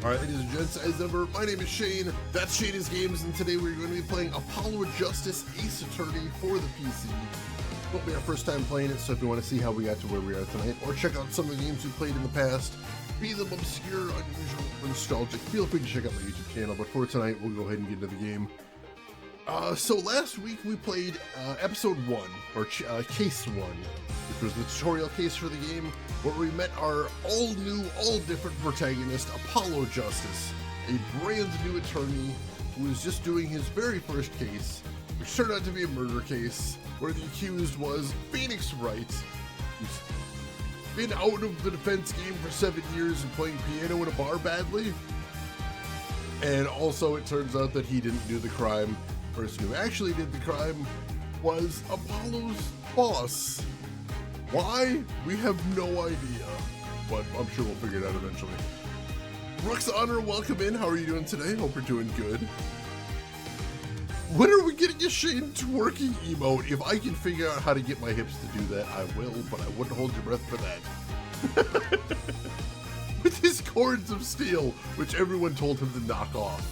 Alright, ladies and gents, as ever, my name is Shane, that's Shane's Games, and today we're going to be playing Apollo Justice Ace Attorney for the PC. Won't be our first time playing it, so if you want to see how we got to where we are tonight, or check out some of the games we played in the past, be them obscure, unusual, or nostalgic, feel free to check out my YouTube channel, but for tonight, we'll go ahead and get into the game. So last week we played Episode 1, or Case 1, which was the tutorial case for the game, where we met our all-new, all-different protagonist, Apollo Justice, a brand new attorney who was just doing his very first case, which turned out to be a murder case, where the accused was Phoenix Wright, who's been out of the defense game for 7 years and playing piano in a bar badly. And also it turns out that he didn't do the crime. The person who actually did the crime was Apollo's boss. Why? We have no idea, but I'm sure we'll figure it out eventually. Brooks Honor, welcome in. How are you doing today? Hope you're doing good. When are we getting a Shane twerking emote? If I can figure out how to get my hips to do that, I will, but I wouldn't hold your breath for that. With his cords of steel, which everyone told him to knock off.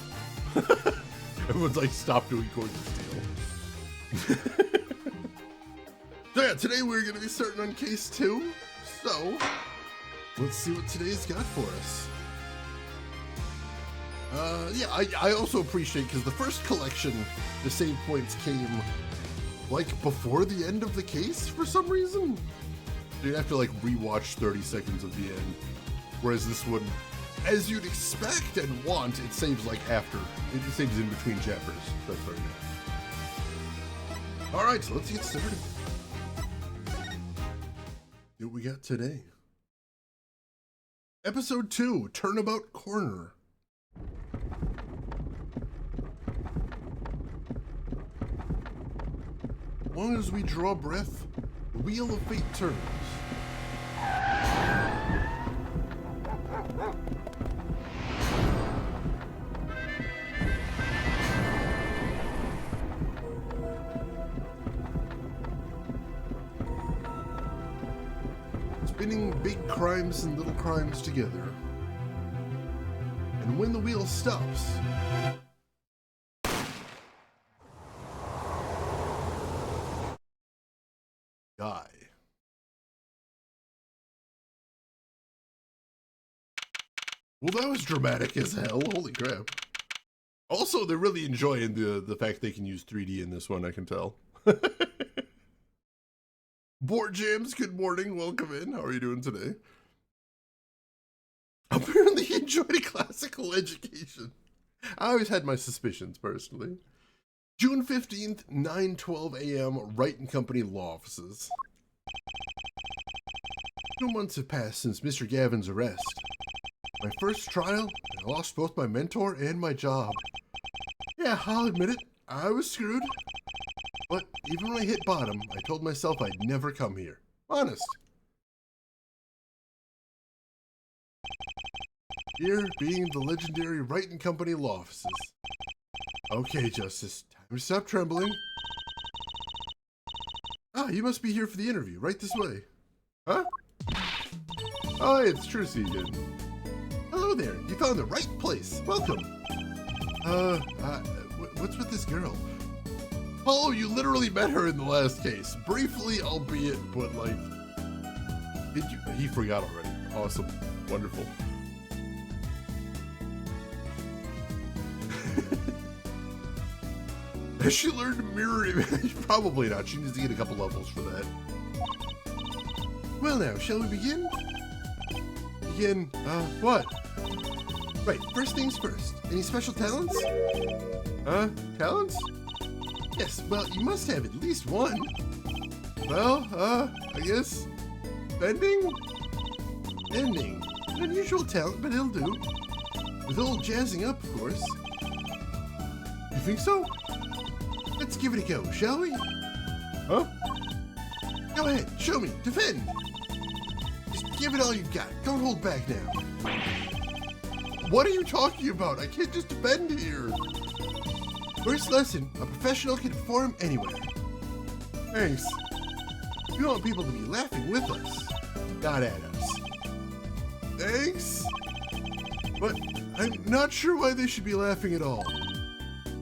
Everyone's like, stop doing cords of steel. So yeah, today we're going to be starting on case 2. So, let's see what today's got for us. Yeah, I also appreciate, because the first collection, the save points came, like, before the end of the case for some reason. You'd have to, like, rewatch 30 seconds of the end. Whereas this one, as you'd expect and want, it saves, like, after. It saves in between chapters. That's very nice. Alright, so let's get started. See what we got today. Episode 2, Turnabout Corner. As long as we draw breath, the wheel of fate turns. Spinning big crimes and little crimes together. And when the wheel stops, die. Well, that was dramatic as hell. Holy crap. Also, they're really enjoying the fact they can use 3D in this one, I can tell. Board Jams, good morning. Welcome in. How are you doing today? Apparently enjoyed classical education. I always had my suspicions, personally. June 15th, 9:12 a.m., Wright & Company Law Offices. 2 months have passed since Mr. Gavin's arrest. My first trial, I lost both my mentor and my job. Yeah, I'll admit it, I was screwed. But even when I hit bottom, I told myself I'd never come here. Honest. Here, being the legendary Wright & Company Law Offices. Okay, Justice, time to stop trembling. Ah, you must be here for the interview, right this way. Huh? Oh, hey, it's Trucy again. Hello there, you found the right place. Welcome. What's with this girl? Oh, you literally met her in the last case. Briefly, albeit, but like... He forgot already. Awesome. Wonderful. Has she learned to mirror image? Probably not. She needs to get a couple levels for that. Well now, shall we begin? Begin, what? Right, first things first. Any special talents? Talents? Yes, well, you must have at least one. Well, I guess... Bending? Bending. An unusual talent, but it'll do. With old jazzing up, of course. You think so? Let's give it a go, shall we? Huh? Go ahead, show me, defend! Just give it all you've got, don't hold back now. What are you talking about? I can't just defend here. First lesson, a professional can perform anywhere. Thanks. We want people to be laughing with us, not at us. Thanks. But I'm not sure why they should be laughing at all.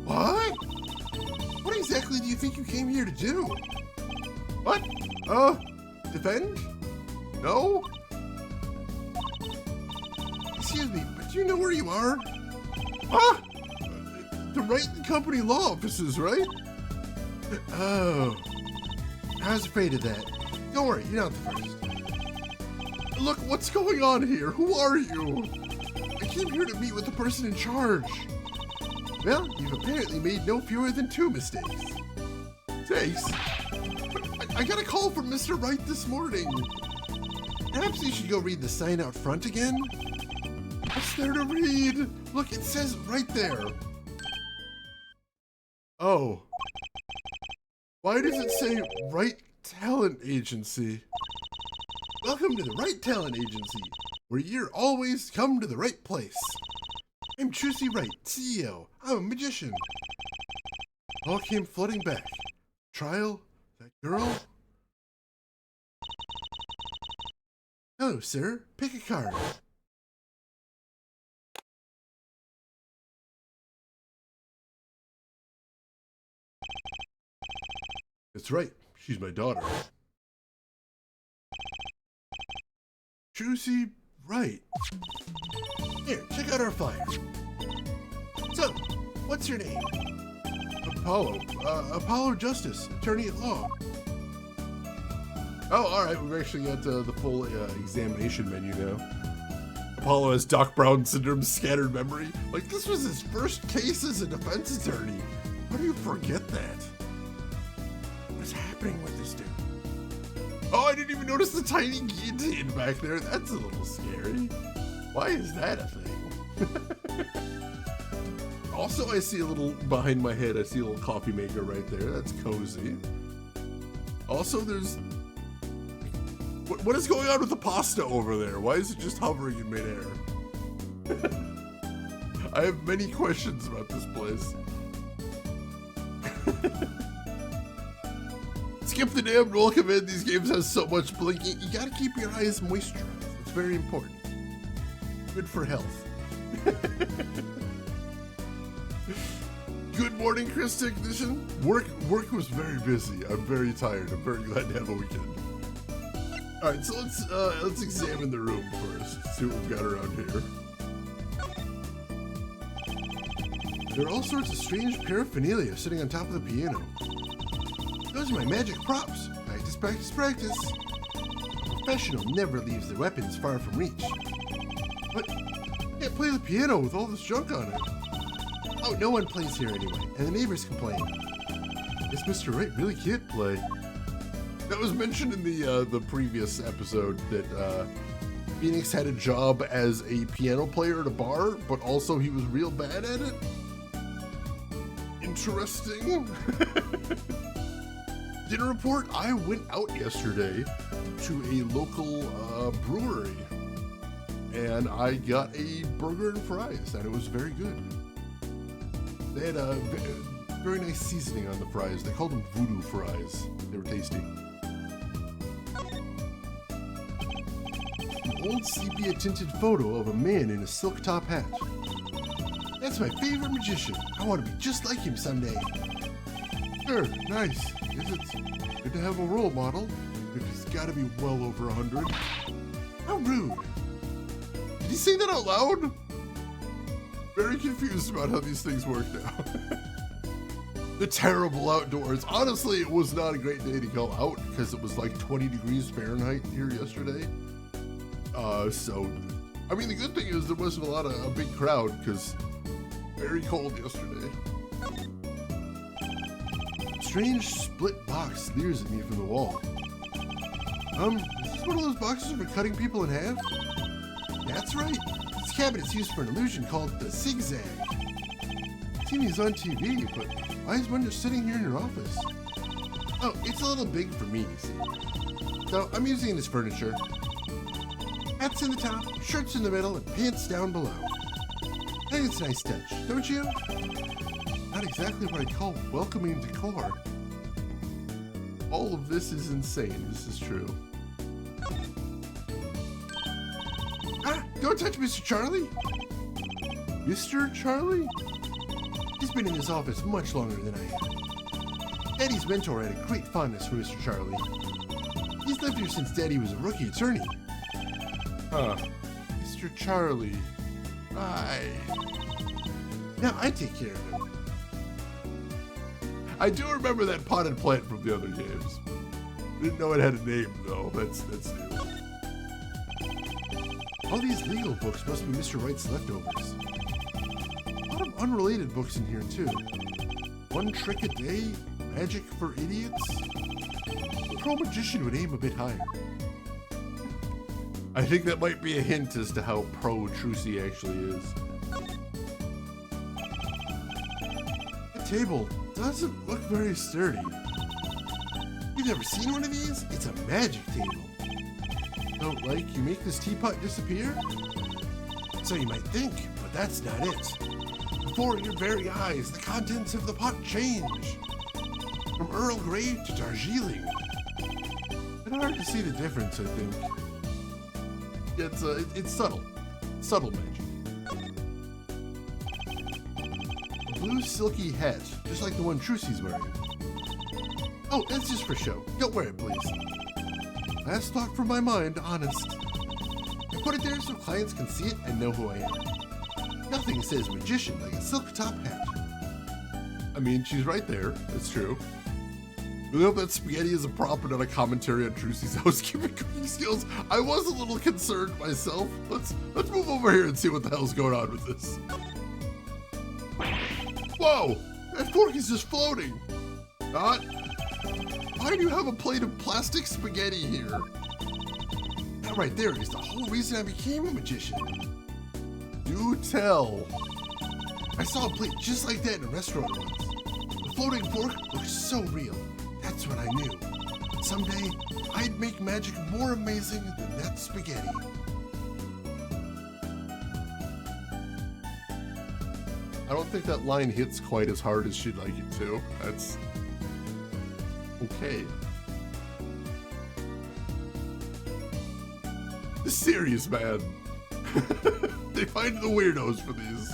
What? What exactly do you think you came here to do? What? Defend? No? Excuse me, but do you know where you are? Huh? The Wright and Company law offices, right? Oh. I was afraid of that. Don't worry, you're not the first. Look, what's going on here? Who are you? I came here to meet with the person in charge. Well, you've apparently made no fewer than 2 mistakes. Thanks. I got a call from Mr. Wright this morning. Perhaps you should go read the sign out front again? What's there to read? Look, it says right there. Oh. Why does it say Wright Talent Agency? Welcome to the Wright Talent Agency, where you're always come to the right place. I'm Trucy Wright, CEO. I'm a magician. All came flooding back. Trial? That girl? Hello, sir. Pick a card. That's right. She's my daughter. Trucy Wright. Here, check out our flyer. So, what's your name? Apollo Justice, attorney at law. Oh, alright, we've actually got the full examination menu now. Apollo has Doc Brown syndrome, scattered memory. Like, this was his first case as a defense attorney. How do you forget that? What's happening with this dude? Oh, I didn't even notice the tiny guillotine back there. That's a little scary. Why is that a thing? Also, I see a little, behind my head, I see a little coffee maker right there. That's cozy. Also, there's... What is going on with the pasta over there? Why is it just hovering in midair? I have many questions about this place. Skip the damn roll command. These games have so much blinking. You gotta keep your eyes moisturized. It's very important. Good for health. Good morning, Chris Technician. Work was very busy. I'm very tired. I'm very glad to have a weekend. All right, so let's examine the room first. See what we've got around here. There are all sorts of strange paraphernalia sitting on top of the piano. Those are my magic props. Practice, practice, practice. A professional never leaves their weapons far from reach. But you can't play the piano with all this junk on it. Oh, no one plays here anyway, and the neighbors complain. Guess Mr. Wright really can't play. That was mentioned in the previous episode that Phoenix had a job as a piano player at a bar, but also he was real bad at it. Interesting. Dinner report, I went out yesterday to a local brewery and I got a burger and fries and it was very good. They had a very nice seasoning on the fries. They called them voodoo fries. They were tasty. An old sepia tinted photo of a man in a silk top hat. That's my favorite magician. I want to be just like him someday. Sure, nice. It's good to have a role model. He's got to be well over 100. How rude. Did he say that out loud? Very confused about how these things work now. The terrible outdoors. Honestly, it was not a great day to go out because it was like 20 degrees Fahrenheit here yesterday. So, I mean, the good thing is there wasn't a big crowd because very cold yesterday. Strange split box leers at me from the wall. Is this one of those boxes for cutting people in half? That's right. This cabinet's used for an illusion called the zigzag. I've seen these on TV, but why is one just sitting here in your office? Oh, it's a little big for me, you see. So I'm using it as furniture. Hats in the top, shirts in the middle, and pants down below. I think it's a nice touch, don't you? Not exactly what I'd call welcoming decor. All of this is insane, this is true. Ah, don't touch Mr. Charlie! Mr. Charlie? He's been in his office much longer than I have. Daddy's mentor had a great fondness for Mr. Charlie. He's lived here since Daddy was a rookie attorney. Huh. Mr. Charlie. Now I take care of him. I do remember that potted plant from the other games. Didn't know it had a name though. That's new. All these legal books must be Mr. Wright's leftovers. A lot of unrelated books in here too. One Trick a Day, Magic for Idiots. The Pro Magician would aim a bit higher. I think that might be a hint as to how pro Trucy actually is. The table doesn't look very sturdy. You've never seen one of these? It's a magic table. Don't like you make this teapot disappear? So you might think, but that's not it. Before your very eyes, the contents of the pot change. From Earl Grey to Darjeeling. It's hard to see the difference, I think. It's subtle. Subtle magic. A blue silky hat, just like the one Trucy's wearing. Oh, that's just for show. Don't wear it, please. Last thought from my mind, honest. I put it there so clients can see it and know who I am. Nothing says magician like a silk top hat. I mean, she's right there. That's true. We hope that spaghetti is a prop and not a commentary on Trucy's housekeeping cooking skills. I was a little concerned myself. Let's move over here and see what the hell's going on with this. Whoa! That fork is just floating. Not. Why do you have a plate of plastic spaghetti here? That right there is the whole reason I became a magician. Do tell. I saw a plate just like that in a restaurant once. The floating fork looked so real. That's when I knew. Someday, I'd make magic more amazing than that spaghetti. I don't think that line hits quite as hard as she'd like it to. That's okay. Serious, man. They find the weirdos for these.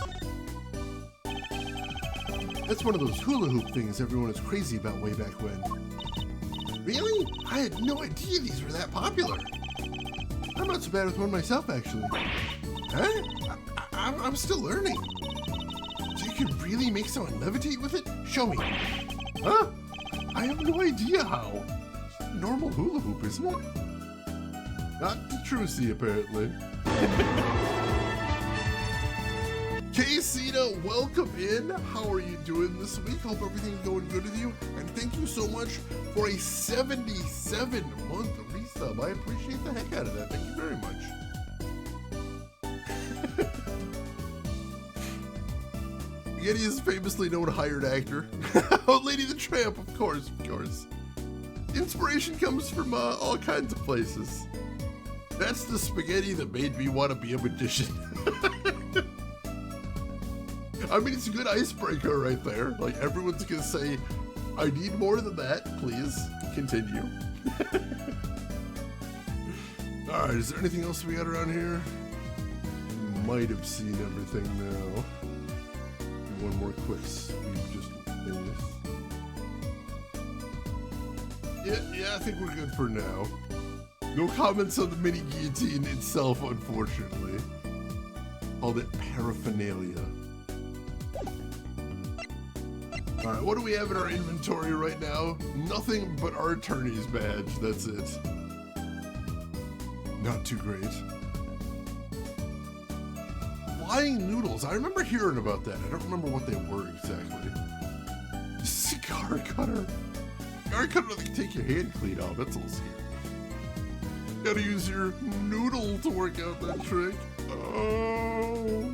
That's one of those hula hoop things everyone was crazy about way back when. Really? I had no idea these were that popular. I'm not so bad with one myself, actually. Huh? I'm still learning. So you can really make someone levitate with it? Show me. Huh? I have no idea how. It's a normal hula hoop, isn't it? Not to Trucy, apparently. Casita, welcome in. How are you doing this week? Hope everything's going good with you. And thank you so much for a 77-month resub. I appreciate the heck out of that. Thank you very much. Spaghetti is a famously known hired actor. Oh, Lady the Tramp, of course. Inspiration comes from all kinds of places. That's the spaghetti that made me want to be a magician. I mean, it's a good icebreaker right there. Like, everyone's gonna say, I need more than that, please continue. All right, is there anything else we got around here? Might have seen everything now. Do one more quick sweep just in case. Yeah, I think we're good for now. No comments on the mini guillotine itself, unfortunately. Called it paraphernalia. All right, what do we have in our inventory right now? Nothing but our attorney's badge, that's it. Not too great. Flying noodles, I remember hearing about that. I don't remember what they were exactly. Cigar cutter. Cigar cutter that can take your hand clean off, that's a little scary. Gotta use your noodle to work out that trick. Oh.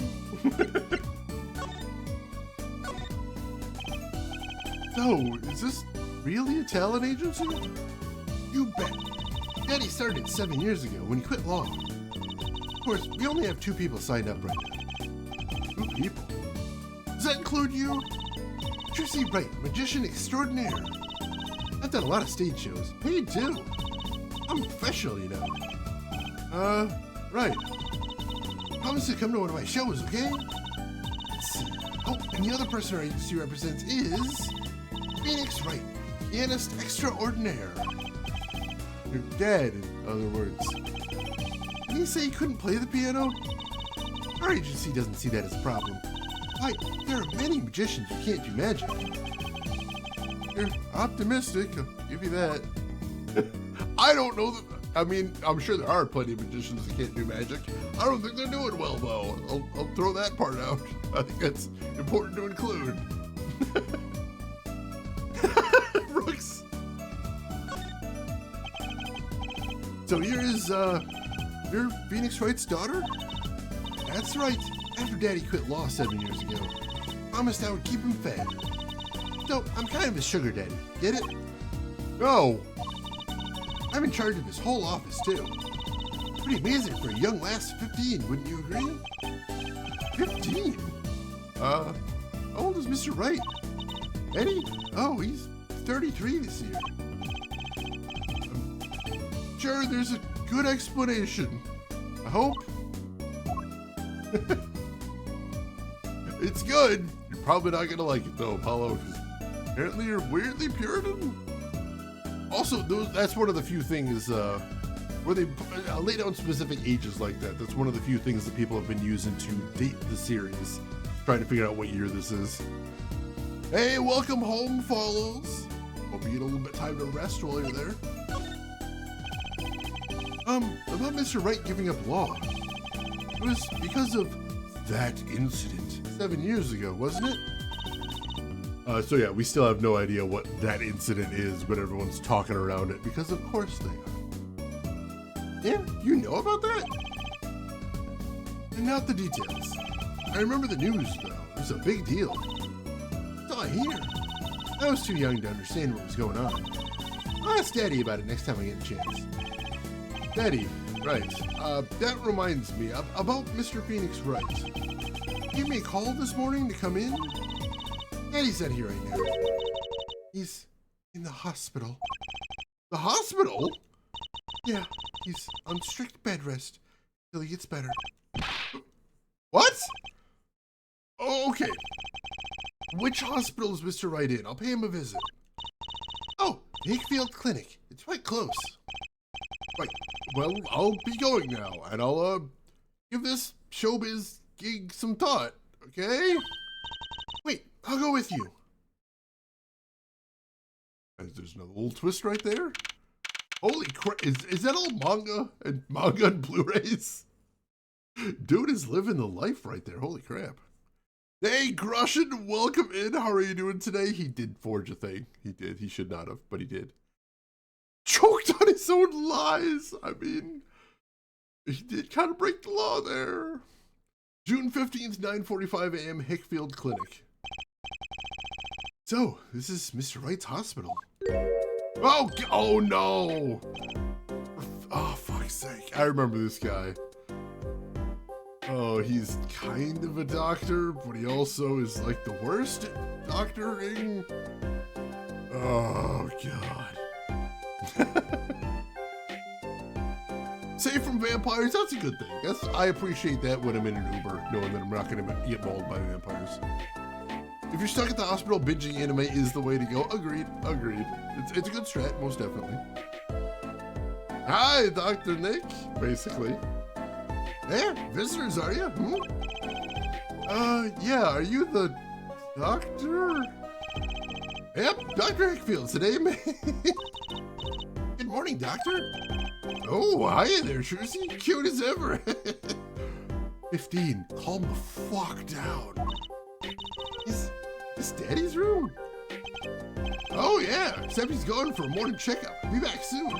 So, is this really a talent agency? You bet. Daddy started 7 years ago when he quit law. Of course, we only have 2 people signed up right now. 2 people? Does that include you? Trucy Wright, magician extraordinaire. I've done a lot of stage shows. Paid too. I'm professional, you know. Right. Promise to come to one of my shows, okay? Oh, and the other person our agency represents is Phoenix Wright, pianist extraordinaire. Your dad, in other words. Didn't he say he couldn't play the piano? Our agency doesn't see that as a problem. Why, there are many magicians who can't do magic. You're optimistic, I'll give you that. I don't know that. I mean, I'm sure there are plenty of magicians that can't do magic. I don't think they're doing well, though. I'll throw that part out. I think that's important to include. Brooks. So you're Phoenix Wright's daughter? That's right. After Daddy quit law 7 years ago, promised I would keep him fed. So I'm kind of his sugar daddy. Get it? No. I'm in charge of his whole office, too. Pretty amazing for a young lass of 15, wouldn't you agree? 15? How old is Mr. Wright? Eddie? Oh, he's 33 this year. I'm sure there's a good explanation. I hope. It's good. You're probably not gonna like it, though, Apollo, because apparently you're weirdly Puritan. Also, that's one of the few things where they lay down specific ages like that. That's one of the few things that people have been using to date the series, trying to figure out what year this is. Hey, welcome home, follows. Hope you get a little bit of time to rest while you're there. About Mr. Wright giving up law. It was because of that incident 7 years ago, wasn't it? So yeah, we still have no idea what that incident is, but everyone's talking around it because of course they are. Yeah, you know about that? And not the details. I remember the news though. It was a big deal. That's all I hear. I was too young to understand what was going on. I'll ask Daddy about it next time I get a chance. Daddy, right. That reminds me about Mr. Phoenix Wright. He gave me a call this morning to come in. Daddy's not here right now. He's in the hospital. The hospital? Yeah, he's on strict bed rest till he gets better. What? Oh, okay. Which hospital is Mr. Wright in? I'll pay him a visit. Oh, Hickfield Clinic. It's right close. Right. Well, I'll be going now, and I'll give this showbiz gig some thought, okay? Wait, I'll go with you. There's another little twist right there. Holy crap, is that all manga and Blu-rays? Dude is living the life right there, holy crap. Hey, Grushin, welcome in. How are you doing today? He did forge a thing. He did. He should not have, but he did. Choked on his own lies. I mean, he did kind of break the law there. June 15th, 9:45 a.m., Hickfield Clinic. So, this is Mr. Wright's hospital. Oh no! Oh, fuck's sake. I remember this guy. Oh, he's kind of a doctor, but he also is like the worst at doctoring. Oh, God. Safe from vampires, that's a good thing. I appreciate that when I'm in an Uber, knowing that I'm not going to get mauled by vampires. If you're stuck at the hospital, binging anime is the way to go. Agreed. It's a good strat, most definitely. Hi, Dr. Nick, basically. Hey, visitors, are you? Yeah, are you the doctor? Yep, Dr. Hickfield, today, man. Good morning, doctor. Oh, hiya there, Trucy. Cute as ever. 15, calm the fuck down. Is this Daddy's room? Oh, yeah, except he's going for a morning checkup. Be back soon.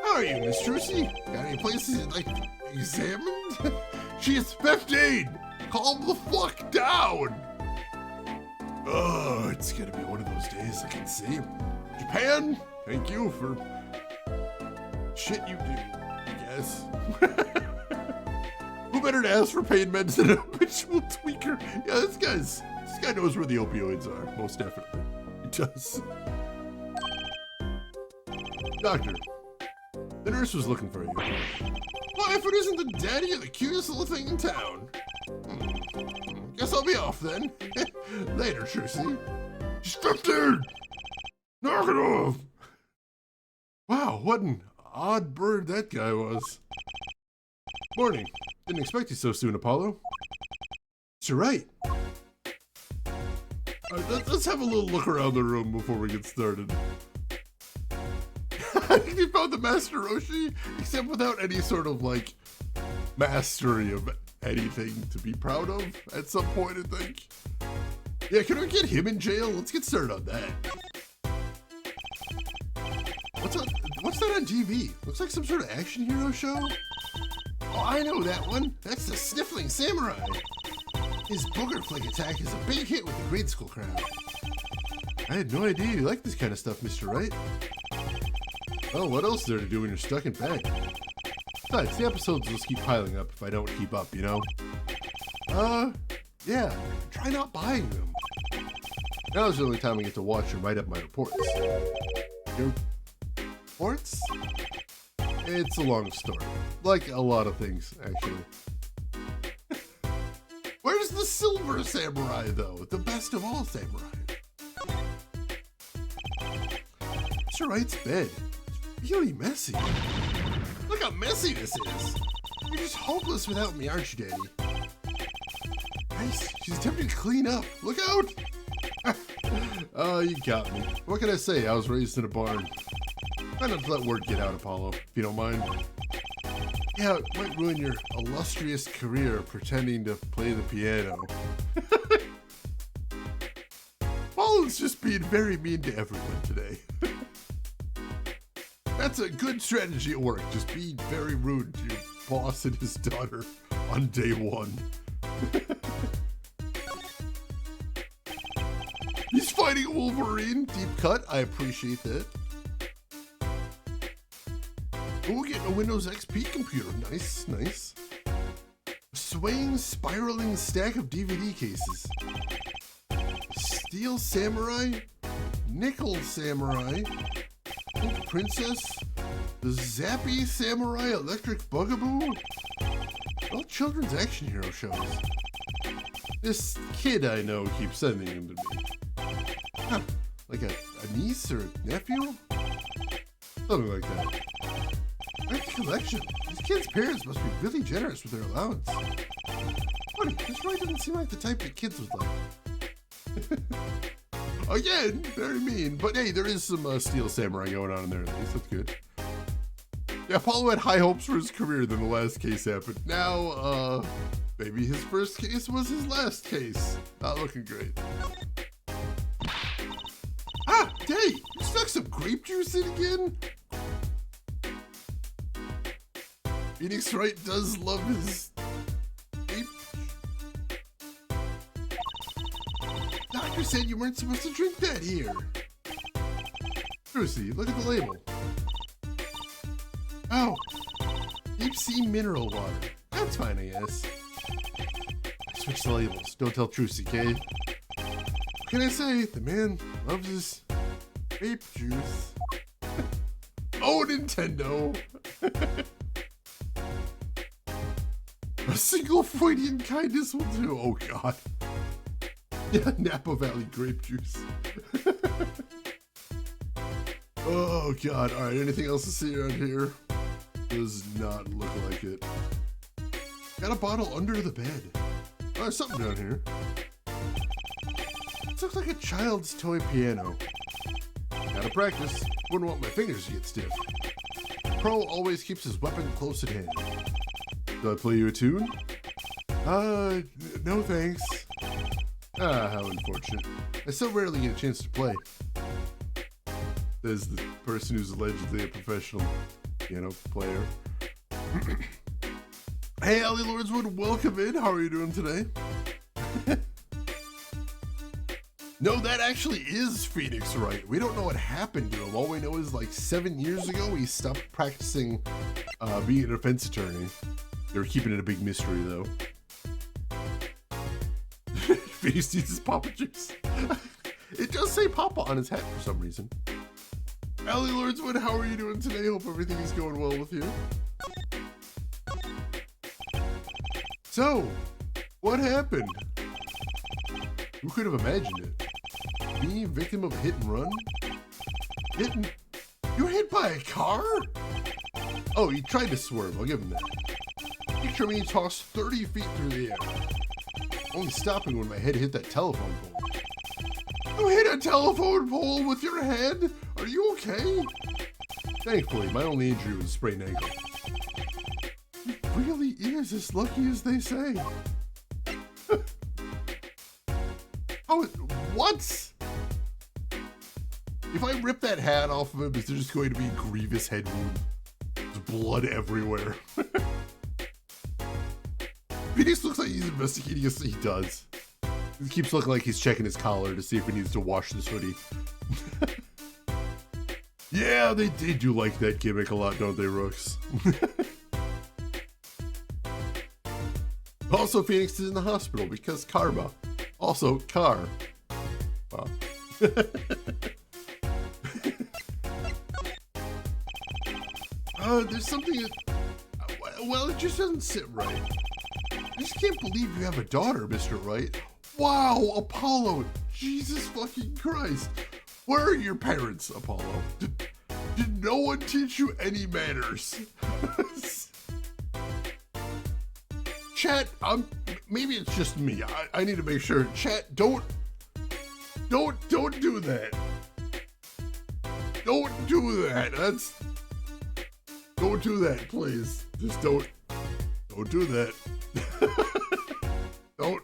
How are you, Miss Trucy? Got any places you'd like examined? She is 15. Calm the fuck down. Oh, it's gonna be one of those days, I can see. Japan, thank you for shit you do, I guess. Who better to ask for pain meds than a habitual tweaker? Yeah, this guy knows where the opioids are, most definitely. He does. Doctor, the nurse was looking for you. Well, if it isn't the daddy of the cutest little thing in town. Guess I'll be off then. Later, Trucy. Stop there! Knock it off! Wow, what an odd bird that guy was. Morning. Didn't expect you so soon, Apollo. You're right. Alright, let's have a little look around the room before we get started. I think you found the Master Roshi, except without any sort of, like, mastery of anything to be proud of at some point, I think. Yeah, can we get him in jail? Let's get started on that. What's that on TV? Looks like some sort of action hero show? Oh, I know that one. That's the Sniffling Samurai. His booger flick attack is a big hit with the grade school crowd. I had no idea you like this kind of stuff, Mr. Wright. Oh, what else is there to do when you're stuck in bed? Besides, the episodes will just keep piling up if I don't keep up, you know? Yeah, try not buying them. Now's the only time I get to watch and write up my reports. Your reports? It's a long story. Like a lot of things, actually. Where's the Silver Samurai, though? The best of all samurai. Mr. Wright's bed. It's really messy. Look how messy this is. You're just hopeless without me, aren't you, Daddy? Nice. She's attempting to clean up. Look out! Oh, you got me. What can I say? I was raised in a barn. Try not to let word get out, Apollo, if you don't mind. Yeah, it might ruin your illustrious career pretending to play the piano. Apollo's just being very mean to everyone today. That's a good strategy at work. Just be very rude to your boss and his daughter on day one. He's fighting a Wolverine. Deep cut. I appreciate that. Oh, we're getting a Windows XP computer. Nice, nice. A swaying, spiraling stack of DVD cases. Steel Samurai. Nickel Samurai. Pink Princess. The Zappy Samurai Electric Bugaboo. All children's action hero shows. This kid I know keeps sending them to me. Huh, like a niece or a nephew? Something like that. Great collection. These kids' parents must be really generous with their allowance. Funny, this really doesn't seem like the type that kids would like. Again, very mean. But hey, there is some Steel Samurai going on in there at least. That's good. Yeah, Apollo had high hopes for his career then the last case happened. Now, maybe his first case was his last case. Not looking great. Ah, Day, you stuck some grape juice in again? Phoenix Wright does love his grape. Doctor said you weren't supposed to drink that here. Trucy, look at the label. Oh, deep sea mineral water. That's fine, I guess. Switch the labels. Don't tell Trucy, okay? What can I say? The man loves his grape juice. Oh, Nintendo! A single Freudian kindness will do. Oh, God. Yeah, Napa Valley grape juice. Oh, God. All right, anything else to see around here? Does not look like it. Got a bottle under the bed. Oh, there's something down here. This looks like a child's toy piano. Gotta practice. Wouldn't want my fingers to get stiff. Pro always keeps his weapon close at hand. Do I play you a tune? No thanks. Ah, how unfortunate. I so rarely get a chance to play. Says the person who's allegedly a professional piano player. Hey, Allie Lordswood, welcome in. How are you doing today? No, that actually is Phoenix Wright. We don't know what happened to him. All we know is like 7 years ago, he stopped practicing being a defense attorney. They were keeping it a big mystery, though. Phoenix needs his Papa juice. It does say Papa on his hat for some reason. Allie Lordswood, how are you doing today? Hope everything is going well with you. So, what happened? Who could have imagined it? Me, victim of a hit and run? You were hit by a car? Oh, he tried to swerve, I'll give him that. Picture me tossed 30 feet through the air. Only stopping when my head hit that telephone pole. You hit a telephone pole with your head? Are you okay? Thankfully, my only injury was a sprained ankle. He really is as lucky as they say. What? If I rip that hat off of him, is there just going to be a grievous head wound? There's blood everywhere. Phoenix looks like he's investigating us. He does. He keeps looking like he's checking his collar to see if he needs to wash this hoodie. Yeah, they do like that gimmick a lot, don't they, Rooks? Also, Phoenix is in the hospital because karma. Also, car. Wow. There's something that, well, it just doesn't sit right. I just can't believe you have a daughter, Mr. Wright. Wow, Apollo, Jesus fucking Christ. Where are your parents, Apollo? Did no one teach you any manners? Chat, maybe it's just me. I need to make sure. Chat, don't do that. Don't do that. Don't do that, please. Just don't do that. Don't.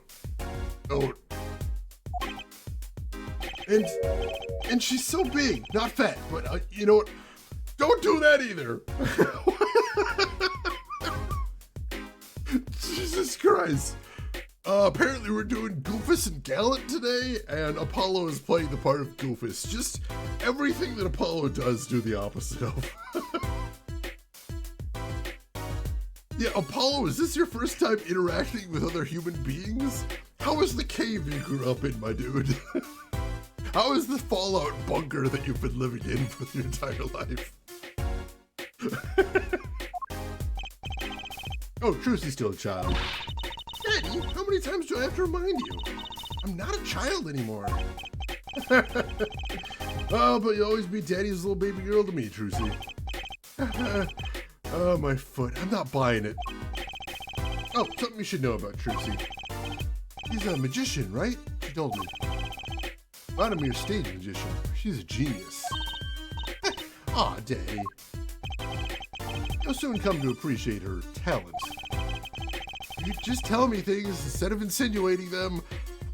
And she's so big, not fat, but you know what? Don't do that either. Jesus Christ. Apparently we're doing Goofus and Gallant today, and Apollo is playing the part of Goofus. Just everything that Apollo does, do the opposite of. Yeah, Apollo, is this your first time interacting with other human beings? How is the cave you grew up in, my dude? How is the Fallout bunker that you've been living in for your entire life? Oh, Trucy's still a child. Daddy, how many times do I have to remind you? I'm not a child anymore. Oh, but you'll always be Daddy's little baby girl to me, Trucy. Oh, my foot. I'm not buying it. Oh, something you should know about Trucy. He's a magician, right? She told me. Not a mere stage magician. She's a genius. Aw, Daddy. You'll soon come to appreciate her talent. You just tell me things instead of insinuating them.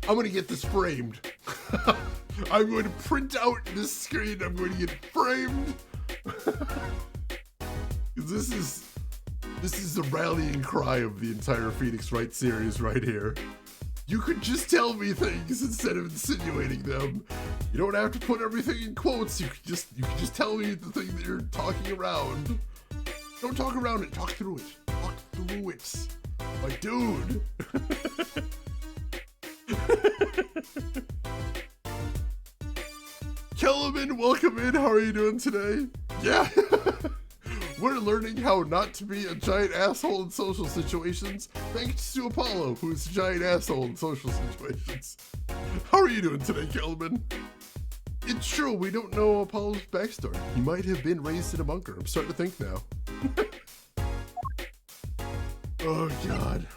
I'm going to get this framed. I'm going to print out this screen. I'm going to get framed. This is the rallying cry of the entire Phoenix Wright series right here. You could just tell me things instead of insinuating them. You don't have to put everything in quotes. You can just tell me the thing that you're talking around. Don't talk around it. Talk through it. Talk through it. My dude. Kellerman, welcome in. How are you doing today? Yeah. We're learning how not to be a giant asshole in social situations, thanks to Apollo, who's a giant asshole in social situations. How are you doing today, Kelman? It's true, we don't know Apollo's backstory. He might have been raised in a bunker. I'm starting to think now. Oh, God.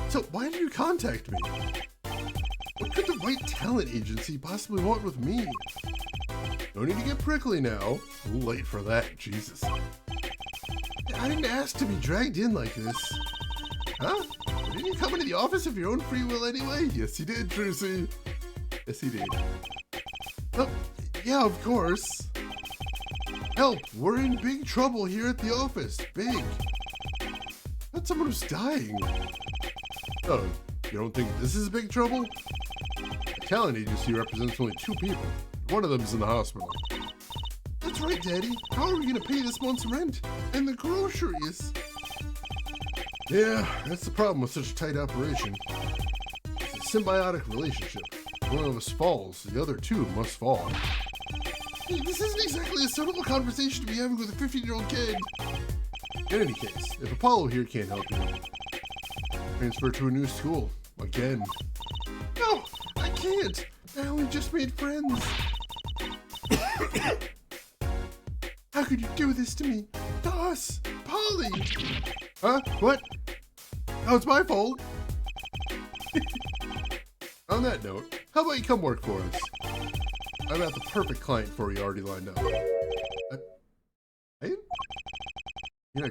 So, why did you contact me? What could the Right Talent Agency possibly want with me? No need to get prickly now. A little late for that, Jesus. I didn't ask to be dragged in like this. Huh? Didn't you come into the office of your own free will anyway? Yes, he did, Trucy. Yes, he did. Oh, yeah, of course. Help, we're in big trouble here at the office. Big. That's someone who's dying. Oh, you don't think this is big trouble? The talent agency represents only 2 people. One of them's in the hospital. That's right, Daddy. How are we going to pay this month's rent? And the groceries? Yeah, that's the problem with such a tight operation. It's a symbiotic relationship. One of us falls, the other 2 must fall. Hey, this isn't exactly a suitable conversation to be having with a 15-year-old kid. In any case, if Apollo here can't help you, transfer to a new school. Again. No, I can't. I only just made friends. How could you do this to me? To us, Polly. Huh? What? Oh, it's my fault. On that note, how about you come work for us? I've got the perfect client for you already lined up. Hey? You know,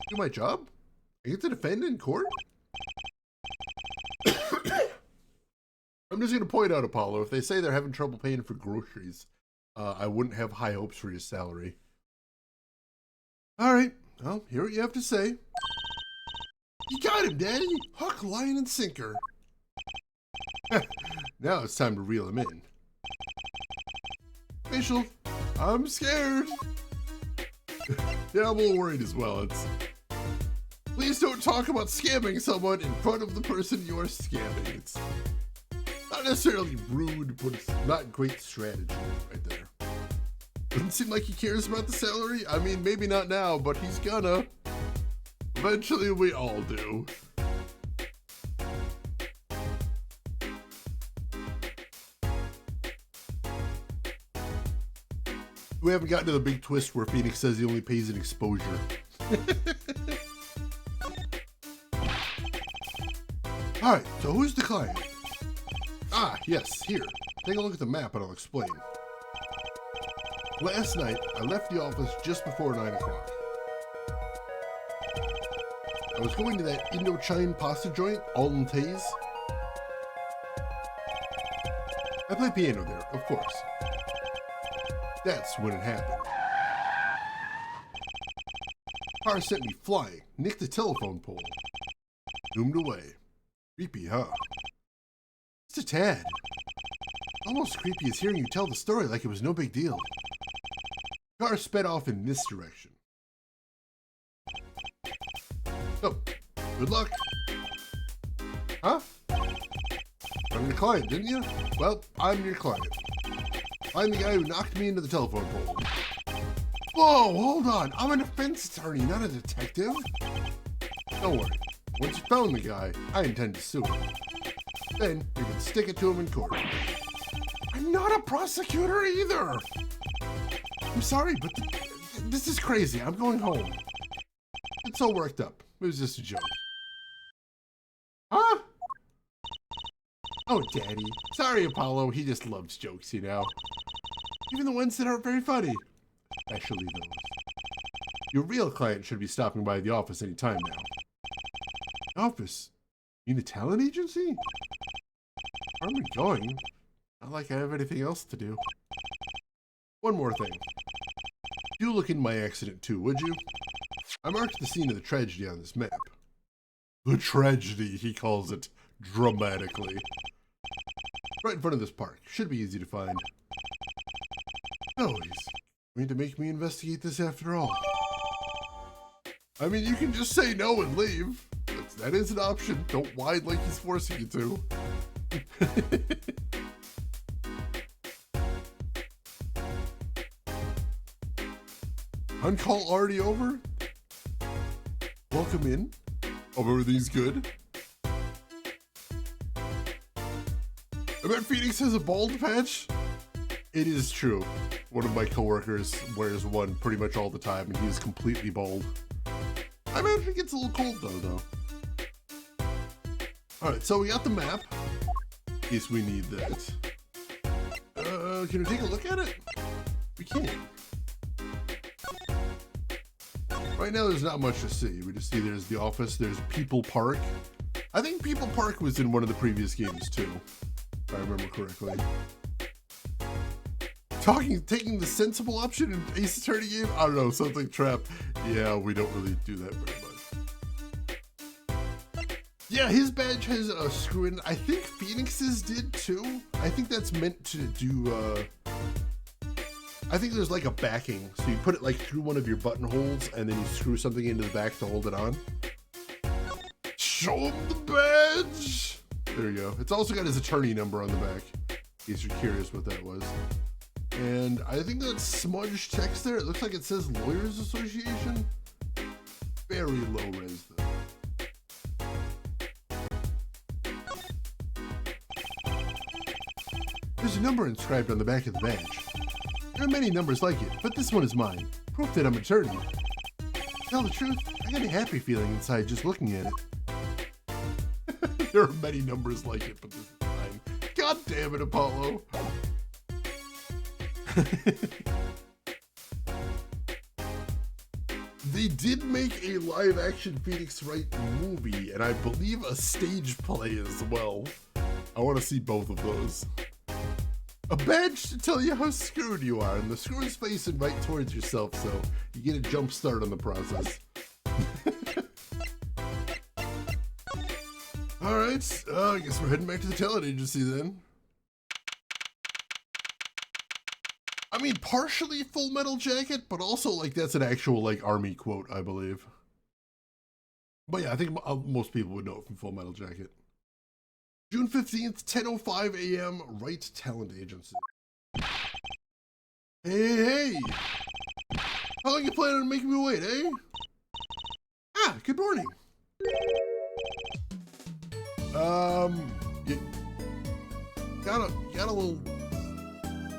do my job? I get to defend in court? I'm just going to point out, Apollo, if they say they're having trouble paying for groceries, I wouldn't have high hopes for your salary. All right, well, hear what you have to say. You got him, Daddy! Hook, line, and sinker. Now it's time to reel him in. Facial, I'm scared. Yeah, I'm a little worried as well. Please don't talk about scamming someone in front of the person you are scamming. It's not necessarily rude, but it's not great strategy right there. Doesn't seem like he cares about the salary. I mean, maybe not now, but he's gonna. Eventually, we all do. We haven't gotten to the big twist where Phoenix says he only pays in exposure. Alright, so who's the client? Ah, yes, here. Take a look at the map and I'll explain. Last night, I left the office just before 9 o'clock. I was going to that Indochine pasta joint, Alton Taze. I play piano there, of course. That's when it happened. Car sent me flying, nicked the telephone pole. Zoomed away. Creepy, huh? Just a tad. Almost creepy as hearing you tell the story like it was no big deal. Car sped off in this direction. So, good luck. Huh? I'm your client, didn't you? Well, I'm your client. I'm the guy who knocked me into the telephone pole. Whoa, hold on. I'm a defense attorney, not a detective. Don't worry. Once you found the guy, I intend to sue him. Then you can stick it to him in court. I'm not a prosecutor either. I'm sorry, but this is crazy. I'm going home. It's all worked up. It was just a joke. Huh? Oh, Daddy. Sorry, Apollo. He just loves jokes, you know. Even the ones that aren't very funny. Especially those. Your real client should be stopping by the office any time now. Office? You mean the talent agency? Where am I going? Not like I have anything else to do. One more thing. You look in my accident too, would you? I marked the scene of the tragedy on this map. The tragedy, he calls it, dramatically. Right in front of this park. Should be easy to find. No, he's going to make me investigate this after all. I mean, you can just say no and leave. That is an option. Don't whine like he's forcing you to. On-call already over? Welcome in. Hope everything's good. I bet Phoenix has a bald patch. It is true. One of my coworkers wears one pretty much all the time, and he's completely bald. I imagine it gets a little cold though. All right, so we got the map. In case we need that. Can we take a look at it? We can. Right now, there's not much to see. We just see there's the office. There's People Park. I think People Park was in one of the previous games too, if I remember correctly. Taking the sensible option in Ace Attorney game? I don't know, something trap. Yeah, we don't really do that very much. Yeah, his badge has a screw in. I think Phoenix's did too. I think that's meant to do, I think there's like a backing. So you put it like through one of your buttonholes and then you screw something into the back to hold it on. Show him the badge! There you go. It's also got his attorney number on the back, in case you're curious what that was. And I think that's smudged text there. It looks like it says Lawyers Association. Very low res though. There's a number inscribed on the back of the badge. There are many numbers like it, but this one is mine. Proof that I'm eternal. To tell the truth, I got a happy feeling inside just looking at it. There are many numbers like it, but this is mine. God damn it, Apollo. They did make a live-action Phoenix Wright movie, and I believe a stage play as well. I want to see both of those. A badge to tell you how screwed you are, and the screw is facing right towards yourself, so you get a jump start on the process. Alright, I guess we're heading back to the talent agency then. I mean, partially Full Metal Jacket, but also, like, that's an actual, like, army quote, I believe. But yeah, I think most people would know it from Full Metal Jacket. June 15th, 10:05 a.m., Wright Talent Agency. Hey! How long you planning on making me wait, eh? Ah, good morning. You got a little...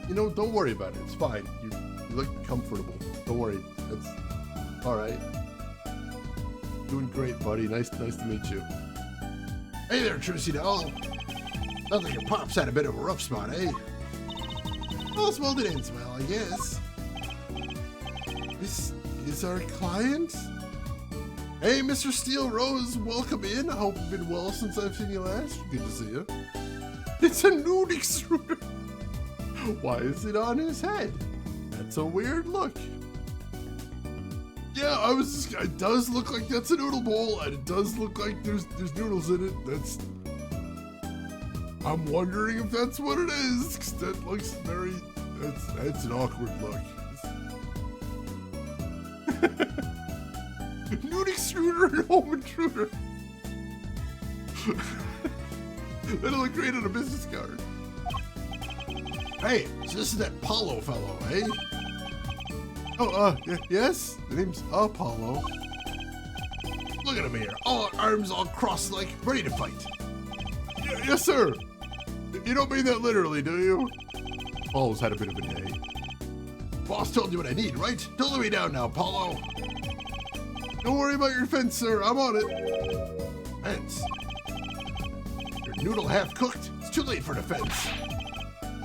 You know, don't worry about it. It's fine. You look comfortable. Don't worry. That's all right. Doing great, buddy. Nice to meet you. Hey there, Trissy doll. Sounds like your pops had a bit of a rough spot, eh? All small it ends well, I guess. This is our client? Hey, Mr. Steel Rose, welcome in. I hope you've been well since I've seen you last. Good to see you. It's a nude extruder. Why is it on his head? That's a weird look. Yeah, it does look like that's a noodle bowl, and it does look like there's noodles in it. I'm wondering if that's what it is, because that looks very, that's an awkward look. Nude extruder and home intruder. That'll look great on a business card. Hey, so this is that Apollo fellow, eh? Oh, yes? The name's Apollo. Look at him here, arms all crossed like, ready to fight. Yes, sir. You don't mean that literally, do you? Apollo's had a bit of a day. Boss told you what I need, right? Don't let me down now, Apollo. Don't worry about your fence, sir. I'm on it. Fence? Your noodle half cooked? It's too late for defense.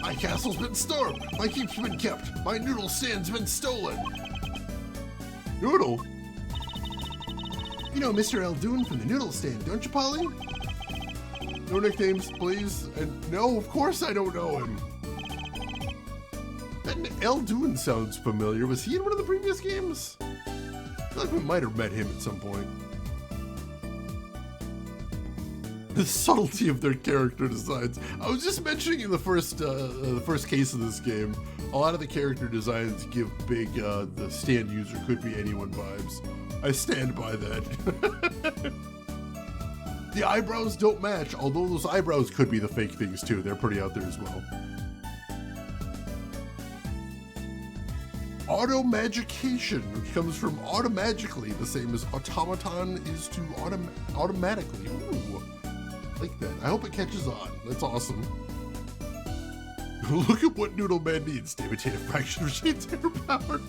My castle's been stormed. My keep's been kept. My noodle stand's been stolen. Noodle? You know Mr. Eldoon from the noodle stand, don't you, Polly? No nicknames, please. And no, of course I don't know him. That Eldoon sounds familiar. Was he in one of the previous games? I feel like we might have met him at some point. The subtlety of their character designs. I was just mentioning in the first case of this game, a lot of the character designs give big the stand user could be anyone vibes. I stand by that. The eyebrows don't match, although those eyebrows could be the fake things too. They're pretty out there as well. Automagication, which comes from automagically, the same as automaton is to automatically. Ooh. Like that. I hope it catches on. That's awesome. Look at what Noodle Man needs to imitate a fraction of Shane's hair power.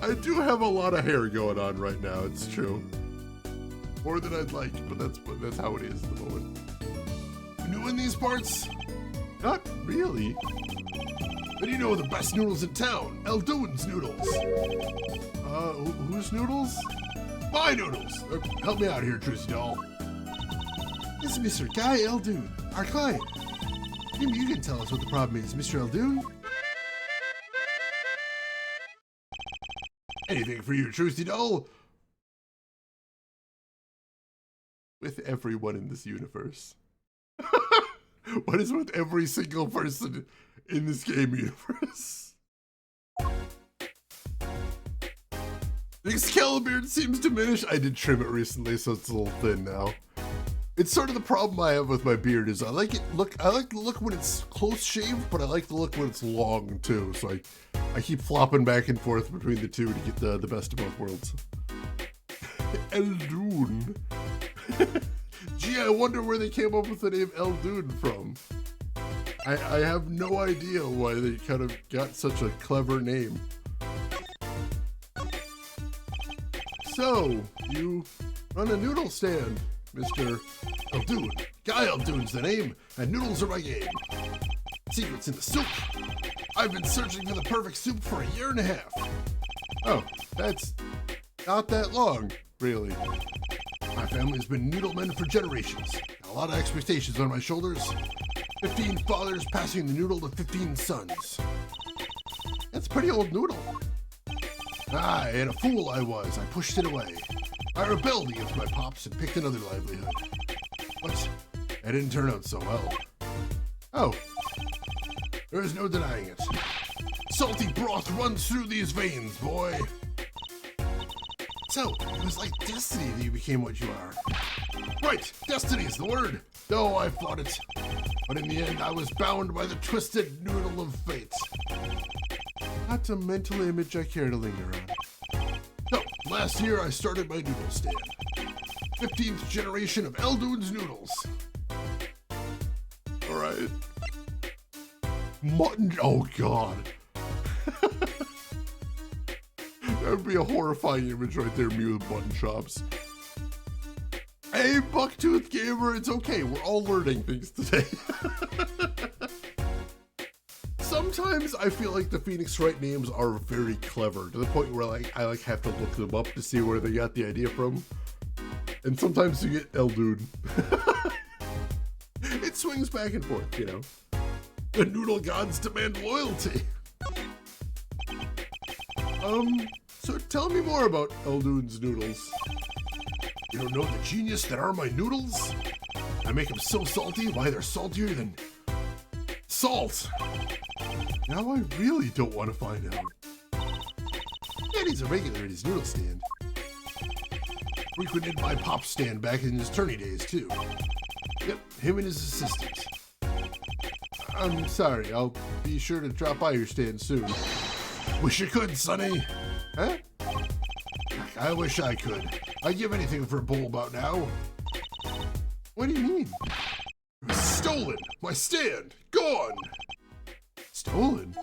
I do have a lot of hair going on right now. It's true. More than I'd like, but that's how it is at the moment. New in these parts? Not really. Then you know the best noodles in town. Eldoon's noodles. Whose noodles? My noodles. Help me out here, Trissy doll. This is Mr. Guy Eldoon, our client. Maybe you can tell us what the problem is, Mr. Eldoon. Anything for you, Trissy doll. With everyone in this universe. What is with every single person in this game universe? The Excalibur seems diminished. I did trim it recently, so it's a little thin now. It's sort of the problem I have with my beard is I like the look when it's close shaved, but I like the look when it's long too. So I keep flopping back and forth between the two to get the best of both worlds. Eldoon. Gee, I wonder where they came up with the name Eldoon from. I have no idea why they kind of got such a clever name. So, you run a noodle stand, Mr. Eldoon. Guy Eldoon's the name, and noodles are my game. Secret's in the soup. I've been searching for the perfect soup for 1.5 years. Oh, that's not that long, really. My family's been noodle men for generations. Got a lot of expectations on my shoulders. 15 fathers passing the noodle to 15 sons. That's a pretty old noodle. And a fool I was. I pushed it away. I rebelled against my pops and picked another livelihood. But it didn't turn out so well. Oh. There is no denying it. Salty broth runs through these veins, boy. So, it was like destiny that you became what you are. Right, destiny is the word. No, I fought it. But in the end, I was bound by the twisted noodle of fate. Not a mental image I care to linger on. So, last year I started my noodle stand. 15th generation of Eldoon's noodles. Alright. Mutton, oh god. That would be a horrifying image right there, me with mutton chops. Hey, Bucktooth Gamer, it's okay. We're all learning things today. Sometimes I feel like the Phoenix Wright names are very clever to the point where I have to look them up to see where they got the idea from. And sometimes you get Eldoon. It swings back and forth, you know. The noodle gods demand loyalty. So tell me more about Eldoon's noodles. You don't know the genius that are my noodles? I make them so salty, why they're saltier than salt. Now I really don't want to find out. And he's a regular at his noodle stand. Frequented my pop stand back in his tourney days, too. Yep, him and his assistant. I'm sorry, I'll be sure to drop by your stand soon. Wish you could, Sonny. Huh? I wish I could. I'd give anything for a bowl about now. What do you mean? It was stolen! My stand! Gone! Stolen?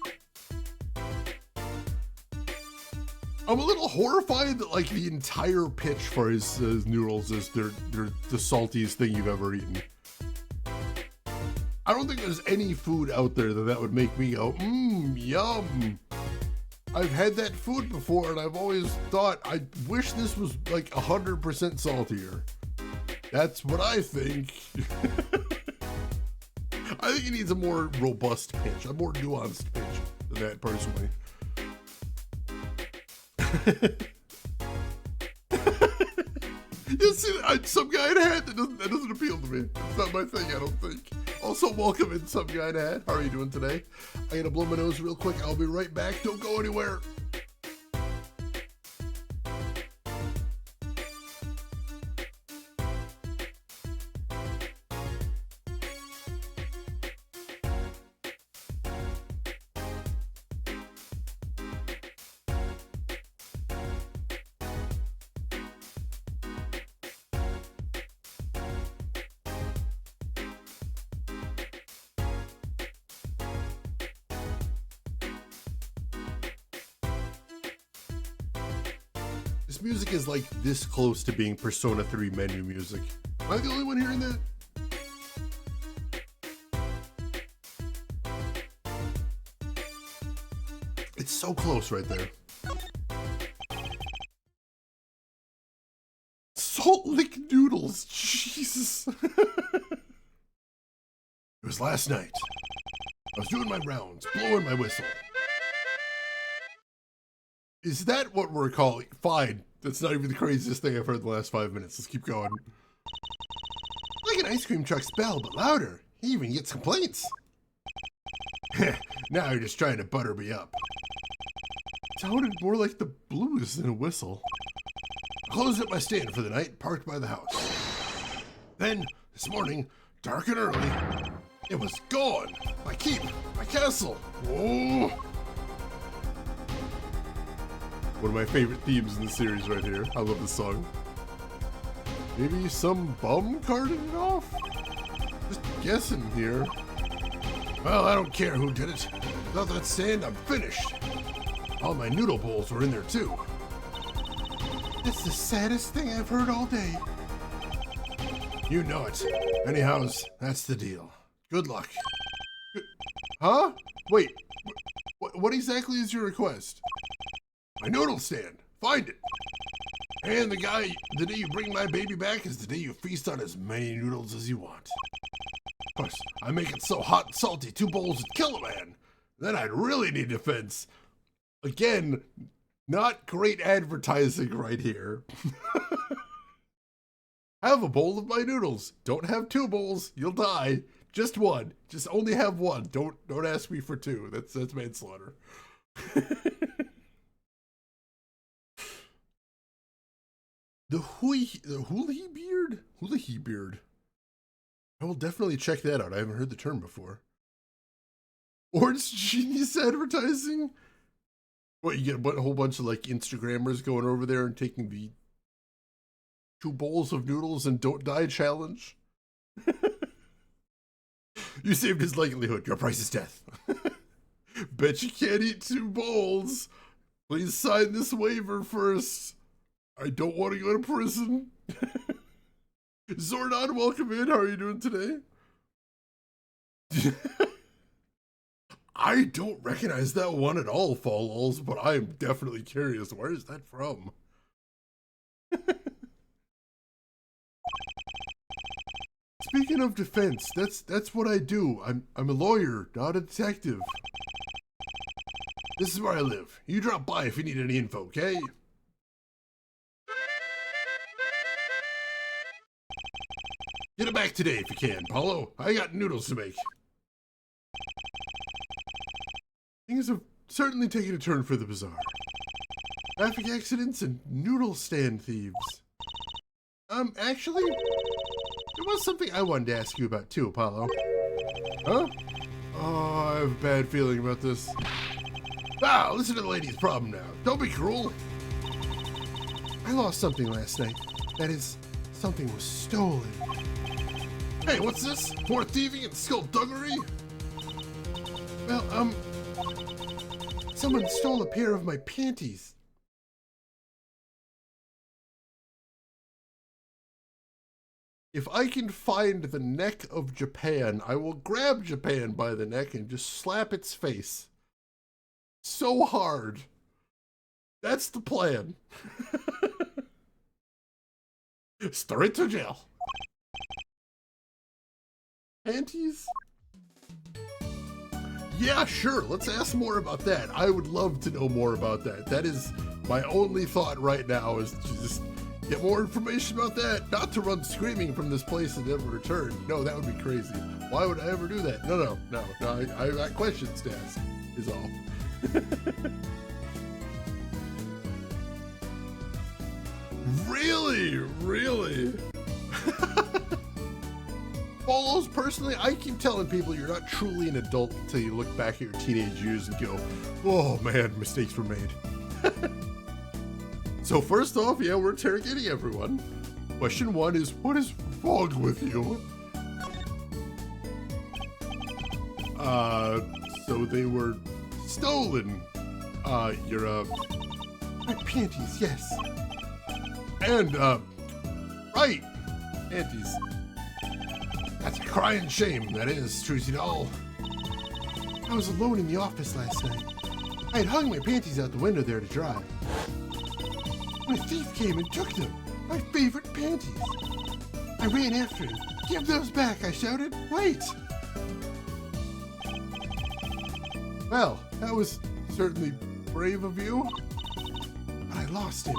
I'm a little horrified that like the entire pitch for his noodles is they're the saltiest thing you've ever eaten. I don't think there's any food out there that would make me go, yum. I've had that food before and I've always thought, I wish this was like 100% saltier. That's what I think. I think it needs a more robust pitch, a more nuanced pitch than that, personally. You see, some guy in a hat that doesn't appeal to me. It's not my thing, I don't think. Also, welcome in, some guy in a hat. How are you doing today? I gotta blow my nose real quick. I'll be right back. Don't go anywhere. This music is like this close to being Persona 3 menu music. Am I the only one hearing that? It's so close right there. Salt lick noodles, Jesus. It was last night. I was doing my rounds, blowing my whistle. Is that what we're calling? Fine. That's not even the craziest thing I've heard in the last 5 minutes. Let's keep going. Like an ice cream truck's bell, but louder. He even gets complaints. Now you're just trying to butter me up. It sounded more like the blues than a whistle. I closed up my stand for the night, parked by the house. Then, this morning, dark and early, it was gone. My keep, my castle. Whoa. One of my favorite themes in the series right here. I love this song. Maybe some bum carted it off? Just guessing here. Well, I don't care who did it. Without that stand, I'm finished. All my noodle bowls were in there too. That's the saddest thing I've heard all day. You know it. Anyhows, that's the deal. Good luck. Huh? Wait, what exactly is your request? My noodle stand. Find it. And the day you bring my baby back is the day you feast on as many noodles as you want. Of course, I make it so hot and salty, 2 bowls would kill a man. Then I'd really need defense. Again, not great advertising right here. Have a bowl of my noodles. Don't have 2 bowls. You'll die. Just 1. Just only have 1. Don't ask me for 2. That's manslaughter. The hula beard. I will definitely check that out. I haven't heard the term before. Orange Genius advertising? What, you get a whole bunch of like Instagrammers going over there and taking the 2 bowls of noodles and don't die challenge? You saved his livelihood. Your price is death. Bet you can't eat 2 bowls. Please sign this waiver first. I don't want to go to prison. Zordon, welcome in. How are you doing today? I don't recognize that one at all, Falls, but I am definitely curious. Where is that from? Speaking of defense, that's what I do. I'm a lawyer, not a detective. This is where I live. You drop by if you need any info, okay? Get it back today if you can, Paulo. I got noodles to make. Things have certainly taken a turn for the bizarre. Traffic accidents and noodle stand thieves. Actually, there was something I wanted to ask you about too, Apollo. Huh? Oh, I have a bad feeling about this. Ah, listen to the lady's problem now. Don't be cruel. I lost something last night. That is, something was stolen. Hey, what's this? More thieving and skullduggery? Well, someone stole a pair of my panties. If I can find the neck of Japan, I will grab Japan by the neck and just slap its face. So hard. That's the plan. Straight to jail. Panties? Yeah, sure. Let's ask more about that. I would love to know more about that. That is my only thought right now, is to just get more information about that. Not to run screaming from this place and never return. No, that would be crazy. Why would I ever do that? No. I got questions to ask, is all. Really? Follows, personally, I keep telling people you're not truly an adult until you look back at your teenage years and go, oh man, mistakes were made. So first off, yeah, we're interrogating everyone. Question 1 is, what is wrong with you? So they were stolen. My panties, yes. And, right, panties. That's a crying shame, that is, Trucy Doll. I was alone in the office last night. I had hung my panties out the window there to dry. When a thief came and took them, my favorite panties. I ran after him. Give those back, I shouted. Wait! Well, that was certainly brave of you, but I lost him.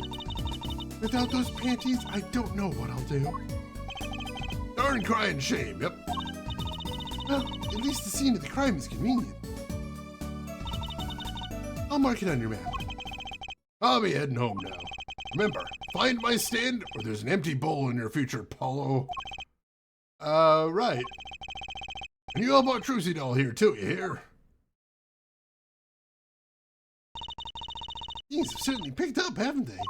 Without those panties, I don't know what I'll do. Darn crying shame, yep. Well, at least the scene of the crime is convenient. I'll mark it on your map. I'll be heading home now. Remember, find my stand or there's an empty bowl in your future, Paulo. Right. And you help out Trucy Doll here too, you hear? Things have certainly picked up, haven't they?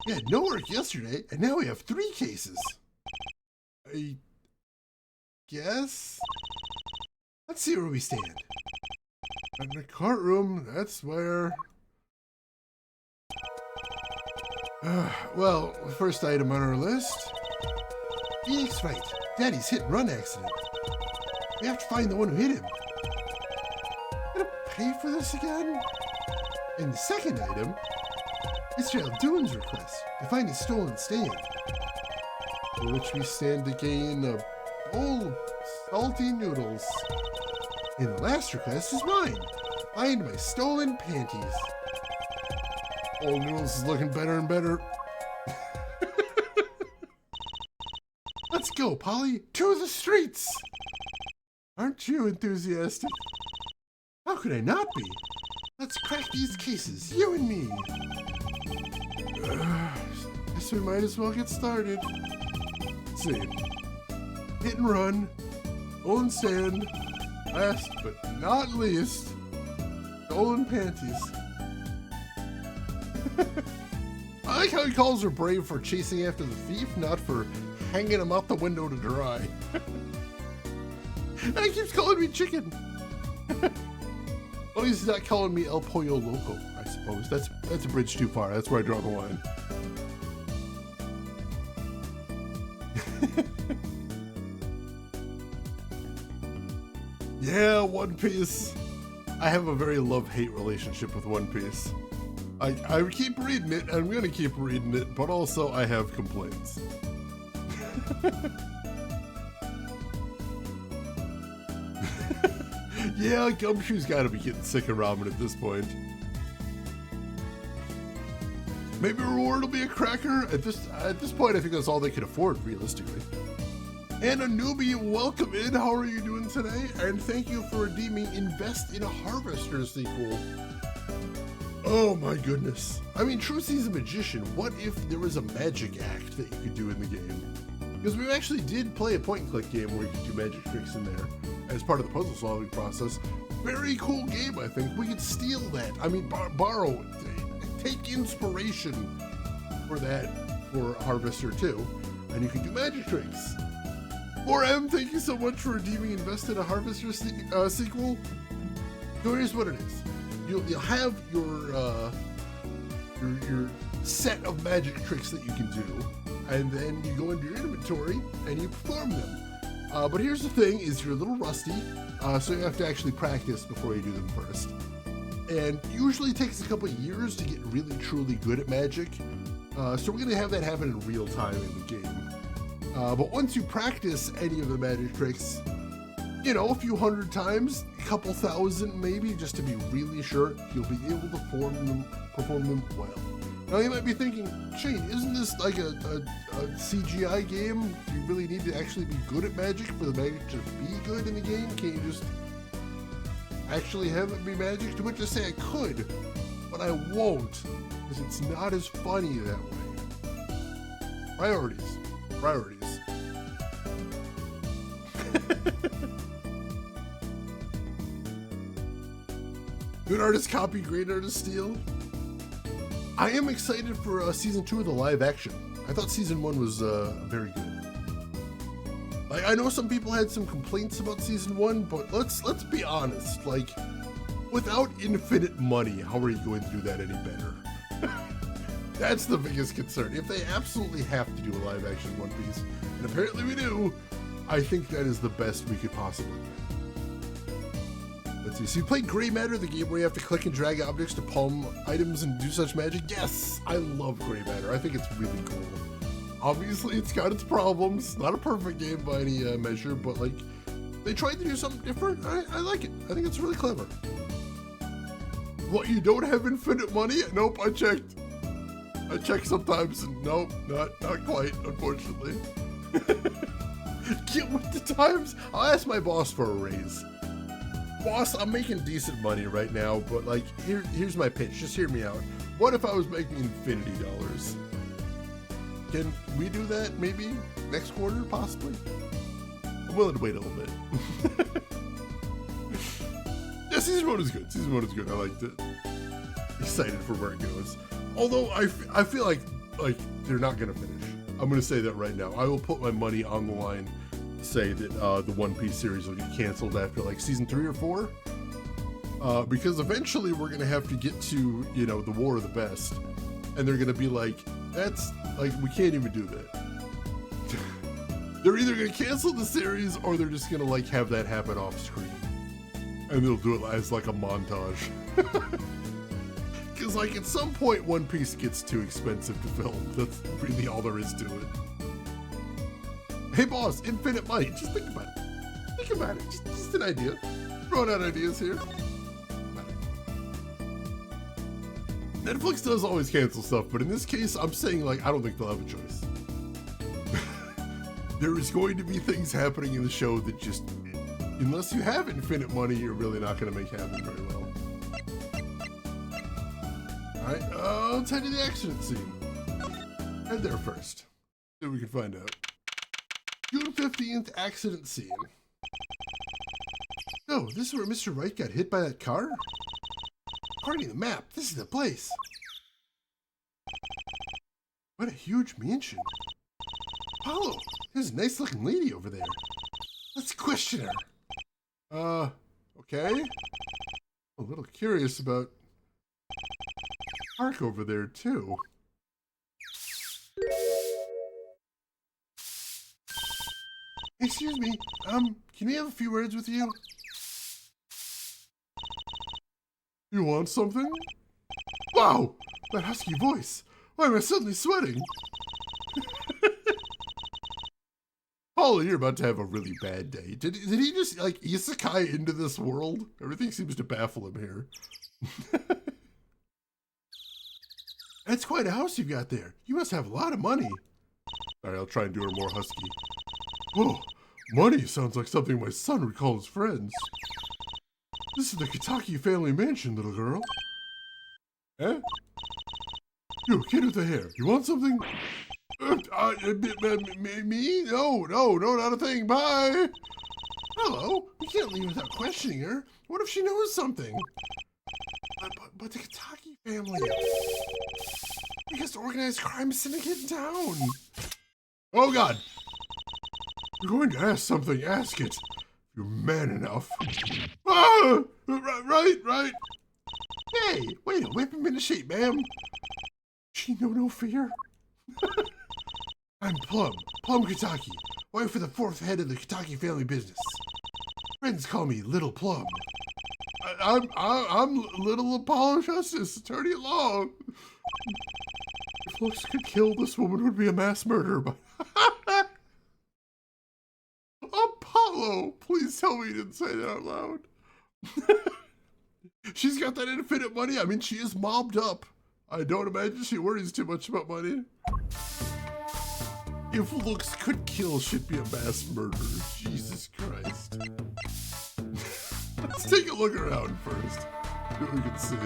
We had no work yesterday, and now we have 3 cases. I guess? Let's see where we stand. In the courtroom, that's where... well, the first item on our list. Phoenix fight. Daddy's hit and run accident. We have to find the one who hit him. Gonna pay for this again? And the second item, Mr. Aldoon's request to find his stolen stand. For which we stand to gain a bowl of salty noodles. And the last request is mine. Find my stolen panties. Old noodles is looking better and better. Let's go, Polly, to the streets! Aren't you enthusiastic? How could I not be? Let's crack these cases, you and me. Guess we might as well get started. Let's see. Hit and run, stolen stand, last but not least, stolen panties. I like how he calls her brave for chasing after the thief, not for hanging him out the window to dry. And he keeps calling me chicken. Well, he's not calling me El Pollo Loco, I suppose. That's a bridge too far. That's where I draw the line. Yeah, One Piece. I have a very love-hate relationship with One Piece. I keep reading it, and I'm gonna keep reading it, but also I have complaints. Yeah, Gumshoe's gotta be getting sick of ramen at this point. Maybe reward will be a cracker. At this point, I think that's all they can afford, realistically. And a newbie, welcome in. How are you doing today? And thank you for redeeming Invest in a Harvester sequel. Oh my goodness. I mean, Trucy's a magician. What if there was a magic act that you could do in the game? Because we actually did play a point-and-click game where you could do magic tricks in there as part of the puzzle-solving process. Very cool game, I think. We could steal that. I mean, borrow, take inspiration for that for Harvester 2, and you can do magic tricks. 4M, thank you so much for redeeming Invest in a Harvester sequel. So here's what it is. You'll have your set of magic tricks that you can do, and then you go into your inventory and you perform them. But here's the thing: is you're a little rusty, so you have to actually practice before you do them first. And usually it takes a couple of years to get really truly good at magic. So we're gonna have that happen in real time in the game. But once you practice any of the magic tricks, you know, a few hundred times, a couple thousand maybe, just to be really sure, you'll be able to perform them well. Now you might be thinking, Shane, isn't this like a CGI game? Do you really need to actually be good at magic for the magic to be good in the game? Can't you just actually have it be magic? To which I say I could, but I won't, because it's not as funny that way. Priorities. Good artist copy, great artist steal. I am excited for season 2 of the live action. I thought season 1 was very good. I know some people had some complaints about season 1, but let's be honest. Like, without infinite money, how are you going to do that any better? That's the biggest concern. If they absolutely have to do a live action One Piece, and apparently we do, I think that is the best we could possibly do. Let's see. So you played Gray Matter, the game where you have to click and drag objects to palm items and do such magic? Yes, I love Gray Matter. I think it's really cool. Obviously, it's got its problems. Not a perfect game by any measure, but like, they tried to do something different. I like it. I think it's really clever. What, you don't have infinite money? Nope, I checked. I check sometimes, and nope, not quite, unfortunately. Get with the times. I'll ask my boss for a raise. Boss, I'm making decent money right now, but like, here's my pitch. Just hear me out. What if I was making infinity dollars? Can we do that maybe next quarter, possibly? I'm willing to wait a little bit. Yeah, season 1 is good. Season 1 is good. I liked it. Excited for where it goes. Although I feel like like, they're not gonna finish. I'm gonna say that right now. I will put my money on the line to say that the One Piece series will get canceled after like season 3 or 4. Because eventually we're gonna have to get to, you know, the War of the Best. And they're gonna be like, that's, like, we can't even do that. They're either gonna cancel the series or they're just gonna, like, have that happen off screen. And they'll do it as, like, a montage. Because, like, at some point, One Piece gets too expensive to film. That's really all there is to it. Hey, boss, infinite money. Just think about it. Think about it. Just an idea. Throwing out ideas here. Netflix does always cancel stuff, but in this case, I'm saying, like, I don't think they'll have a choice. There is going to be things happening in the show that just, unless you have infinite money, you're really not going to make happen very well. Alright, let's head to the accident scene. Head there first. See what we can find out. June 15th accident scene. Oh, this is where Mr. Wright got hit by that car? According to the map, this is the place. What a huge mansion. Apollo, there's a nice looking lady over there. Let's question her. Okay. I'm a little curious about Park over there too. Excuse me, can we have a few words with you? You want something? Wow, that husky voice. Why am I suddenly sweating? Paula, you're about to have a really bad day. Did he just, like, isekai into this world? Everything seems to baffle him here. That's quite a house you've got there. You must have a lot of money. Alright, I'll try and do her more husky. Whoa, money sounds like something my son would call his friends. This is the Kitaki family mansion, little girl. Eh? You, kid with the hair, you want something? Me? No, not a thing. Bye. Hello, we can't leave without questioning her. What if she knows something? But the Kitaki family. Biggest organized crime syndicate in town. Oh God. You're going to ask something, ask it. You're man enough. Ah! Right. Hey, way to whip him into shape, ma'am. She know no fear. I'm Plum Kitaki, wife of the 4th head of the Kitaki family business. Friends call me Little Plum. I'm Little Apollo Justice, attorney at law. If looks could kill, this woman would be a mass murderer, but Apollo, please tell me you didn't say that out loud. She's got that infinite money. I mean, she is mobbed up. I don't imagine she worries too much about money. If looks could kill, she'd be a mass murderer. Jesus Christ. Let's take a look around first. See what we can see.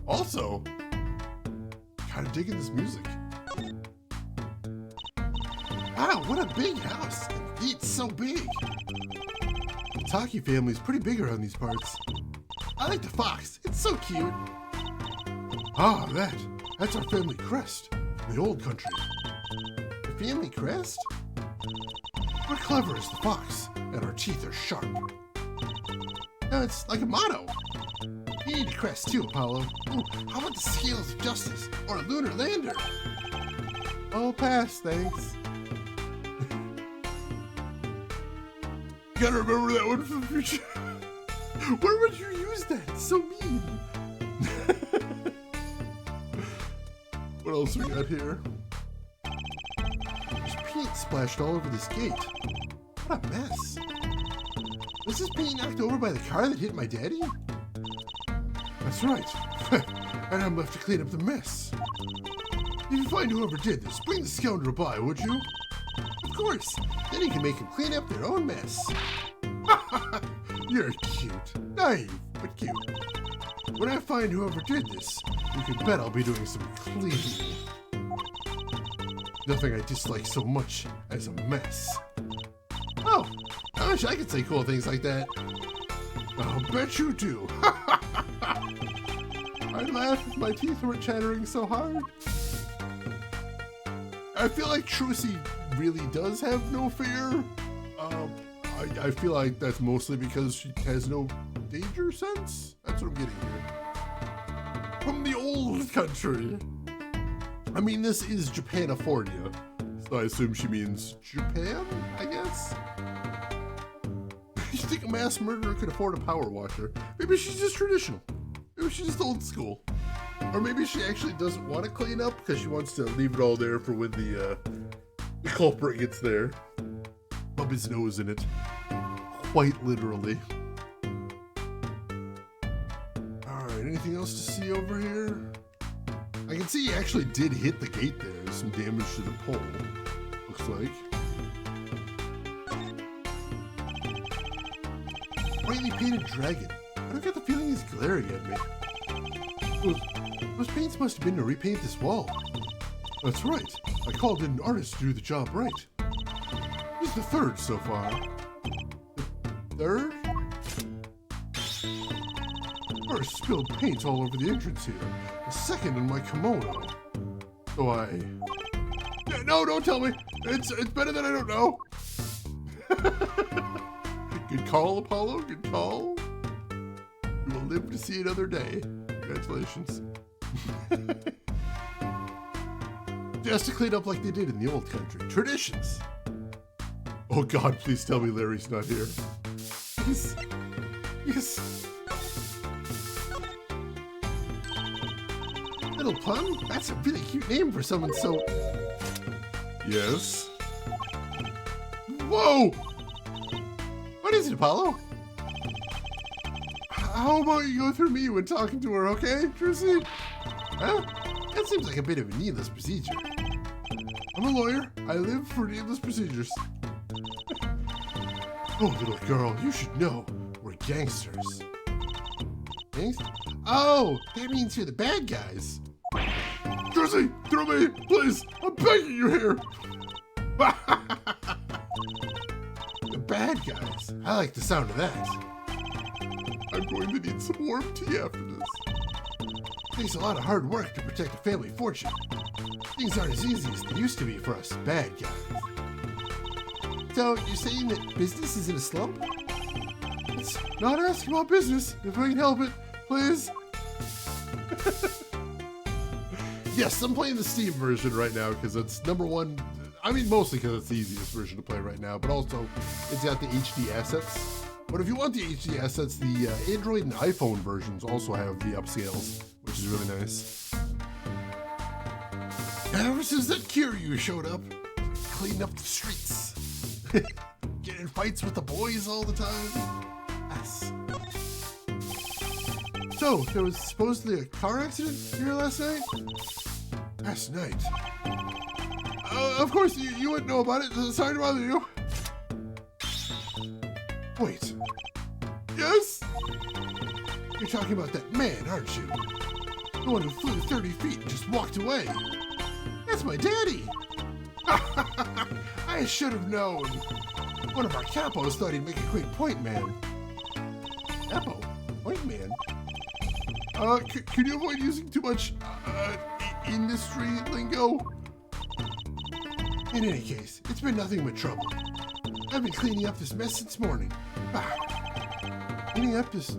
Also, kind of digging this music. Wow, what a big house. It's so big. The Taki family's pretty big around these parts. I like the fox. It's so cute. Ah, that's our family crest in the old country. The family crest? We're clever as the fox, and our teeth are sharp. No, it's like a motto. You need a crest too, Apollo. Ooh, how about the scales of justice or a lunar lander? I'll pass, thanks. You gotta remember that one for the future. Where would you use that? It's so mean. What else we got here? There's paint splashed all over this gate. What a mess. Was this paint knocked over by the car that hit my daddy? That's right. And I'm left to clean up the mess. If you find whoever did this, bring the scoundrel by, would you? Of course. Then you can make them clean up their own mess. You're cute. Naive, but cute. When I find whoever did this, you can bet I'll be doing some cleaning. Nothing I dislike so much as a mess. Oh, I wish I could say cool things like that. I'll bet you do. I'd laugh if my teeth weren't chattering so hard. I feel like Trucy really does have no fear. I feel like that's mostly because she has no danger sense. That's what I'm getting here. From the old country. I mean, this is Japanifornia, so I assume she means Japan, I guess? You think a mass murderer could afford a power washer? Maybe she's just traditional. Maybe she's just old school. Or maybe she actually doesn't want to clean up because she wants to leave it all there for when the culprit gets there. Rub his nose in it. Quite literally. Alright, anything else to see over here? I can see he actually did hit the gate there. There's some damage to the pole, looks like. Brightly painted dragon. I don't get the feeling he's glaring at me. Those paints must have been to repaint this wall. That's right. I called in an artist to do the job right. He's the third so far. The third? First spilled paint all over the entrance here. The second in my kimono. So no, don't tell me. It's better than I don't know. Good call, Apollo. Good call. You will live to see another day. Congratulations. Just to clean up like they did in the old country. Traditions. Oh God, please tell me Larry's not here. Yes. Yes. Little Plum? That's a really cute name for someone so... Yes? Whoa! What is it, Apollo? How about you go through me when talking to her, okay, Trucy? Huh? That seems like a bit of a needless procedure. I'm a lawyer. I live for needless procedures. Oh, little girl, you should know. We're gangsters. Gangsters? Oh, that means you're the bad guys. Trucy, through me, please. I'm begging you here. The bad guys. I like the sound of that. I'm going to need some warm tea after this. It takes a lot of hard work to protect a family fortune. Things aren't as easy as they used to be for us bad guys. So, you're saying that business is in a slump? It's not asking about business, if I can help it, please. Yes, I'm playing the Steam version right now because it's #1. I mean, mostly because it's the easiest version to play right now, but also it's got the HD assets. But if you want the HD assets, the Android and iPhone versions also have the upscales, which is really nice. Ever since that Kiryu showed up, cleaning up the streets. Getting in fights with the boys all the time. Yes. So, there was supposedly a car accident here last night? Last night? Of course, you wouldn't know about it. Sorry to bother you. Wait. Yes? You're talking about that man, aren't you? The one who flew 30 feet and just walked away. That's my daddy. I should have known. One of our capos thought he'd make a great point man. Capo? Point man? Can you avoid using too much, industry lingo? In any case, it's been nothing but trouble. I've been cleaning up this mess since morning. Cleaning up this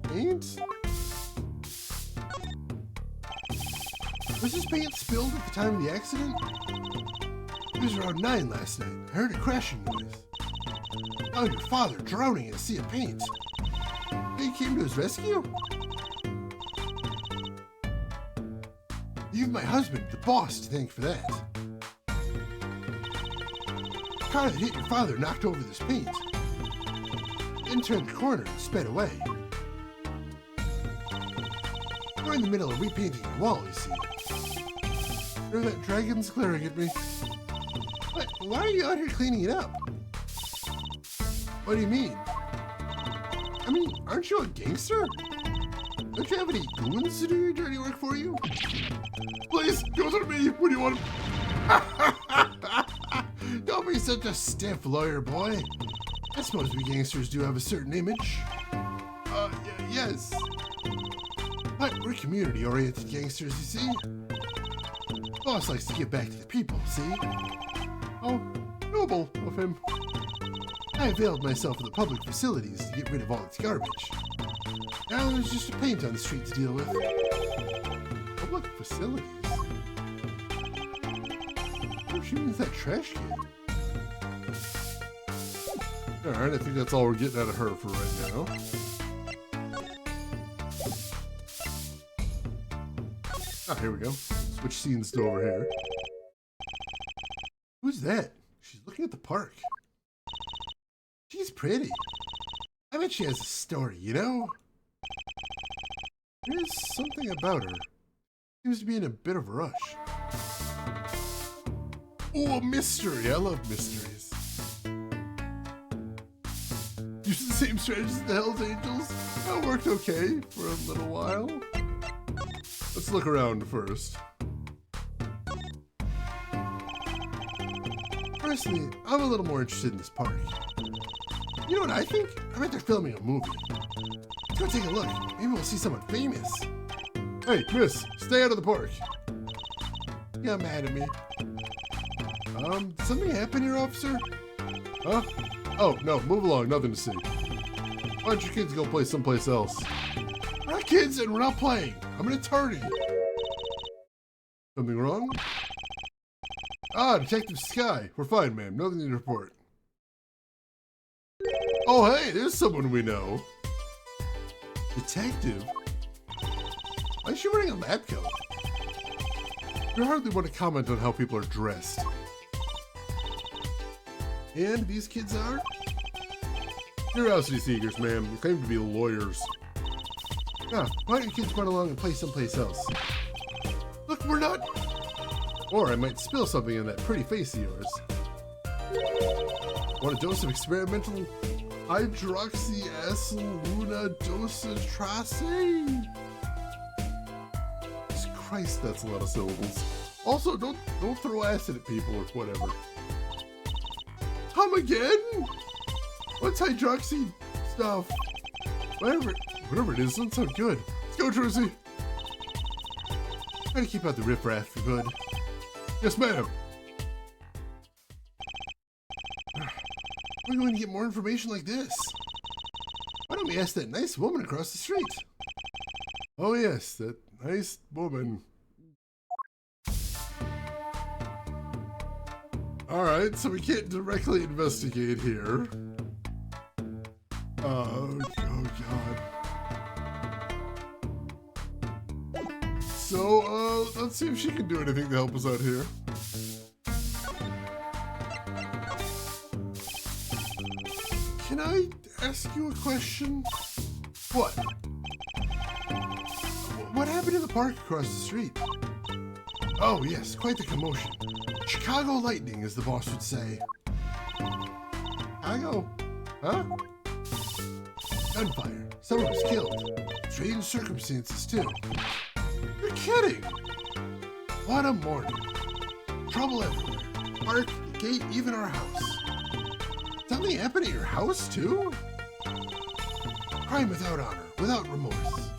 paint? Was this paint spilled at the time of the accident? It was around 9 last night. I heard a crashing noise. Oh, your father drowning in a sea of paint. They came to his rescue? You've my husband, the boss, to thank for that. The car that hit your father knocked over this paint. Then turned the corner and sped away. We're in the middle of repainting the wall, you see. There that dragon's glaring at me. What? Why are you out here cleaning it up? What do you mean? I mean, aren't you a gangster? Don't you have any goons to do your dirty work for you? Please, go through me. What do you want? Don't be such a stiff lawyer, boy. I suppose we gangsters do have a certain image. Yes. But we're community-oriented gangsters, you see. Boss likes to give back to the people, see? Oh, noble of him. I availed myself of the public facilities to get rid of all its garbage. Now there's just a paint on the street to deal with. Public facilities? Oh, she means that trash can. Alright, I think that's all we're getting out of her for right now. Ah, here we go. Switch scenes to over here. Who's that? She's looking at the park. She's pretty. I bet she has a story, you know? There's something about her. Seems to be in a bit of a rush. Oh, a mystery. I love mysteries. Use the same strategies as the Hells Angels. That worked okay for a little while. Let's look around first. Personally, I'm a little more interested in this park. You know what I think? I bet they're filming a movie. Let's go take a look. Maybe we'll see someone famous. Hey, miss, stay out of the park. You got mad at me. Did something happen here, officer? Huh? Oh, no, move along, nothing to see. Why don't you kids go play someplace else? We're not kids and we're not playing. I'm an attorney. Something wrong? Ah, Detective Sky. We're fine, ma'am. Nothing to report. Oh, hey, there's someone we know. Detective? Why is she wearing a lab coat? You hardly want to comment on how people are dressed. And these kids are? Curiosity seekers, ma'am. They claim to be lawyers. Ah, why don't you kids run along and play someplace else? Look, we're not... Or I might spill something on that pretty face of yours. Want a dose of experimental hydroxyacetylunidosatrace? Jesus Christ, that's a lot of syllables. Also, don't throw acid at people or whatever. Come again? What's hydroxy stuff? Whatever it is, doesn't sound good. Let's go, Jersey. Try to keep out the riffraff if you could. Yes, ma'am. We're going to get more information like this. Why don't we ask that nice woman across the street? Oh yes, that nice woman. Alright, so we can't directly investigate here. Oh god. So, let's see if she can do anything to help us out here. Can I ask you a question? What? What happened in the park across the street? Oh yes, quite the commotion. Chicago lightning, as the boss would say. Chicago? Huh? Gunfire. Someone was killed. Strange circumstances, too. You're kidding! What a morning. Trouble everywhere. Park, the gate, even our house. Something happened at your house, too? Crime without honor, without remorse.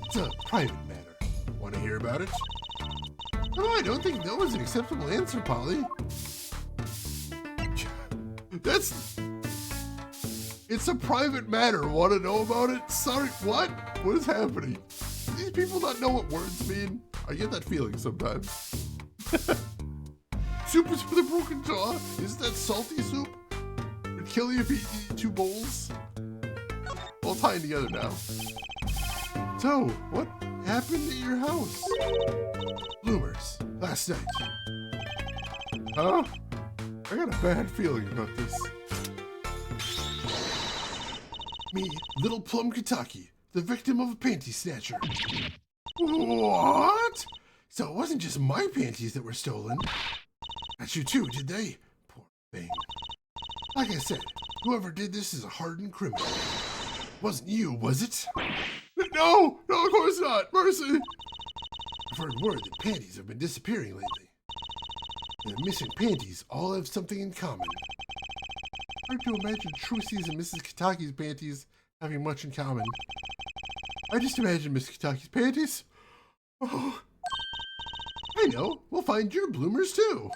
It's a private matter. Want to hear about it? No, I don't think that was an acceptable answer, Polly. It's a private matter. Want to know about it? Sorry, what? What is happening? Do these people not know what words mean? I get that feeling sometimes. Soup is for the broken jaw? Is that salty soup? It'd kill you if you eat 2 bowls? All tying together now. So, what happened at your house? Bloomers, last night. Huh? I got a bad feeling about this. Me, Little Plum Kentucky, the victim of a panty snatcher. What? So it wasn't just my panties that were stolen. Got you too, did they? Poor thing. Like I said, whoever did this is a hardened criminal. Wasn't you, was it? No, of course not. Mercy. I've heard word that panties have been disappearing lately. And the missing panties all have something in common. Hard to imagine Trucy's and Mrs. Kataki's panties having much in common. I just imagine Miss Kataki's panties. Oh, I know. We'll find your bloomers too.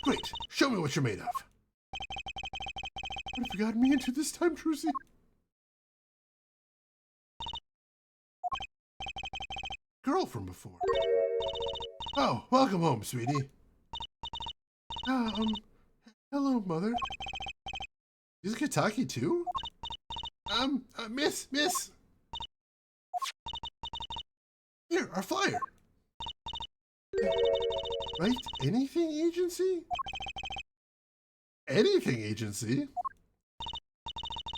Great. Show me what you're made of. What have you gotten me into this time, Trucy? Girl from before. Oh, welcome home, sweetie. Hello, mother. Is Kitaki too? Miss. Here, our flyer. Right? Anything agency? Anything agency?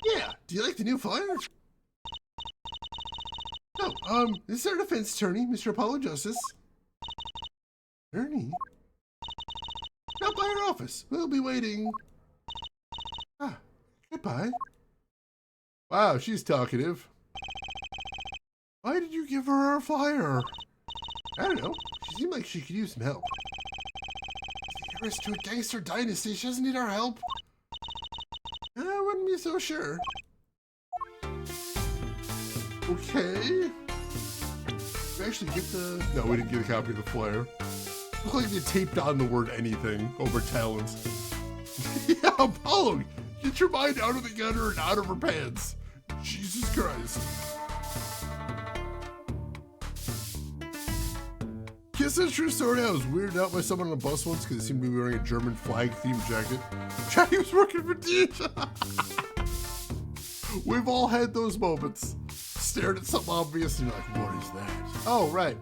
Yeah, do you like the new flyer? Oh, this is our defense attorney, Mr. Apollo Justice. Attorney? Stop by our office. We'll be waiting. Goodbye. Wow, she's talkative. Why did you give her our flyer? I don't know. She seemed like she could use some help. The heiress to a gangster dynasty. She doesn't need our help. I wouldn't be so sure. Okay. We actually get the... No, we didn't get a copy of the flyer. Looked like they taped on the word anything over talents. Yeah, Apollo, get your mind out of the gutter and out of her pants. Jesus Christ. Guess that's a true story. I was weirded out by someone on a bus once because they seemed to be wearing a German flag themed jacket. Jackie was working for Deej. We've all had those moments. Stared at something obvious and you're like, what is that? Oh, right.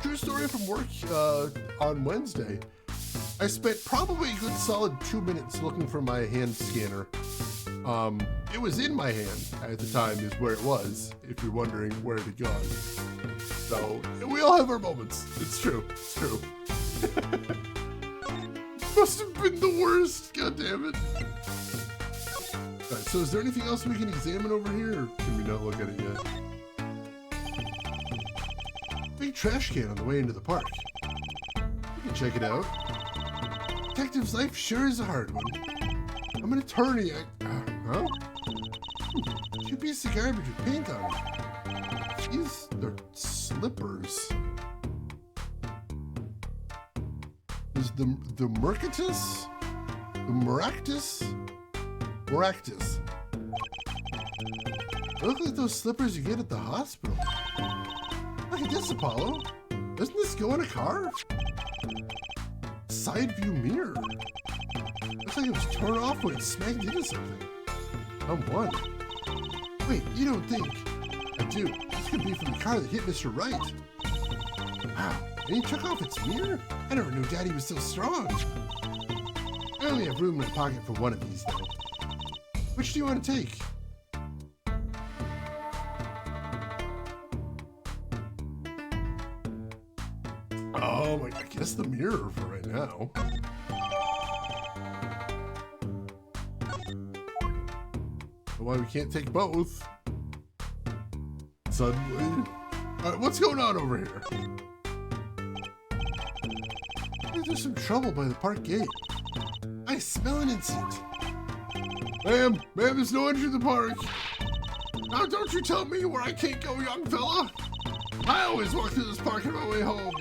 True story from work on Wednesday. I spent probably a good solid 2 minutes looking for my hand scanner. It was in my hand at the time is where it was, if you're wondering where it had gone. So, we all have our moments. It's true. It's true. Must have been the worst. God damn it. Alright, so is there anything else we can examine over here, or can we not look at it yet? Big trash can on the way into the park. We can check it out. Detective's life sure is a hard one. I'm an attorney. Huh? 2 pieces of garbage with paint on them. These are slippers. Is the Mercatus? The Maractus? Maractus. They look like those slippers you get at the hospital. Look at this, Apollo. Doesn't this go in a car? Side view mirror. Looks like it was torn off when it smacked into something. I'm one. Wait, you don't think? I do. This could be from the car that hit Mr. Wright. Wow, and he took off its mirror? I never knew Daddy was so strong. I only have room in my pocket for one of these, though. Which do you want to take? Oh my, I guess the mirror for right now. Why we can't take both? Suddenly. Alright, what's going on over here? There's some trouble by the park gate. I smell an incident. Ma'am, there's no entry to the park. Now don't you tell me where I can't go, young fella. I always walk through this park on my way home.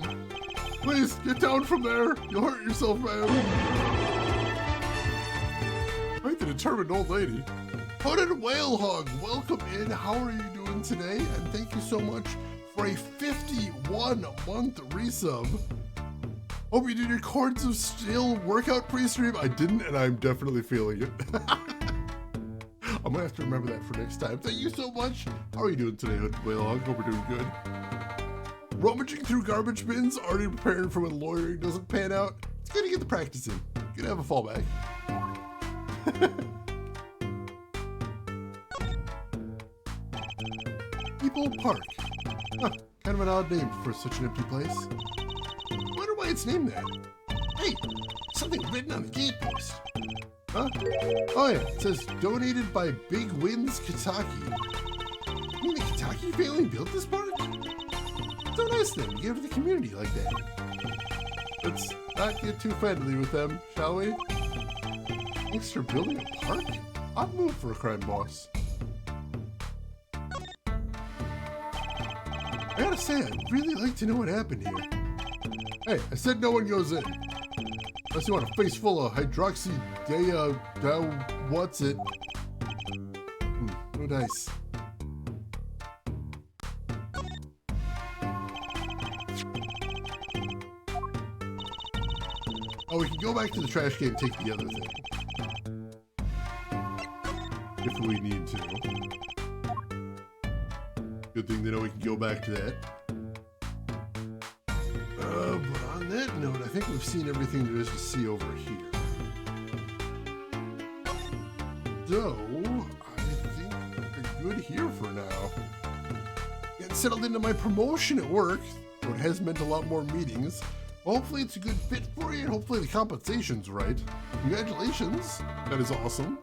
Please, get down from there. You'll hurt yourself, ma'am. Quite the determined old lady. Hooded Whale Hog, welcome in. How are you doing today? And thank you so much for a 51-month resub. Hope you did your Cords of Steel workout pre-stream. I didn't, and I'm definitely feeling it. I'm gonna have to remember that for next time. Thank you so much. How are you doing today, Hooded Whale Hog? Hope we're doing good. Rummaging through garbage bins, already preparing for when lawyering doesn't pan out. It's good to get the practice in. Good to have a fallback. People Park. Huh, kind of an odd name for such an empty place. Wonder why it's named that. Hey, something written on the gate post. Huh? Oh yeah, it says donated by Big Wins Kitaki. You mean the Kitaki family built this park? So nice then, to give to the community like that. Let's not get too friendly with them, shall we? Thanks for building a park? I'd move for a crime boss. I gotta say, I'd really like to know what happened here. Hey, I said no one goes in. Unless you want a face full of hydroxy what's it? No dice. Oh, we can go back to the trash can and take the other thing. If we need to. Good thing to know we can go back to that. But on that note, I think we've seen everything there is to see over here. So, I think we're good here for now. Getting settled into my promotion at work, so it has meant a lot more meetings. Hopefully it's a good fit for you, and hopefully the compensation's right. Congratulations, that is awesome.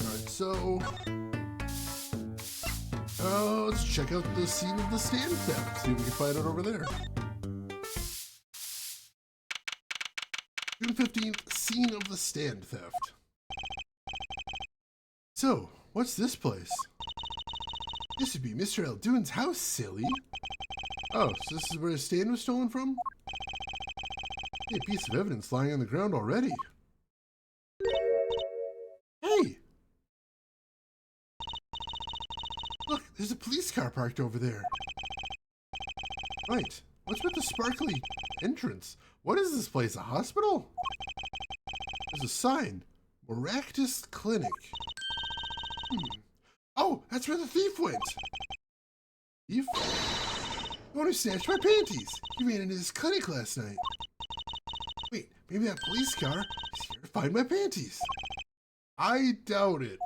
Alright, so... let's check out the scene of the stand theft, see if we can find it over there. June 15th, scene of the stand theft. So, what's this place? This would be Mr. Elduin's house, silly. Oh, so this is where his stand was stolen from? Hey, a piece of evidence lying on the ground already. Hey! Look, there's a police car parked over there. Right. What's with the sparkly entrance? What is this place, a hospital? There's a sign. Maractus Clinic. Oh, that's where the thief went. Thief? The one who snatched my panties. He ran into this clinic last night. Wait, maybe that police car is here to find my panties. I doubt it.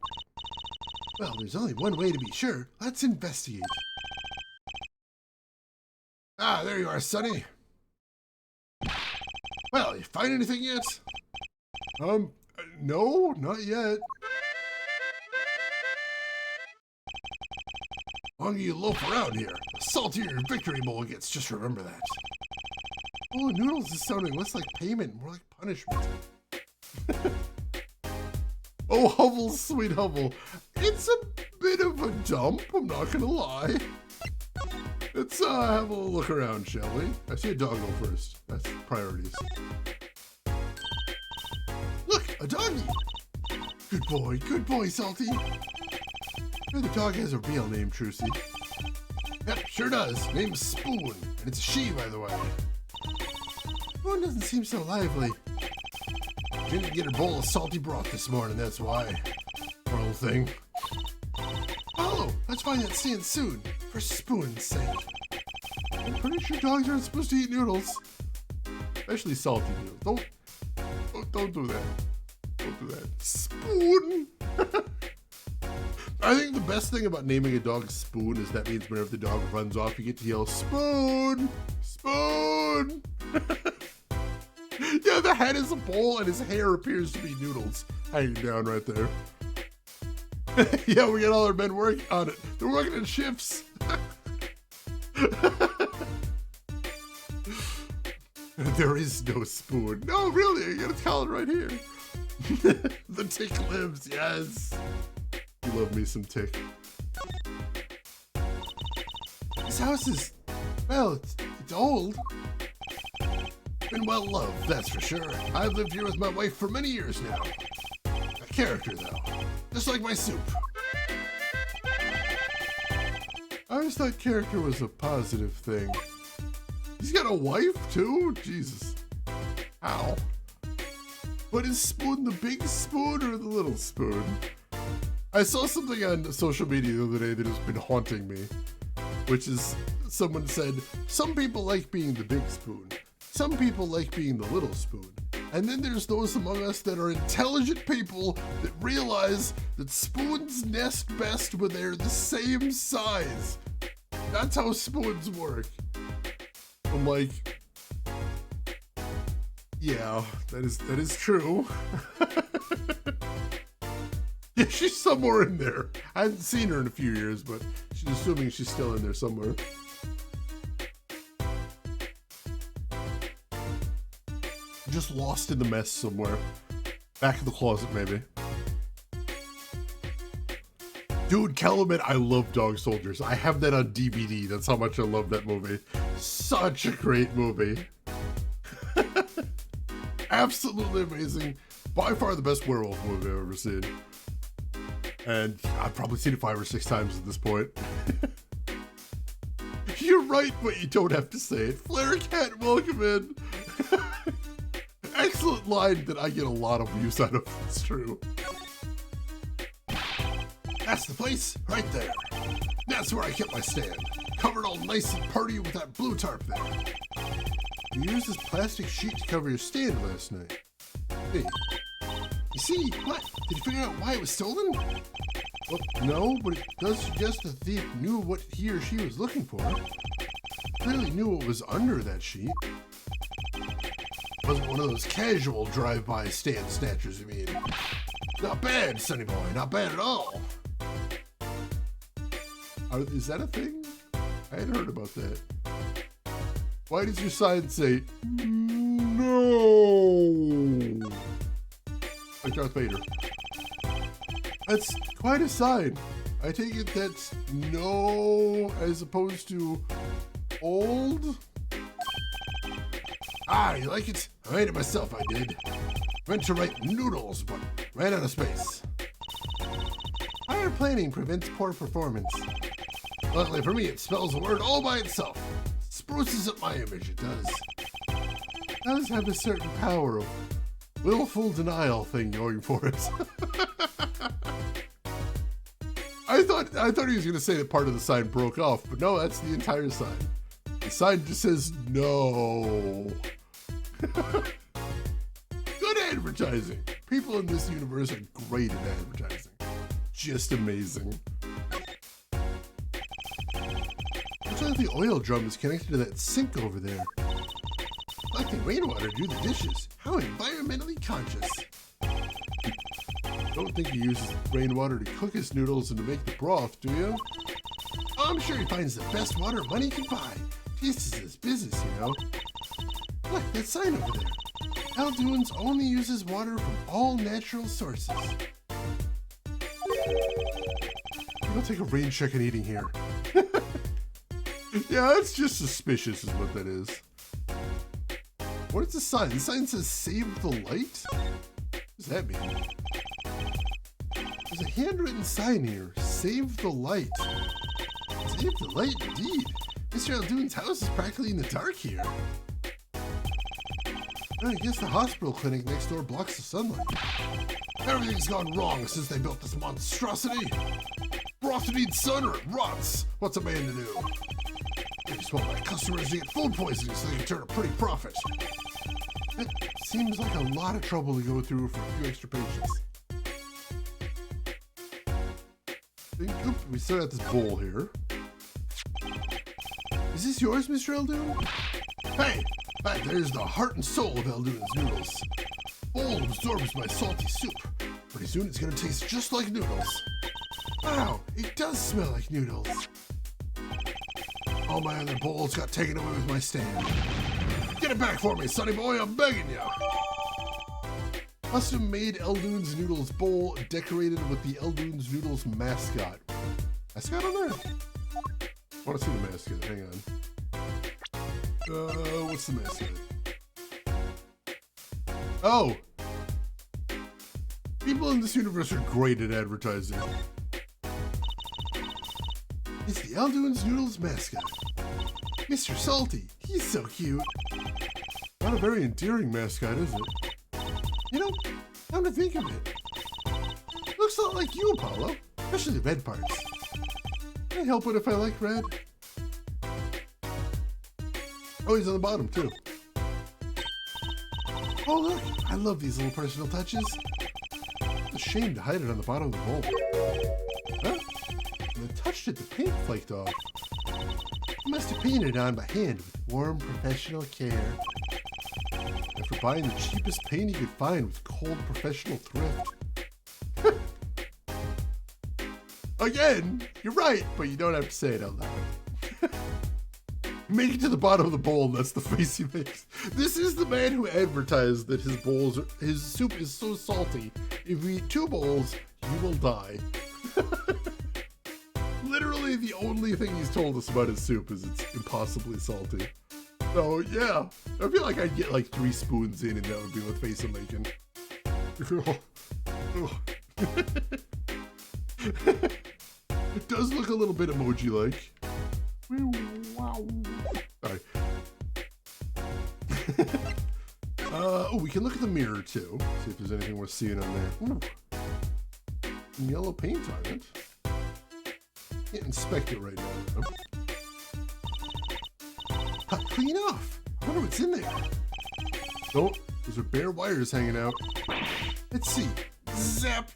Well, there's only one way to be sure. Let's investigate. Ah, there you are, Sonny. Well, you find anything yet? No, not yet. The longer you loaf around here, the saltier your victory bowl gets, just remember that. Oh, noodles is sounding less like payment, more like punishment. Oh, Hubble, sweet Hubble. It's a bit of a dump, I'm not gonna lie. Let's have a look around, shall we? I see a doggo first. That's priorities. Look, a doggy. Good boy, Salty. Sure, the dog has a real name, Trucy. Yep, sure does. Name's Spoon, and it's a she, by the way. Spoon doesn't seem so lively. She didn't get her bowl of salty broth this morning, that's why. Poor little thing. Oh, let's find that stand soon, for Spoon's sake. I'm pretty sure dogs aren't supposed to eat noodles. Especially salty noodles. Don't do that. Don't do that. Spoon! I think the best thing about naming a dog Spoon is that means whenever the dog runs off, you get to yell, Spoon! Spoon! Yeah, the head is a bowl and his hair appears to be noodles hanging down right there. Yeah, we got all our men working on it. They're working in shifts. There is no spoon. No, really, you gotta tell it right here. The tick lives, yes. You love me some tick. This house is, well, it's old. Been well loved, that's for sure. I've lived here with my wife for many years now. A character, though. Just like my soup. I always thought character was a positive thing. He's got a wife, too? Jesus. How? But is Spoon the big spoon or the little spoon? I saw something on social media the other day that has been haunting me, which is someone said, some people like being the big spoon. Some people like being the little spoon. And then there's those among us that are intelligent people that realize that spoons nest best when they're the same size. That's how spoons work. I'm like, yeah, that is true. Yeah, she's somewhere in there. I haven't seen her in a few years, but she's assuming she's still in there somewhere. Just lost in the mess somewhere. Back in the closet, maybe. Dude, Kellerman, I love Dog Soldiers. I have that on DVD. That's how much I love that movie. Such a great movie. Absolutely amazing. By far the best werewolf movie I've ever seen. And I've probably seen it 5 or 6 times at this point. You're right, but you don't have to say it. Flare Cat, welcome in. Excellent line that I get a lot of use out of. It's true. That's the place, right there. That's where I kept my stand. Covered all nice and party with that blue tarp there. You used this plastic sheet to cover your stand last night. Hey, you see, what? Did you figure out why it was stolen? Well, no, but it does suggest the thief knew what he or she was looking for. Clearly knew what was under that sheet. Wasn't one of those casual drive-by stand snatchers, you mean? Not bad, sonny boy, not bad at all. Is that a thing? I hadn't heard about that. Why does your sign say, no? Like Darth Vader. That's quite a sign. I take it that's no as opposed to old? Ah, you like it? I made it myself, I did. Meant to write noodles, but ran out of space. Prior planning prevents poor performance. Luckily for me, it spells a word all by itself. Spruces up my image, it does. It does have a certain power of willful denial thing going for it. I thought he was going to say that part of the sign broke off, but no, that's the entire sign. The sign just says no. Good advertising. People in this universe are great at advertising. Just amazing. Looks like the oil drum is connected to that sink over there. Collecting rainwater to do the dishes. How environmentally conscious. Don't think he uses rainwater to cook his noodles and to make the broth, do you? I'm sure he finds the best water money can buy. This is his business, you know. Look, that sign over there. Alduin's only uses water from all natural sources. I'll take a rain check on eating here. Yeah, that's just suspicious is what that is. What is the sign? The sign says save the light? What does that mean? There's a handwritten sign here. Save the light. Save the light indeed. Mr. Alduin's house is practically in the dark here. Well, I guess the hospital clinic next door blocks the sunlight. Everything's gone wrong since they built this monstrosity. Broth needs sun or it rots. What's a man to do? I just want my customers to get food poisoning so they can turn a pretty profit. It seems like a lot of trouble to go through for a few extra patients. Oop, we still got this bowl here. Is this yours, Mr. Alduin? Hey, there's the heart and soul of Alduin's noodles. Bowl absorbs my salty soup. Pretty soon it's gonna taste just like noodles. Wow, it does smell like noodles. All my other bowls got taken away with my stand. Get it back for me, sonny boy, I'm begging you. Custom-made Alduin's Noodles bowl decorated with the Alduin's Noodles mascot. Mascot on there? I want to see the mascot, hang on. What's the mascot? Oh! People in this universe are great at advertising. It's the Alduin's Noodles mascot. Mr. Salty, he's so cute. Not a very endearing mascot, is it? You know, come to think of it, looks a lot like you, Apollo, especially the red parts. Can I help it if I like red? Oh, he's on the bottom, too. Oh, look, I love these little personal touches. It's a shame to hide it on the bottom of the bowl. Huh? When I touched it, the paint flaked off. I must have painted it on by hand with warm, professional care. After buying the cheapest paint he could find with cold professional thrift. Again, you're right, but you don't have to say it out loud. Make it to the bottom of the bowl, and that's the face he makes. This is the man who advertised that his soup is so salty. If you eat 2 bowls, you will die. Literally the only thing he's told us about his soup is it's impossibly salty. So yeah, I feel like I'd get like 3 spoons in and that would be with face and bacon. It does look a little bit emoji-like. Wow. Sorry. Oh, we can look at the mirror too. See if there's anything worth seeing on there. Ooh. Some yellow paint on it. Can't inspect it right now. Clean off. I wonder what's in there. Nope, those are bare wires hanging out. Let's see. Zap.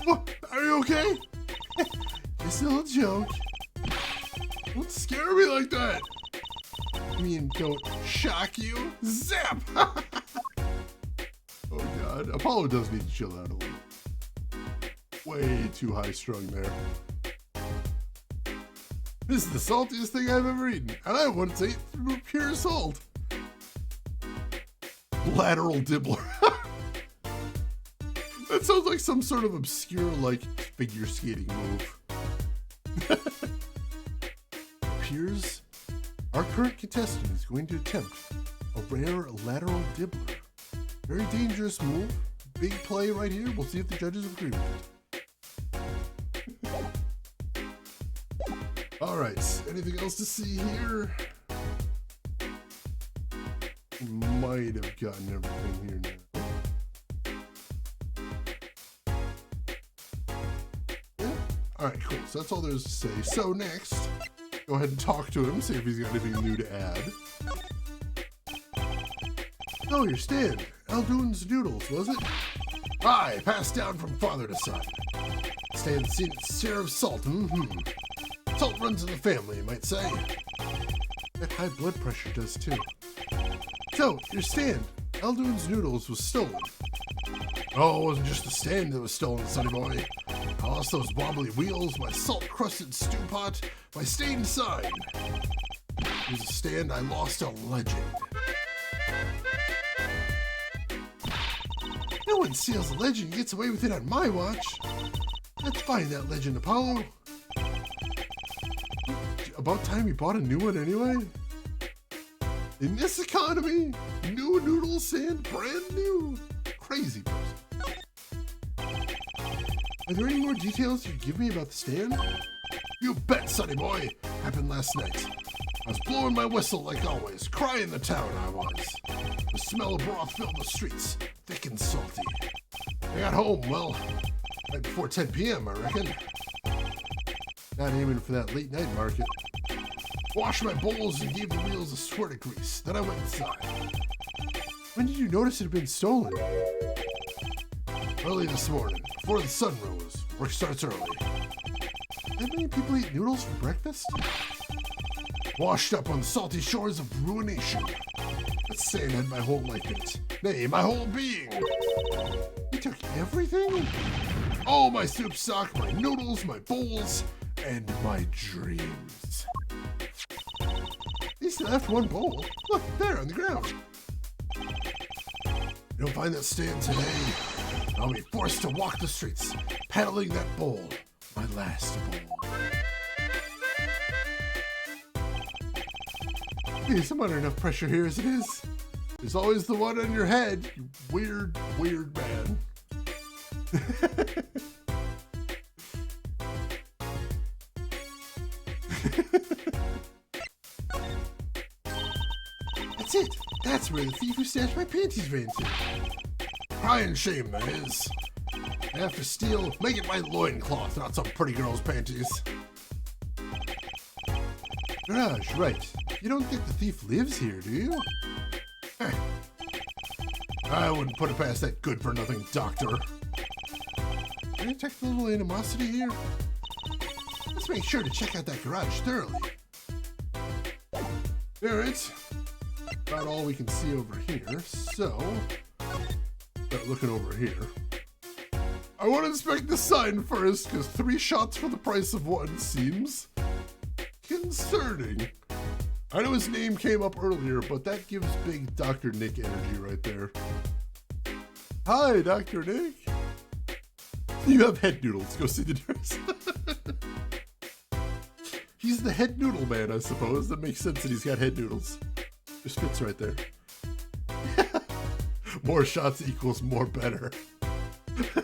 What? Are you okay? Just a little joke. Don't scare me like that. I mean, don't shock you. Zap. Oh God, Apollo does need to chill out a little. Way too high strung there. This is the saltiest thing I've ever eaten, and I once ate through pure salt. Lateral dibbler. That sounds like some sort of obscure, like, figure skating move. Appears our current contestant is going to attempt a rare lateral dibbler. Very dangerous move. Big play right here. We'll see if the judges agree with it. All right, anything else to see here? Might have gotten everything here now. Yeah. All right, cool. So that's all there is to say. So next, go ahead and talk to him, see if he's got anything new to add. Oh, your stand. Aldoon's Noodles, was it? Aye, passed down from father to son. Stand's seen its share of salt. Salt runs in the family, you might say. That high blood pressure does too. So, your stand, Aldoon's Noodles, was stolen. Oh, it wasn't just the stand that was stolen, sonny boy. I lost those wobbly wheels, my salt-crusted stew pot, my stained sign. It was a stand I lost a legend. No one steals a legend and gets away with it on my watch. Let's find that legend, Apollo. About time you bought a new one anyway. In this economy, new noodle stand, brand new. Crazy person. Are there any more details you'd give me about the stand? You bet, sonny boy. Happened last night. I was blowing my whistle like always, crying the town I was. The smell of broth filled the streets, thick and salty. I got home, well, right before 10 p.m., I reckon. Not aiming for that late night market. Washed my bowls and gave the wheels a squirt of grease. Then I went inside. When did you notice it had been stolen? Early this morning, before the sun rose. Work starts early. That many people eat noodles for breakfast? Washed up on the salty shores of ruination. That sand had my whole life in it. Nay, my whole being. You took everything? Oh, my soup stock, my noodles, my bowls, and my dreams. He still left one bowl. Look, there on the ground. You don't find that stand today, I'll be forced to walk the streets, paddling that bowl, my last bowl. Geez, I'm under enough pressure here as it is. There's always the one on your head, you weird, weird man. That's it. That's where the thief who snatched my panties ran to. Crying shame, that is. I have to steal, make it my loincloth, not some pretty girl's panties. Garage, right. You don't think the thief lives here, do you? Heh. I wouldn't put it past that good-for-nothing doctor. Can I detect a little animosity here? Let's make sure to check out that garage thoroughly. Alright. About all we can see over here, so start looking over here. I want to inspect the sign first, because 3 shots for the price of 1 seems concerning. I know his name came up earlier, but that gives big Dr. Nick energy right there. Hi, Dr. Nick. You have head noodles. Go see the nurse. He's the head noodle man, I suppose. That makes sense that he's got head noodles. Just fits right there. More shots equals more better. Looks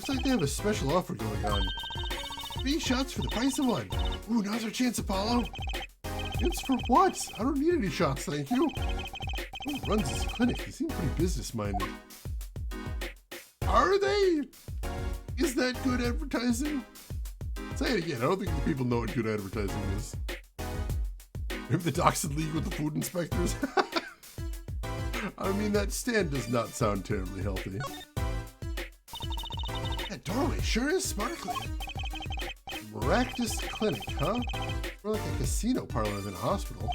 like they have a special offer going on. 3 shots for the price of 1. Ooh, now's our chance, Apollo. It's for what? I don't need any shots, thank you. Who runs this clinic? He seems pretty business-minded. Are they? Is that good advertising? Say it again. I don't think the people know what good advertising is. Maybe the doc's in league with the food inspectors? I mean, that stand does not sound terribly healthy. That doorway sure is sparkly. Maractus Clinic, huh? More like a casino parlor than a hospital.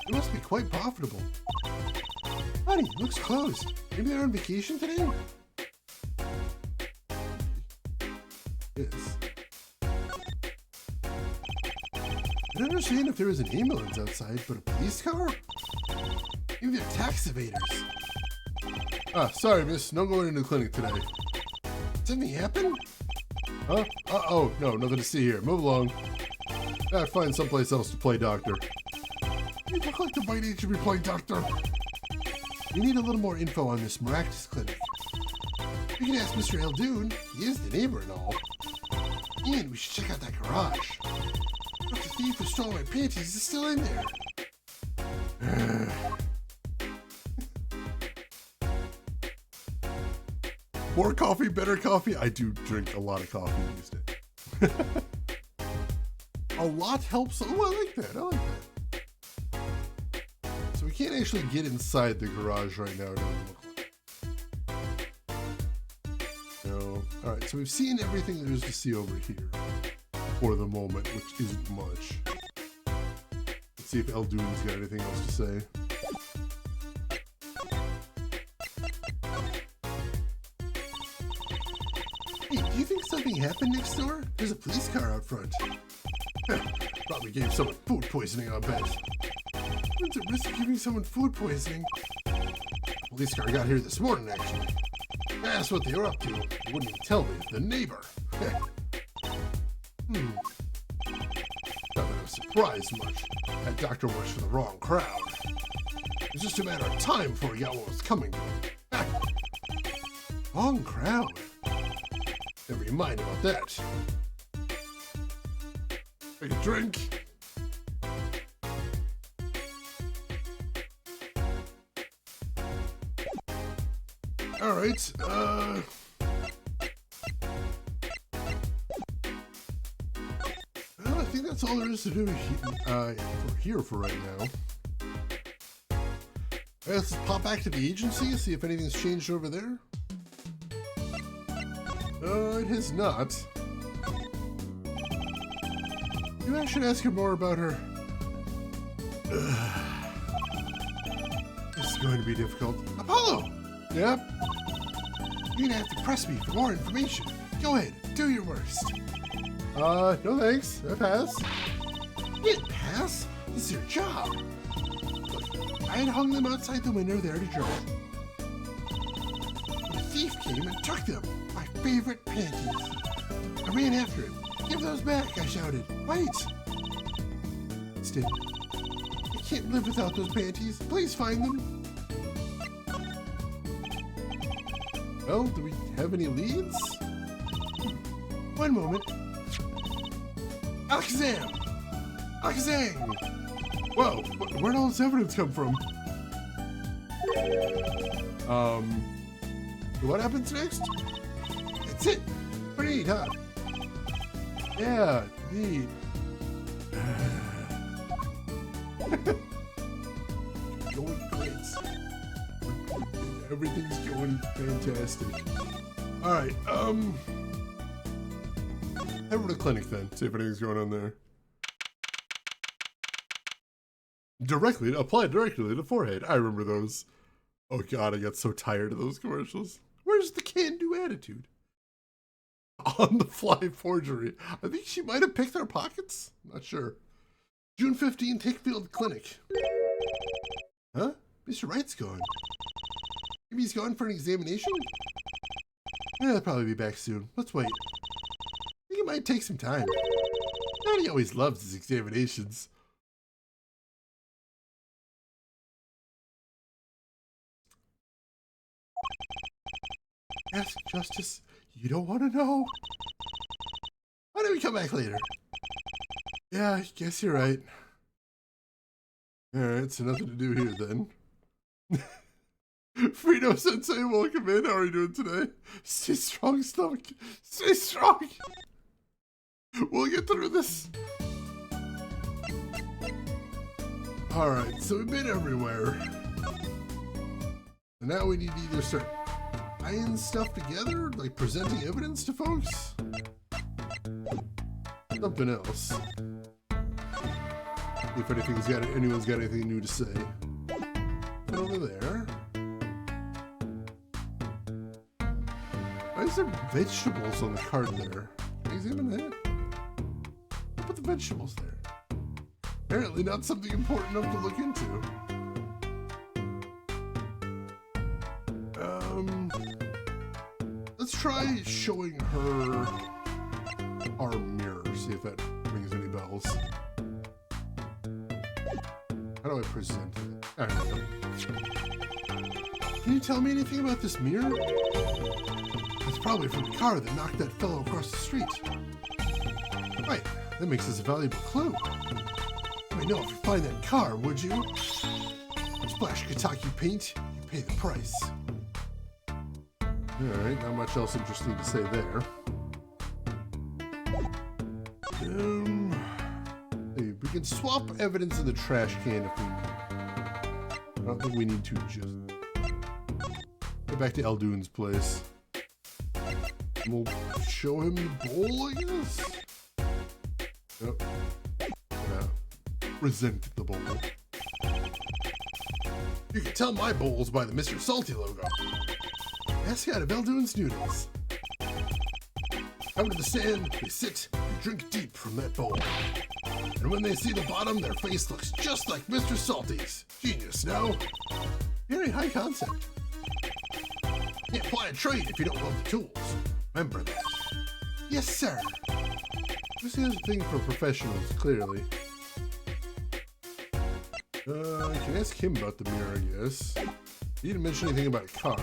It must be quite profitable. Honey, looks closed. Maybe they're on vacation today? Yes. I don't understand if there was an ambulance outside, but a police car? Maybe they're tax evaders. Ah, sorry, miss. No going into the clinic today. Something happened? Huh? Uh-oh. No, nothing to see here. Move along. Gotta find someplace else to play doctor. You look like the bite age should be playing doctor. We need a little more info on this Maractus Clinic. We can ask Mr. Eldoon. He is the neighbor and all. And we should check out that garage. Look, the thief who stole my panties is still in there. More coffee, better coffee. I do drink a lot of coffee these days. A lot helps. Oh, I like that. I like that. So we can't actually get inside the garage right now. It doesn't look like. No. All right. So we've seen everything there is to see over here for the moment, which isn't much. Let's see if Eldoon's got anything else to say. Hey, do you think something happened next door? There's a police car out front. Probably gave someone food poisoning, I bet. What's the risk of giving someone food poisoning? Police car got here this morning, actually. I asked what they were up to. They wouldn't even tell me. The neighbor. Not that I was surprised much. That doctor works for the wrong crowd. It was just a matter of time before he got what was coming to him. Wrong crowd? Never mind about that. Take a drink. Alright, well, I think that's all there is to do here for right now. Let's pop back to the agency and see if anything's changed over there. It has not. Maybe I should ask her more about her. This is going to be difficult. Apollo! Yep. You're gonna have to press me for more information. Go ahead, do your worst. No thanks. I pass. You didn't pass? This is your job. Look, I had hung them outside the window there to dry. The thief came and took them. My favorite panties. I ran after him. Give those back, I shouted. Wait. Instead, I can't live without those panties. Please find them. Well, do we have any leads? One moment. Alakazam! Alakazam! Whoa, where'd all this evidence come from? What happens next? That's it! Pretty neat, huh? Yeah, neat. Going great. Everything's going fantastic. Alright, head over to the clinic then, see if anything's going on there. Apply directly to the forehead. I remember those. Oh god, I got so tired of those commercials. Where's the can-do attitude? On the fly forgery. I think she might have picked our pockets. Not sure. June 15th, Hickfield Clinic. Huh? Mr. Wright's gone. Maybe he's gone for an examination? They'll probably be back soon. Let's wait. I think it might take some time. Daddy always loves his examinations. Ask Justice. You don't want to know? Why don't we come back later? Yeah, I guess you're right. Alright, so nothing to do here then. Frito Sensei, welcome in. How are you doing today? Stay strong, stomach. Stay strong. We'll get through this. Alright, so we've been everywhere. And now we need to either start tying stuff together, like presenting evidence to folks. Something else. If anyone's got anything new to say. And over there. Why is there vegetables on the cart there? Can I examine that? Put the vegetables there. Apparently not something important enough to look into. Let's try showing her our mirror, see if that rings any bells. How do I present it? There we go. Can you tell me anything about this mirror? It's probably from the car that knocked that fellow across the street. Right, that makes us a valuable clue. I know if you find that car, would you? Splash Kataki paint, you pay the price. Alright, not much else interesting to say there. Hey, we can swap evidence in the trash can if we... I don't think we need to just... Get back to Elduin's place. And we'll show him the bowl, I guess? Yep. Yeah. Present the bowl. You can tell my bowls by the Mr. Salty logo. Ask out of Elduin's noodles. Come to the stand, they sit and drink deep from that bowl. And when they see the bottom, their face looks just like Mr. Salty's. Genius, no? Very high concept. Can't fly a trade if you don't love the tools. Remember that. Yes, sir. This is a thing for professionals, clearly. I can ask him about the mirror, I guess. He didn't mention anything about a car.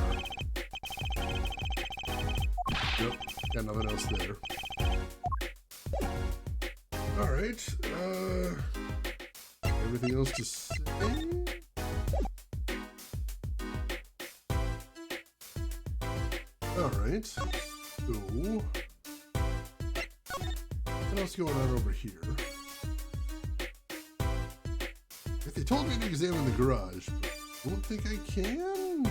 Yep, got nothing else there. Alright, everything else to say? Alright, so... what else going on over here? If they told me to examine the garage, but I don't think I can.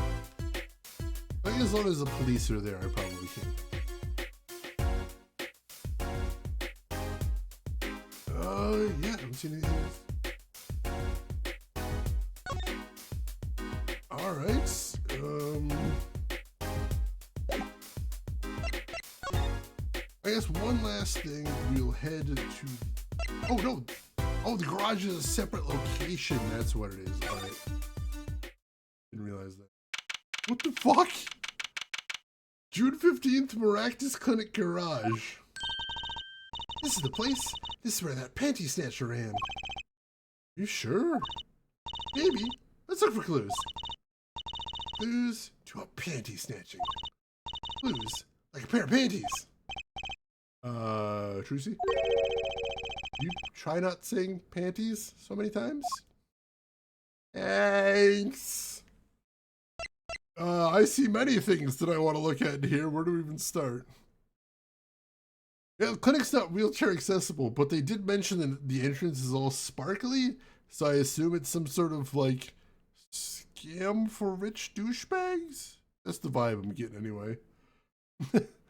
I think as long as the police are there, I probably can. Yeah, I don't see anything else. Alright, I guess one last thing, we'll head to... Oh, no! Oh, the garage is a separate location. That's what it is. Alright. Didn't realize that. What the fuck? June 15th, Maractus Clinic Garage. This is the place. This is where that panty snatcher ran. You sure? Maybe. Let's look for clues. Clues to a panty snatching. Clues like a pair of panties. Trucy? You try not saying panties so many times? Thanks. I see many things that I want to look at in here. Where do we even start? Yeah, the clinic's not wheelchair accessible, but they did mention that the entrance is all sparkly, so I assume it's some sort of, like, scam for rich douchebags? That's the vibe I'm getting anyway.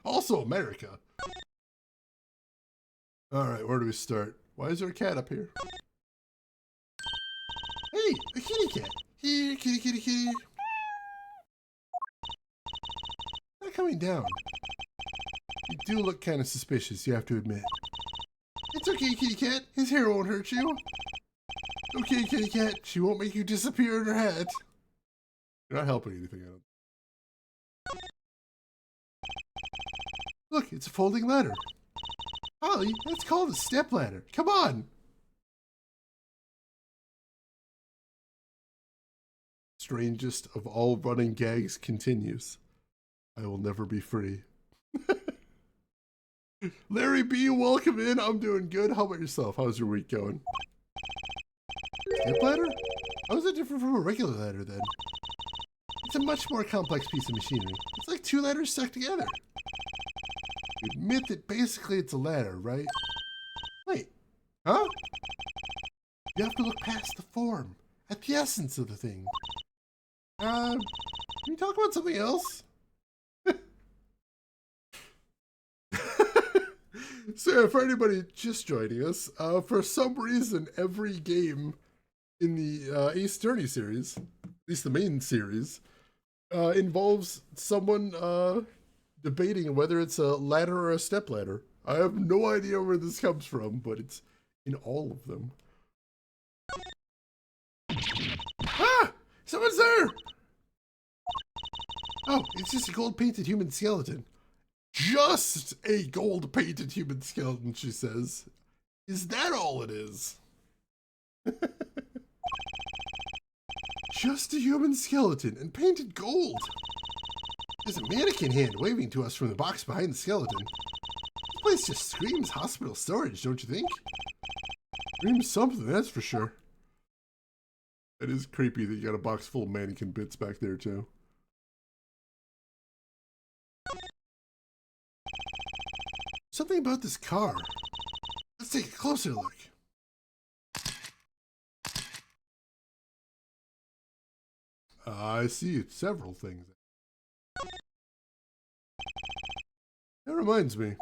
Also America. Alright, where do we start? Why is there a cat up here? Hey, a kitty cat. Here, kitty, kitty, kitty. Not coming down. You do look kind of suspicious, you have to admit. It's okay, kitty cat. His hair won't hurt you. Okay, kitty cat. She won't make you disappear in her hat. You're not helping anything out. Look, it's a folding ladder. Holly, that's called a step ladder. Come on. Strangest of all running gags continues. I will never be free. Larry B, welcome in. I'm doing good. How about yourself? How's your week going? Step ladder? How is it different from a regular ladder then? It's a much more complex piece of machinery. It's like two ladders stuck together. You admit that basically it's a ladder, right? Wait, huh? You have to look past the form, at the essence of the thing. Can you talk about something else? So for anybody just joining us, for some reason, every game in the Ace Attorney series, at least the main series, involves someone debating whether it's a ladder or a step ladder. I have no idea where this comes from, but it's in all of them. Ah! Someone's there! Oh, it's just a gold-painted human skeleton. Just a gold-painted human skeleton, she says. Is that all it is? Just a human skeleton and painted gold. There's a mannequin hand waving to us from the box behind the skeleton. This place just screams hospital storage, don't you think? Screams something, that's for sure. It is creepy that you got a box full of mannequin bits back there, too. Something about this car. Let's take a closer look. I see several things. That reminds me.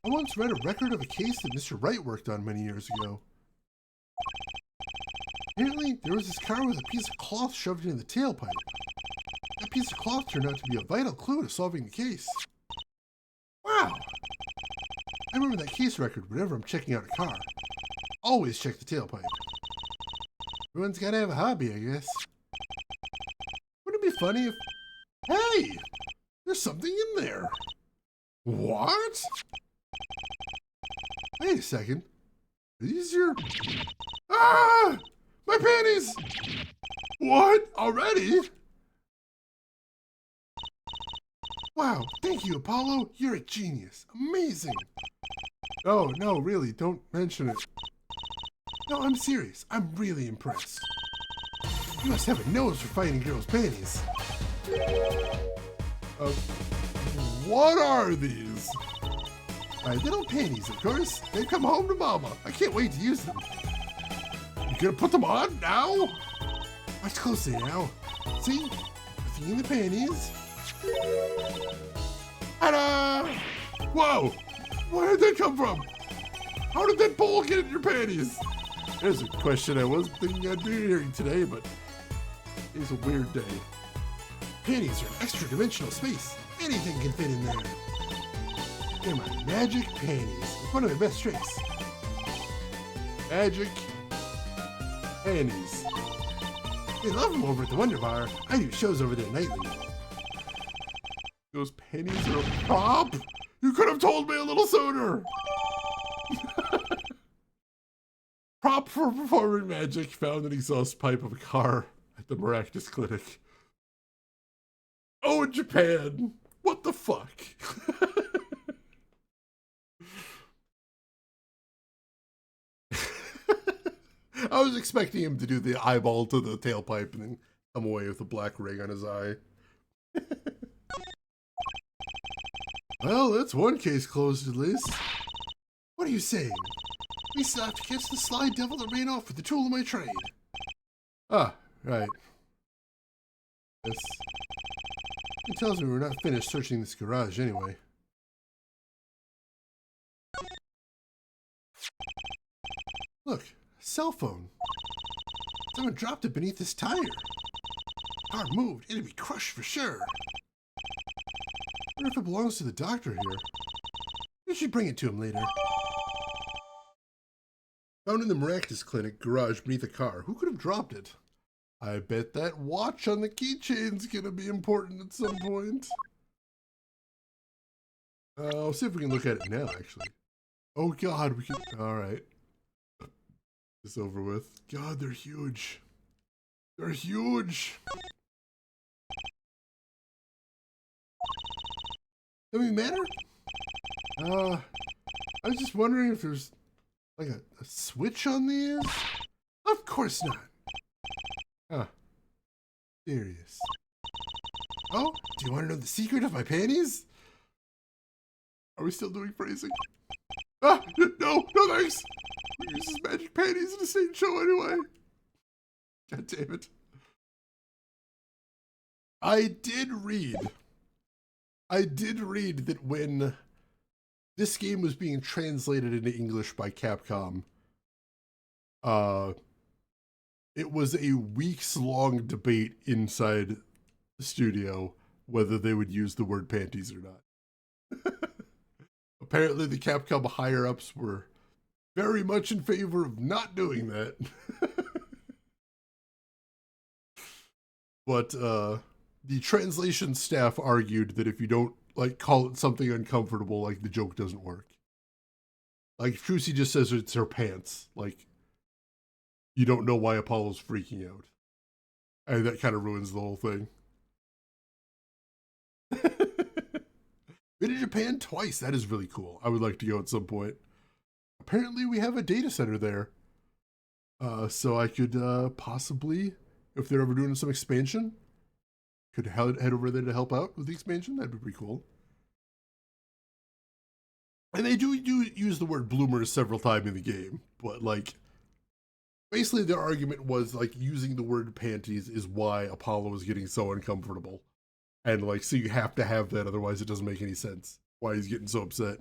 I once read a record of a case that Mr. Wright worked on many years ago. Apparently, there was this car with a piece of cloth shoved into the tailpipe. That piece of cloth turned out to be a vital clue to solving the case. Wow! I remember that case record whenever I'm checking out a car. Always check the tailpipe. Everyone's gotta have a hobby, I guess. Wouldn't it be funny if... Hey! There's something in there! What? Wait a second. Are these your... Ah! My panties! What? Already? Wow, thank you, Apollo. You're a genius. Amazing. Oh, no, really, don't mention it. No, I'm serious. I'm really impressed. You must have a nose for finding girls' panties. What are these? My little panties, of course. They've come home to Mama. I can't wait to use them. You gonna put them on now? Watch closely now. See? Nothing in the panties. Ta-da! Whoa! Where did that come from? How did that bowl get in your panties? There's a question I wasn't thinking I'd be hearing today, but it's a weird day. Panties are an extra-dimensional space. Anything can fit in there. They're my magic panties. It's one of my best tricks. Magic panties. They love them over at the Wonder Bar. I do shows over there nightly. Those panties are a prop? You could have told me a little sooner. Prop for performing magic. Found an exhaust pipe of a car at the Miraculous Clinic. Oh, in Japan. What the fuck? I was expecting him to do the eyeball to the tailpipe and then come away with a black ring on his eye. Well, that's one case closed at least. What are you saying? We still have to catch the sly devil that ran off with the tool of my trade. Ah, right. Yes. It tells me we're not finished searching this garage anyway. Look, a cell phone. Someone dropped it beneath this tire. Car moved, it'd be crushed for sure. I wonder if it belongs to the doctor here. We should bring it to him later. Found in the Miraculous Clinic garage beneath a car. Who could have dropped it? I bet that watch on the keychain's gonna be important at some point. I'll see if we can look at it now, actually. Oh God, we can. All right, it's over with. God, they're huge. They're huge. Does it matter? I was just wondering if there's like a switch on these. Of course not. Huh. Serious. Oh, do you want to know the secret of my panties? Are we still doing phrasing? Ah, no, no thanks. We use his magic panties in the same show anyway. God damn it. I did read that when this game was being translated into English by Capcom, it was a weeks-long debate inside the studio whether they would use the word panties or not. Apparently, the Capcom higher-ups were very much in favor of not doing that. But the translation staff argued that if you don't like call it something uncomfortable, like the joke doesn't work. Like if Trucy just says it's her pants, like you don't know why Apollo's freaking out. And that kind of ruins the whole thing. Been in Japan twice. That is really cool. I would like to go at some point. Apparently, we have a data center there. So I could possibly, if they're ever doing some expansion, could head over there to help out with the expansion. That'd be pretty cool. And they do use the word bloomers several times in the game, but like, basically their argument was like using the word panties is why Apollo is getting so uncomfortable. And like, so you have to have that, otherwise it doesn't make any sense why he's getting so upset.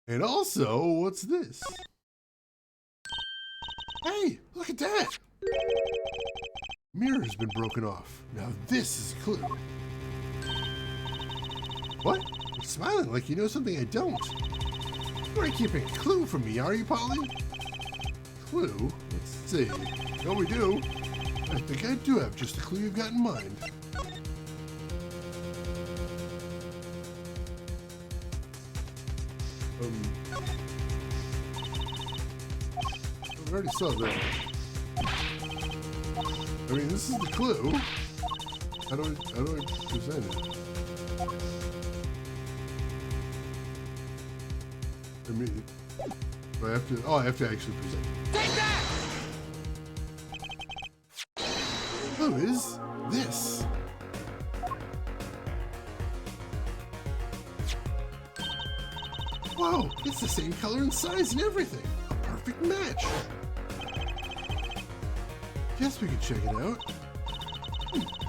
And also, what's this? Hey, look at that! Mirror's been broken off. Now this is a clue. What? You're smiling like you know something I don't. You aren't keeping a clue from me, are you, Polly? Clue? Let's see. No, we do. I think I do have just the clue you've got in mind. I already saw that. I mean, this is the clue. How do I present it? I mean, do I have to? Oh, I have to actually present it. Take that! Who is this? Whoa, it's the same color and size and everything. A perfect match. Guess we could check it out.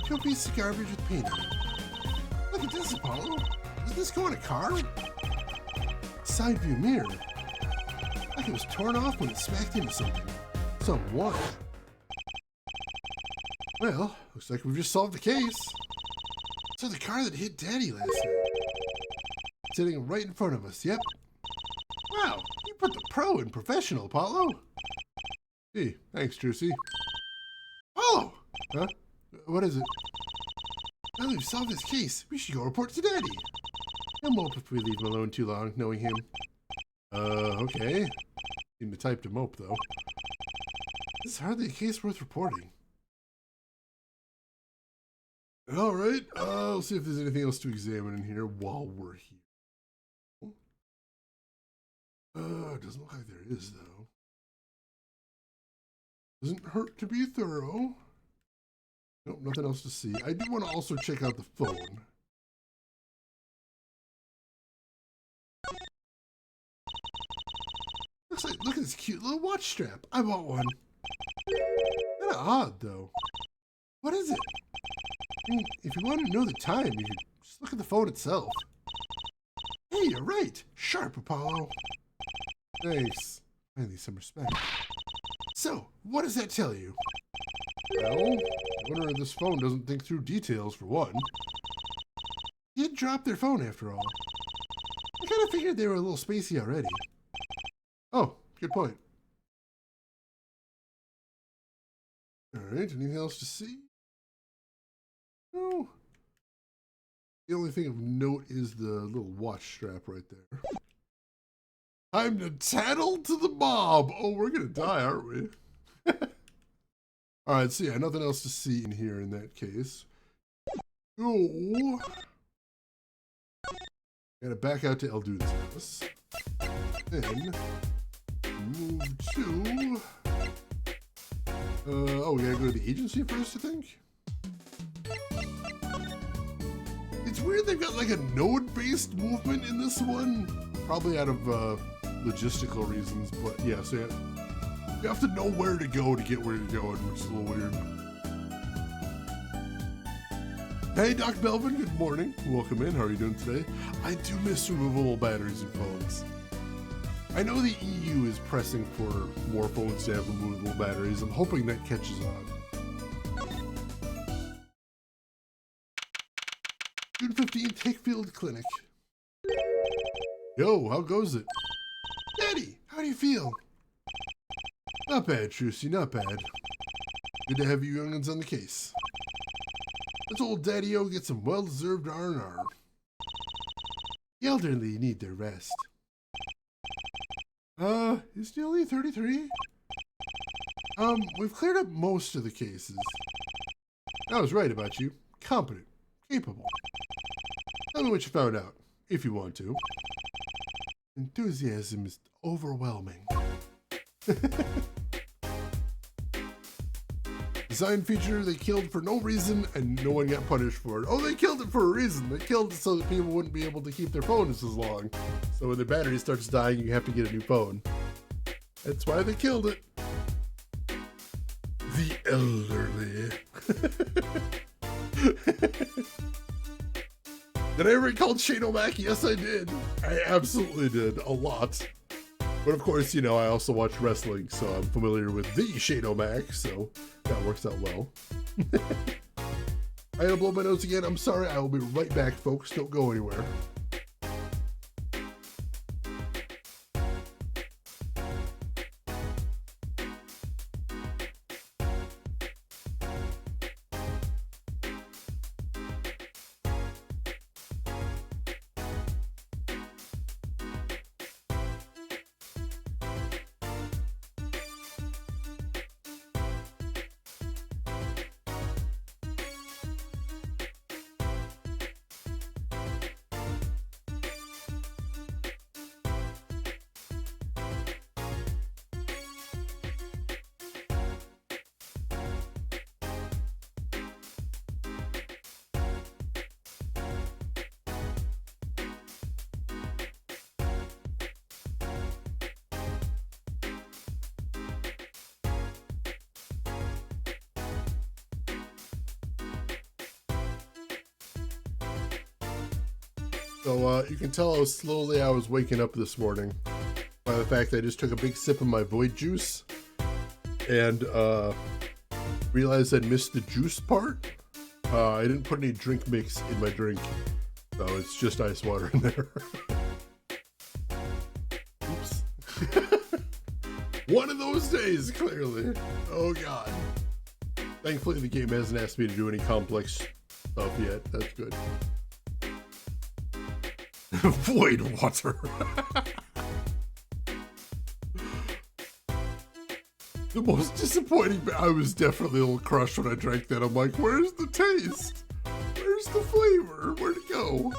Two pieces of garbage with paint on it. Look at this, Apollo. Does this go in a car? Side view mirror. Like it was torn off when it smacked into something. Someone. Well, looks like we've just solved the case. So the car that hit Daddy last night. Sitting right in front of us, yep. Wow, you put the pro in professional, Apollo. Gee, thanks, Trucy. Oh! Huh? What is it? Now that we've solved this case, we should go report to Daddy. He'll mope if we leave him alone too long, knowing him. Okay. Seem the type to mope, though. This is hardly a case worth reporting. Alright, I'll see if there's anything else to examine in here while we're here. It doesn't look like there is, though. Doesn't hurt to be thorough. Nope, nothing else to see. I do want to also check out the phone. Looks like, look at this cute little watch strap. I want one. Kind of odd, though. What is it? I mean, if you want to know the time, you could just look at the phone itself. Hey, you're right. Sharp, Apollo. Thanks. Finally, some respect. So, what does that tell you? Well, I wonder if this phone doesn't think through details, for one. You'd drop their phone, after all. I kind of figured they were a little spacey already. Oh, good point. Alright, anything else to see? No. The only thing of note is the little watch strap right there. Time to tattle to the mob. Oh, we're gonna die, aren't we? All right, so yeah, nothing else to see in here in that case. Oh, gotta back out to El Dude's house. Then move to. Oh, we gotta go to the agency first, I think. It's weird they've got like a node-based movement in this one, probably out of logistical reasons. But yeah, so you have to know where to go to get where you're going, which is a little weird. Hey, Doc Belvin, good morning. Welcome in. How are you doing today? I do miss removable batteries in phones. I know the EU is pressing for more phones to have removable batteries. I'm hoping that catches on. June 15th, Hickfield Clinic. Yo, how goes it? Daddy, how do you feel? Not bad, Trucy, not bad. Good to have you young'uns on the case. Let's old Daddy-O get some well-deserved R&R. The elderly need their rest. Is he only 33? We've cleared up most of the cases. I was right about you. Competent. Capable. Tell me what you found out, if you want to. Enthusiasm is overwhelming. Design feature they killed for no reason and no one got punished for it. Oh, they killed it for a reason. They killed it so that people wouldn't be able to keep their phones as long. So when their battery starts dying, you have to get a new phone. That's why they killed it. The elderly. Did I ever get called Shane O'Mac? Yes, I did. I absolutely did. A lot. But of course, you know, I also watch wrestling, so I'm familiar with the Shane O'Mac, so that works out well. I gotta blow my nose again. I'm sorry. I will be right back, folks. Don't go anywhere. So you can tell how slowly I was waking up this morning by the fact that I just took a big sip of my Void juice and realized I'd missed the juice part. I didn't put any drink mix in my drink, so it's just ice water in there. Oops. One of those days, clearly. Oh god. Thankfully the game hasn't asked me to do any complex stuff yet. That's good. Void water. The most disappointing, I was definitely a little crushed when I drank that. I'm like, where's the taste? Where's the flavor? Where'd it go?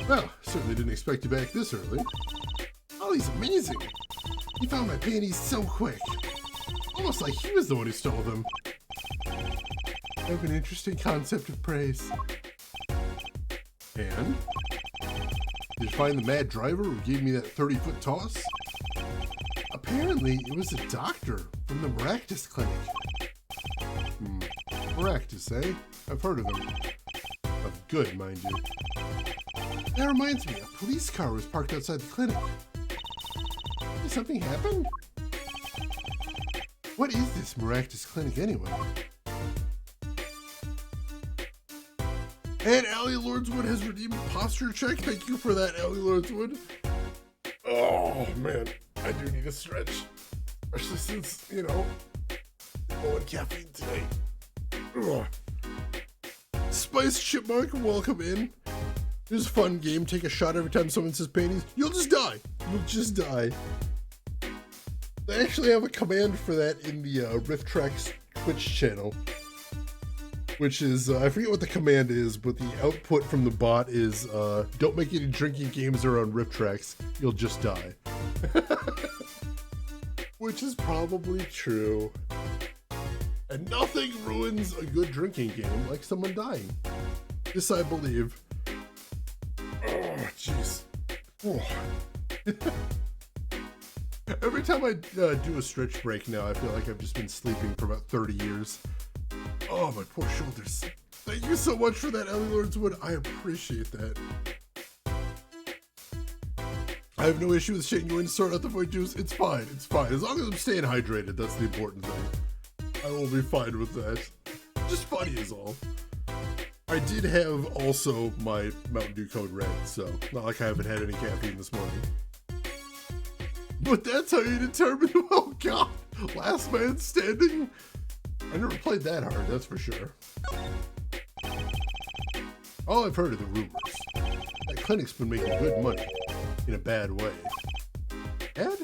Well, certainly didn't expect you back this early. Ollie's amazing. He found my panties so quick. Almost like he was the one who stole them. I have an interesting concept of praise. And? Did you find the mad driver who gave me that 30-foot toss? Apparently, it was a doctor from the Maractus Clinic. Maractus, eh? I've heard of them. Of good, mind you. That reminds me, a police car was parked outside the clinic. Did something happen? What is this Maractus Clinic anyway? And Allie Lordswood has redeemed a posture check. Thank you for that, Allie Lordswood. Oh, man. I do need a stretch. Especially since, you know, low in caffeine today. Ugh. Spice Chipmunk, welcome in. This is a fun game. Take a shot every time someone says panties. You'll just die. You'll just die. They actually have a command for that in the RiffTrax Twitch channel. Which is, I forget what the command is, but the output from the bot is, don't make any drinking games around RiffTrax. You'll just die. Which is probably true. And nothing ruins a good drinking game like someone dying. This I believe. Oh, jeez. Oh. Every time I do a stretch break now, I feel like I've just been sleeping for about 30 years. Oh, my poor shoulders. Thank you so much for that, Ellie Lordswood. I appreciate that. I have no issue with Shane going to sort out the void juice. It's fine. It's fine. As long as I'm staying hydrated, that's the important thing. I will be fine with that. Just funny is all. I did have also my Mountain Dew Code Red, so not like I haven't had any caffeine this morning. But that's how you determine, oh god, last man standing. I never played that hard, that's for sure. All I've heard are the rumors. That clinic's been making good money. In a bad way. Ed?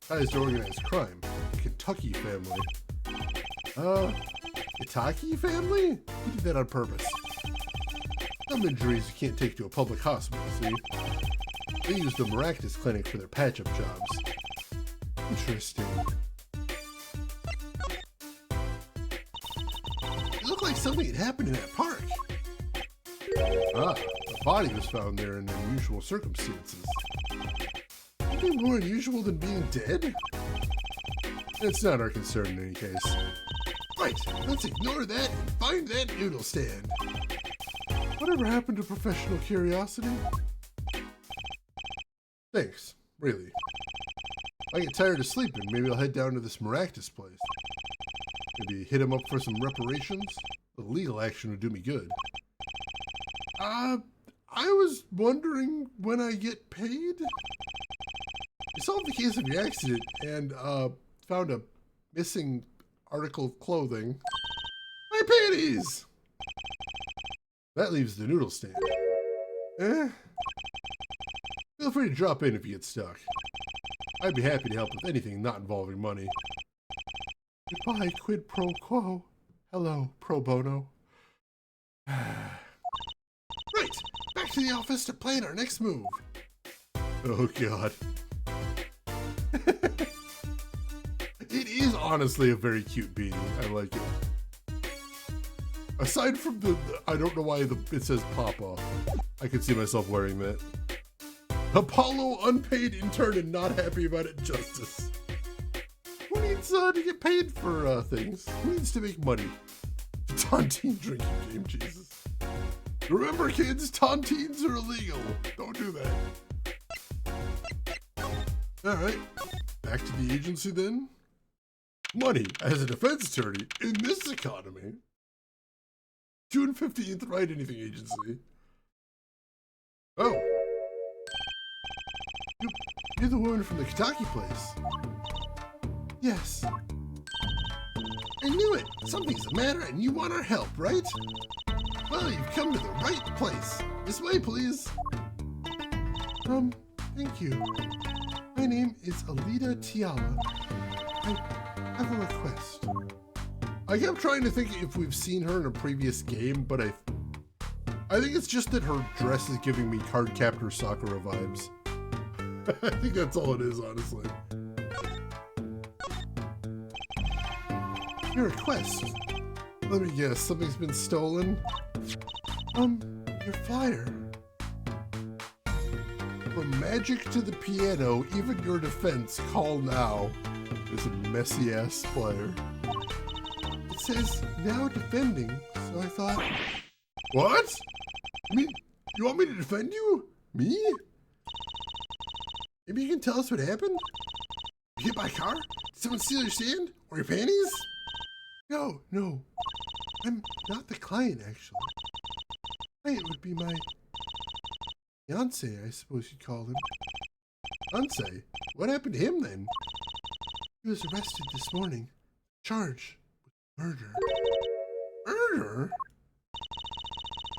Ties to organized crime. The Kentucky family. Kentucky family? He did that on purpose. Some injuries you can't take to a public hospital, see? They use the Maractus clinic for their patch-up jobs. Interesting. It looked like something had happened in that park. Ah, a body was found there in unusual circumstances. Anything more unusual than being dead? It's not our concern in any case. Right, let's ignore that and find that noodle stand. Whatever happened to professional curiosity? Thanks, really. I get tired of sleeping. Maybe I'll head down to this Maractus place. Maybe hit him up for some reparations? The legal action would do me good. I was wondering when I get paid? You solved the case of your accident and, found a missing article of clothing. My panties! That leaves the noodle stand. Feel free to drop in if you get stuck. I'd be happy to help with anything not involving money. Goodbye, quid pro quo. Hello, pro bono. Right, back to the office to plan our next move. Oh god. It is honestly a very cute beanie. I like it. Aside from the I don't know why it says Papa. I could see myself wearing that. Apollo, unpaid intern and not happy about it, Justice. Who needs to get paid for things? Who needs to make money? Tontine drinking game, Jesus. Remember, kids, tontines are illegal. Don't do that. Alright, back to the agency then. Money as a defense attorney in this economy. June 15th, Write Anything Agency. Oh. You're the woman from the Kentucky place. Yes. I knew it. Something's the matter and you want our help, right? Well, you've come to the right place. This way, please. Thank you. My name is Alida Tiala. I have a request. I kept trying to think if we've seen her in a previous game, but I think it's just that her dress is giving me Cardcaptor Sakura vibes. I think that's all it is, honestly. Your request. Let me guess, something's been stolen? Your flyer. From magic to the piano, even your defense, call now. There's a messy ass flyer. It says, now defending, so I thought... What? You want me to defend you? Me? Maybe you can tell us what happened? You hit by a car? Did someone steal your sand? Or your panties? No. I'm not the client, actually. Client would be my fiance, I suppose you'd call him. Fiance? What happened to him then? He was arrested this morning. Charged with murder. Murder?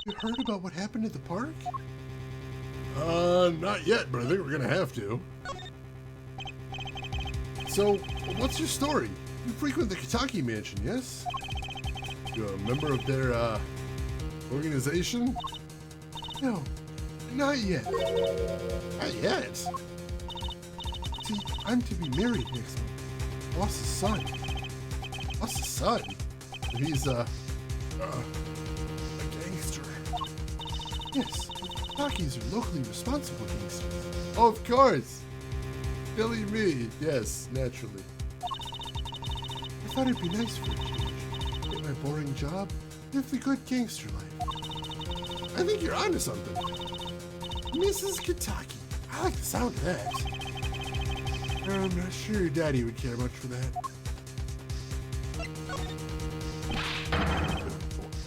You heard about what happened at the park? Not yet, but I think we're gonna have to. So, what's your story? You frequent the Kitaki Mansion, yes? You a member of their, organization? No, not yet. Not yet? See, I'm to be married next month. Boss's son. Boss's son? He's, a gangster. Yes, Takis are locally responsible gangsters. Of course! Silly me, yes, naturally. I thought it'd be nice for a change. Get my boring job, live the good gangster life. I think you're onto something. Mrs. Kitaki. I like the sound of that. I'm not sure your daddy would care much for that.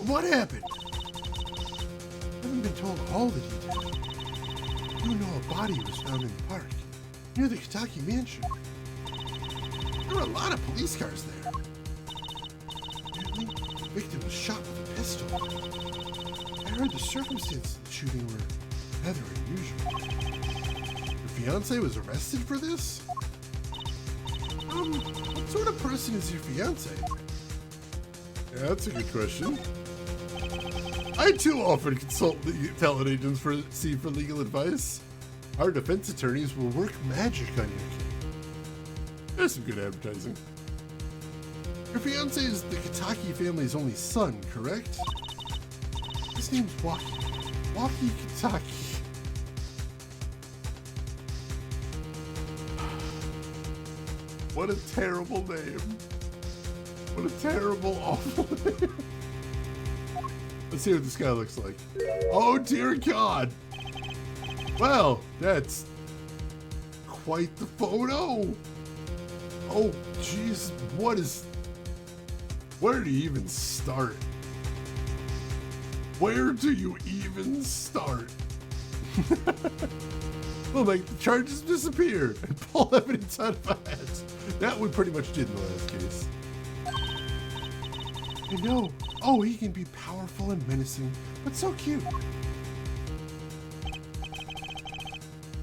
What happened? I haven't been told all the details. You know a body was found in the park, near the Kitaki Mansion. There were a lot of police cars there. Apparently, the victim was shot with a pistol. I heard the circumstances of the shooting were rather unusual. Your fiance was arrested for this? What sort of person is your fiance? Yeah, that's a good question. I too often consult the talent agents for legal advice. Our defense attorneys will work magic on you. There's some good advertising. Your fiance is the Kitaki family's only son, correct? His name's Waki. Waki Kitaki. What a terrible name. What a terrible, awful name. Let's see what this guy looks like. Oh dear God. Well, that's quite the photo. Oh jeez, where do you even start? Where do you even start? We'll make the charges disappear and pull evidence out of heads. That we pretty much did in the last case. I know. Oh, he can be powerful and menacing, but so cute.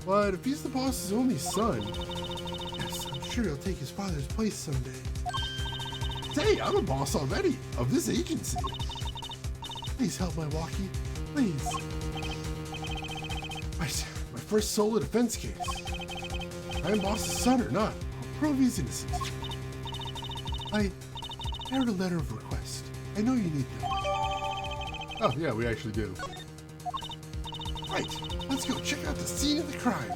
But if he's the boss's only son, yes, I'm sure he'll take his father's place someday. Hey, I'm a boss already of this agency. Please help my Waki, please. My first solo defense case. I'm boss's son or not, I'll prove he's innocent. I wrote a letter of request. I know you need them. Oh yeah, we actually do. Right, let's go check out the scene of the crime.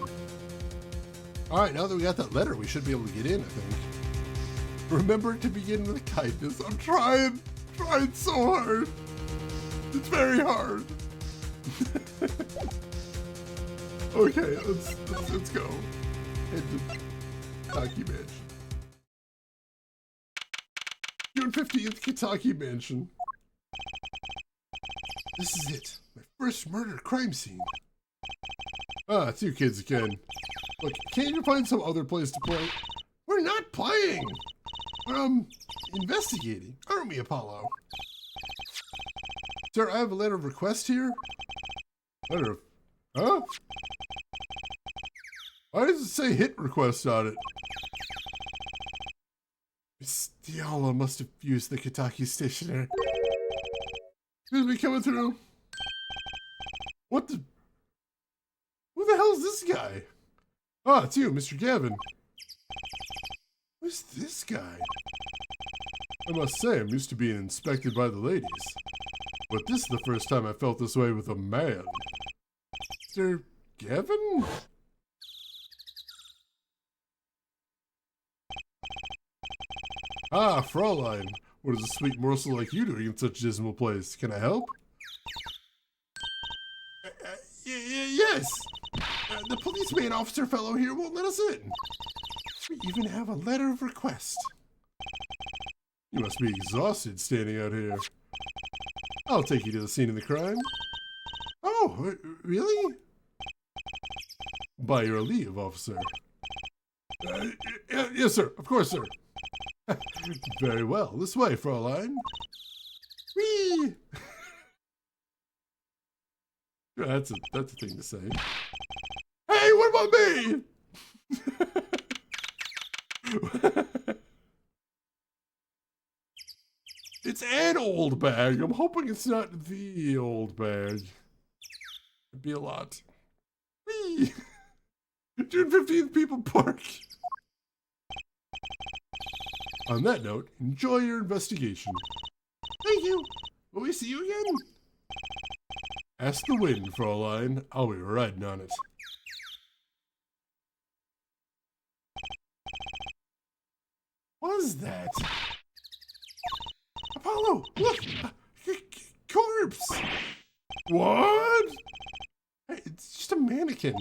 Alright, now that we got that letter, we should be able to get in, I think. Remember to begin with kindness. I'm trying so hard. It's very hard. Okay, let's go. Head to Kitaki Mansion. June 15th, Kitaki Mansion. This is it. My first murder crime scene. Ah, it's you kids again. Look, can't you find some other place to play? We're not playing! We're, investigating. Aren't we, Apollo? Sir, I have a letter of request here. Letter of... Huh? Why does it say hit request on it? Miss Diala must have used the Kitaki stationery. Excuse me, coming through. What the... Who the hell is this guy? Ah, it's you, Mr. Gavin. Who's this guy? I must say, I'm used to being inspected by the ladies. But this is the first time I felt this way with a man. Mr. Gavin? Ah, Fraulein. What is a sweet morsel like you doing in such a dismal place? Can I help? Yes! The policeman officer fellow here won't let us in. We even have a letter of request. You must be exhausted standing out here. I'll take you to the scene of the crime. Oh, really? By your leave, officer. Yes, sir. Of course, sir. Very well. This way, Fraulein. Whee! That's a thing to say. Hey, what about me? It's an old bag. I'm hoping it's not the old bag. It'd be a lot. Whee! June 15th, People Park. On that note, enjoy your investigation. Thank you. Will we see you again? Ask the wind, Fraulein. I'll be riding on it. What is that? Apollo, look! Corpse! What? Hey, it's just a mannequin.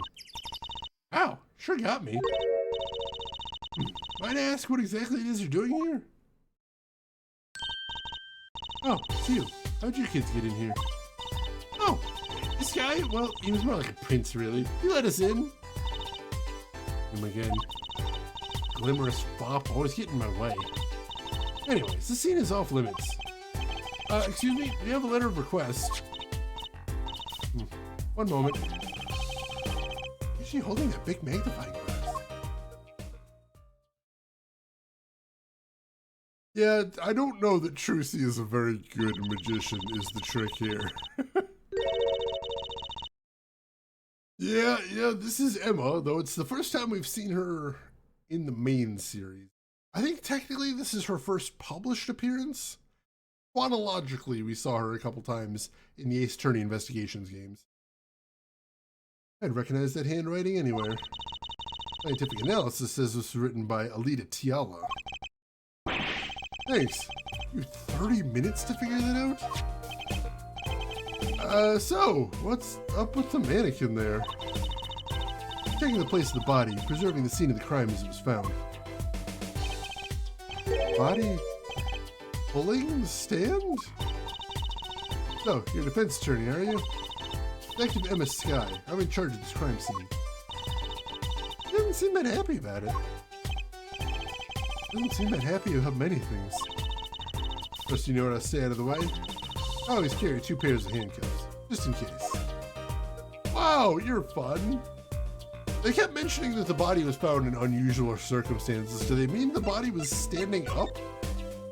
Ow, sure got me. Might I ask what exactly it is you're doing here? Oh, it's you. How'd you kids get in here? Oh, this guy? Well, he was more like a prince, really. He let us in. Him again. Glimmerous fop, always getting in my way. Anyways, the scene is off limits. Excuse me, we have a letter of request. One moment. Is she holding that big magnifying glass? Yeah, I don't know that Trucy is a very good magician, is the trick here. Yeah, this is Emma, though it's the first time we've seen her in the main series. I think technically this is her first published appearance. Chronologically, we saw her a couple times in the Ace Attorney Investigations games. I'd recognize that handwriting anywhere. Scientific analysis says it was written by Alita Tiala. Thanks. You have 30 minutes to figure that out? So, what's up with the mannequin there? Taking the place of the body, preserving the scene of the crime as it was found. Body pulling the stand? So, you're a defense attorney, are you? Detective Emma Sky. I'm in charge of this crime scene. He doesn't seem that happy about it. Doesn't seem that happy about many things. First, you know what I stay out of the way? I always carry 2 pairs of handcuffs, just in case. Wow, you're fun. They kept mentioning that the body was found in unusual circumstances. Do they mean the body was standing up?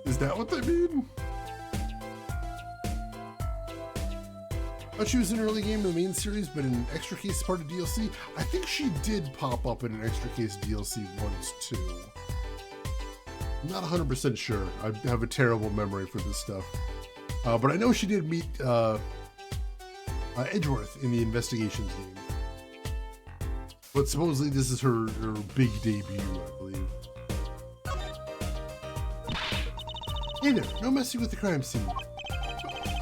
Is that what they mean? I thought she was in an early game in the main series, but in an extra case part of DLC. I think she did pop up in an extra case DLC once too. I'm not 100% sure. I have a terrible memory for this stuff. But I know she did meet Edgeworth in the Investigations game. But supposedly this is her big debut, I believe. Hey there, no messing with the crime scene.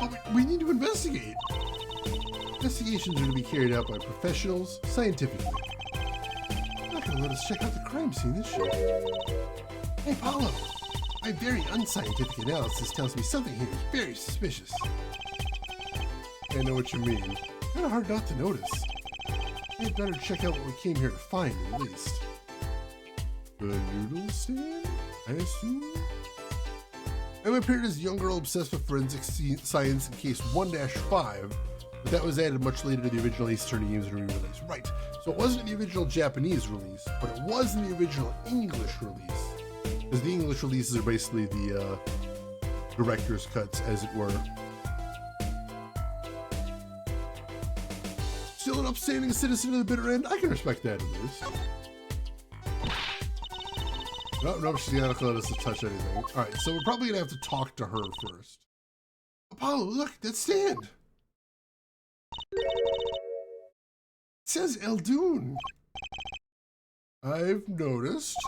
But we need to investigate. Investigations are to be carried out by professionals, scientifically. They're not gonna let us check out the crime scene this year. Hey, Paulo, my very unscientific analysis tells me something here is very suspicious. I know what you mean. Kind of hard not to notice. I'd better check out what we came here to find, at least. The noodle stand, I assume? Emma appeared as a young girl obsessed with forensic science in case 1-5, but that was added much later to the original Ace Attorney games re-release. Right, so it wasn't the original Japanese release, but it was in the original English release. Because the English releases are basically the director's cuts, as it were. Still an upstanding citizen to the bitter end? I can respect that at least. No, she's not gonna let us touch anything. Alright, so we're probably gonna have to talk to her first. Apollo, look, that stand! It says Eldoon. I've noticed.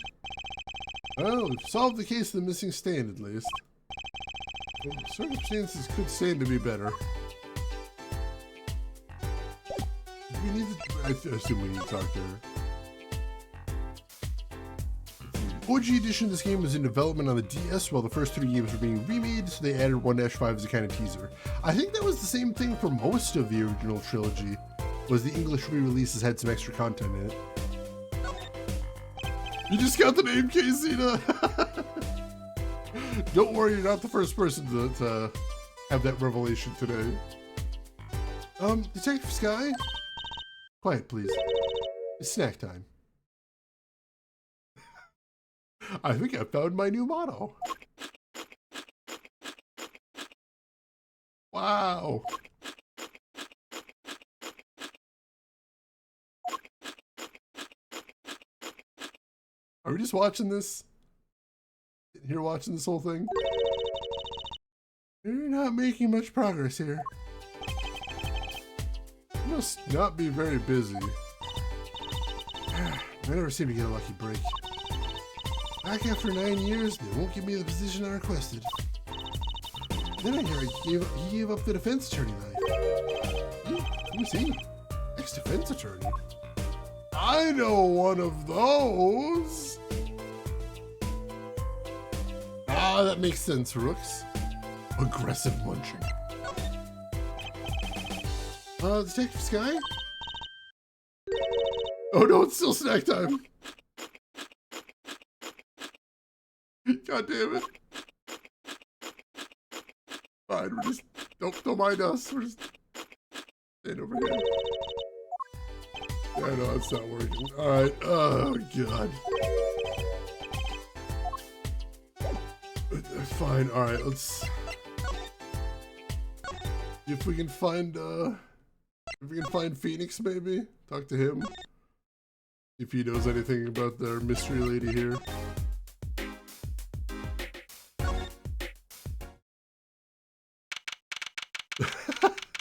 Well, we've solved the case of the missing stand, at least. Well, circumstances could stand to be better. We need to, I assume we need to talk to her. The OG edition of this game was in development on the DS while the first 3 games were being remade, so they added 1-5 as a kind of teaser. I think that was the same thing for most of the original trilogy, was the English re-releases had some extra content in it. You just got the name, Casina! Don't worry, you're not the first person to have that revelation today. Detective Sky? Quiet, please. It's snack time. I think I found my new motto. Wow. Are we just watching this? Sitting here watching this whole thing? You're not making much progress here. You must not be very busy. I never seem to get a lucky break. Back after 9 years, they won't give me the position I requested. Then I hear he gave up the defense attorney life. Who's he? Ex-defense attorney? I know one of those! Ah, that makes sense, Rooks. Aggressive munching. Detective Sky? Oh no, it's still snack time. God damn it. Fine, we're just, don't mind us. We're just staying over here. Yeah, no, it's not working. Alright, oh god. Fine, alright, let's see if we can find Phoenix, maybe? Talk to him. If he knows anything about their mystery lady here.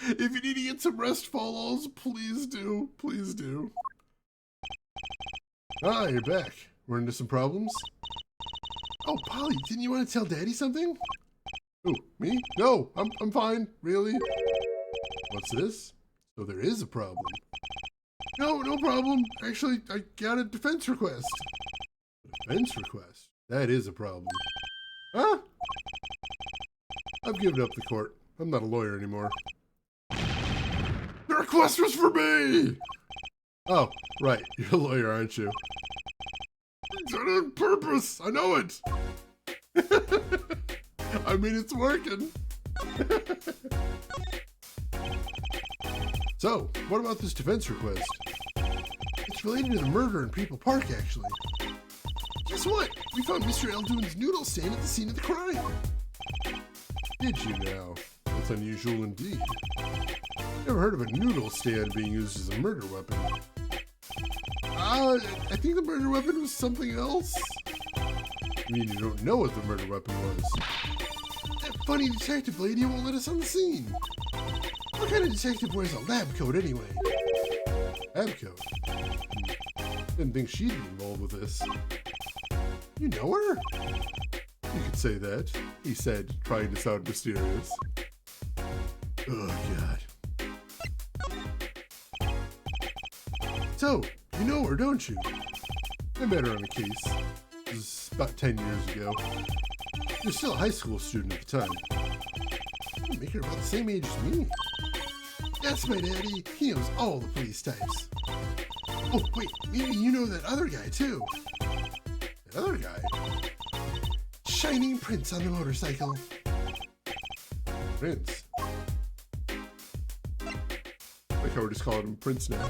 If you need to get some rest, follows, please do. Please do. Ah, you're back. We're into some problems? Oh, Polly, didn't you want to tell Daddy something? Who, me? No, I'm fine. Really? What's this? So there is a problem. No problem. Actually, I got a defense request. A defense request? That is a problem. Huh? I've given up the court. I'm not a lawyer anymore. The request was for me! Oh, right. You're a lawyer, aren't you? You did it on purpose! I know it! I mean, it's working. So, what about this defense request? It's related to the murder in People Park, actually. Guess what? We found Mr. Eldoon's noodle stand at the scene of the crime. Did you now? That's unusual indeed. Never heard of a noodle stand being used as a murder weapon. I think the murder weapon was something else. You mean you don't know what the murder weapon was? That funny detective lady won't let us on the scene. What kind of detective wears a lab coat anyway? Lab coat? Didn't think she'd be involved with this. You know her? You could say that, he said, trying to sound mysterious. Oh, God. So, you know her, don't you? I met her on a case. This was about 10 years ago. She was still a high school student at the time. You make her about the same age as me. That's my daddy. He knows all the police types. Oh, wait, maybe you know that other guy, too. That other guy? Shining Prince on the motorcycle. Prince? Like how we're just calling him Prince now.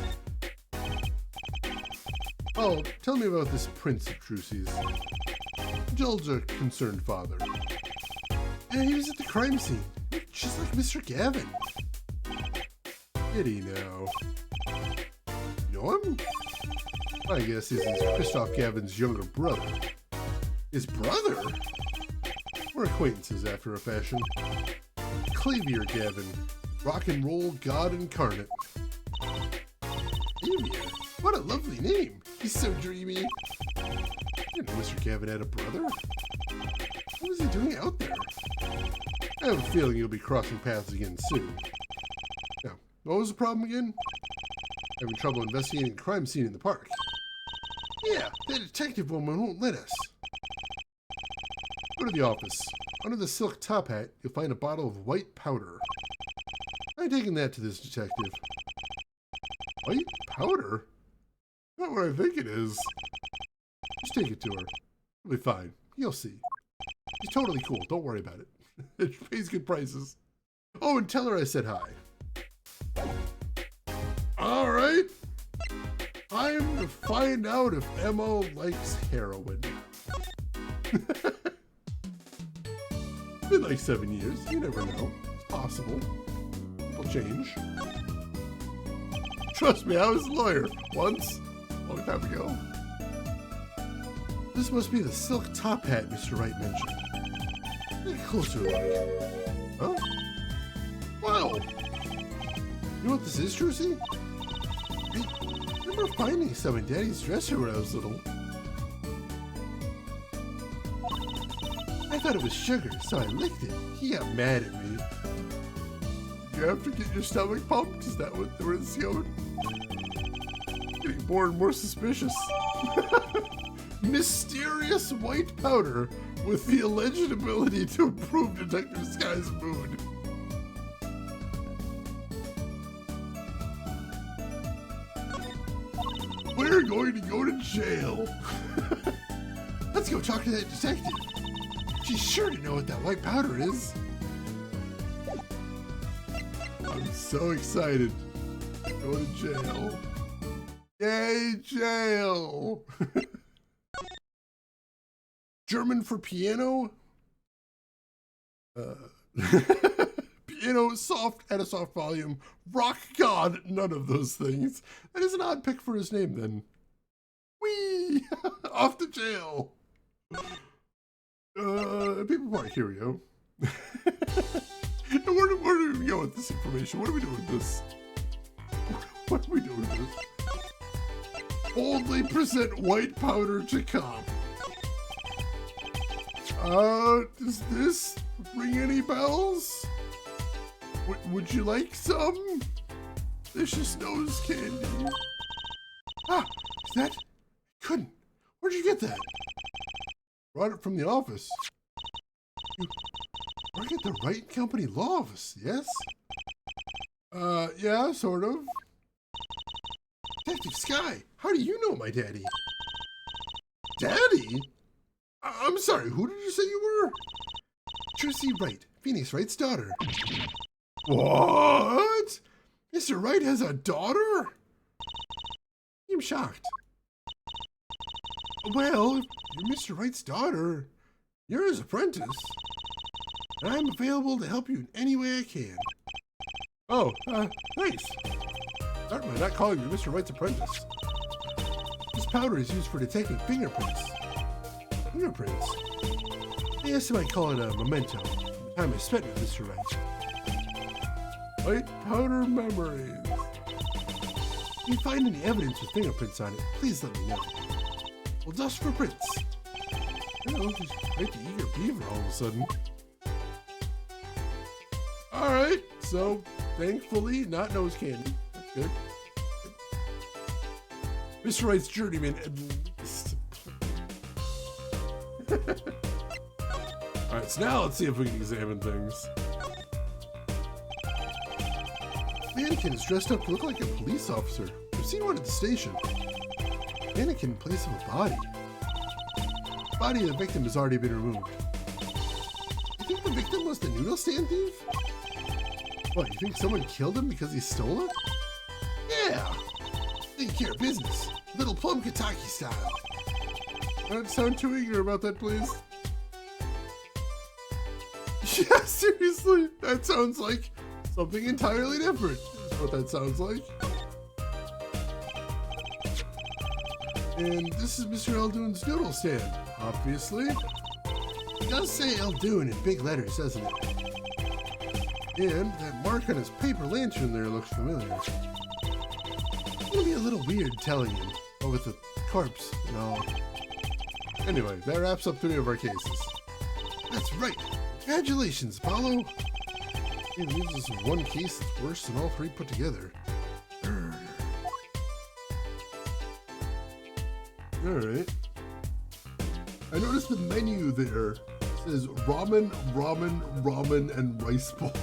Oh, tell me about this Prince of Trucy's. Indulge a concerned father. Yeah, he was at the crime scene. Just like Mr. Gavin. Did he now? You know him? I guess he's Christoph Gavin's younger brother. His brother? We're acquaintances after a fashion. Clavier Gavin, rock and roll god incarnate. Clavier? What a lovely name. He's so dreamy. I didn't know Mr. Gavin had a brother. What was he doing out there? I have a feeling you'll be crossing paths again soon. Now, what was the problem again? Having trouble investigating a crime scene in the park. Yeah, that detective woman won't let us. Go to the office. Under the silk top hat, you'll find a bottle of white powder. I'm taking that to this detective. White powder? Not what I think it is. Just take it to her. It'll be fine. You'll see. She's totally cool. Don't worry about it. She pays good prices. Oh, and tell her I said hi. All right. Time to find out if Emma likes heroin. It's been like 7 years. You never know. It's possible. People change. Trust me, I was a lawyer once, a long time ago. This must be the silk top hat Mr. Wright mentioned. Look closer look. Huh? Wow! You know what this is, Trucy? I remember finding some in Daddy's dresser when I was little. I thought it was sugar, so I licked it. He got mad at me. You have to get your stomach pumped? Is that what the words going? Getting more and more suspicious. Mysterious white powder with the alleged ability to improve Detective Sky's mood. We're going to go to jail. Let's go talk to that detective. She's sure to know what that white powder is. I'm so excited. Go to jail. Yay, jail. German for piano? Piano, soft, at a soft volume. Rock God, none of those things. That is an odd pick for his name then. Whee! Off to jail. People Park, here we go. Where do we go with this information? What are we doing with this? What are we doing with this? Boldly present white powder to cop. Does this ring any bells? Would you like some? Delicious nose candy. Ah, is that? Couldn't. Where'd you get that? Brought it from the office. You work at the Wright Company Law Office, yes? Yeah, sort of. Detective Sky, how do you know my daddy? Daddy? I'm sorry, who did you say you were? Trucy Wright, Phoenix Wright's daughter. What? Mr. Wright has a daughter? I'm shocked. Well, if you're Mr. Wright's daughter, you're his apprentice. And I'm available to help you in any way I can. Oh, thanks. Start by not calling me Mr. Wright's apprentice. This powder is used for detecting fingerprints. Fingerprints? Yes, I might call it a memento. The time I spent with Mr. Wright. White powder memories. If you find any evidence with fingerprints on it, please let me know. We'll dust for prints. Oh, just quite the eager beaver all of a sudden. Alright, so thankfully, not nose candy. That's good. Mr. Wright's journeyman at least. Alright, so now let's see if we can examine things. Mannequin is dressed up to look like a police officer. I've seen one at the station. Mannequin in place of a body. The body of the victim has already been removed. You think the victim was the noodle stand thief? What, you think someone killed him because he stole it? Yeah! Taking care of business. Little plum Kentucky style. Don't sound too eager about that, please. Yeah, seriously, that sounds like something entirely different. That's what that sounds like. And this is Mr. Eldoon's noodle stand, obviously. It does say Eldoon in big letters, doesn't it? And that mark on his paper lantern there looks familiar. It's gonna be a little weird telling him, but with the corpse and all. Anyway, that wraps up 3 of our cases. That's right. Congratulations, Apollo. It leaves us with one case that's worse than all 3 put together. Alright. I noticed the menu there says ramen, ramen, ramen, and rice bowl.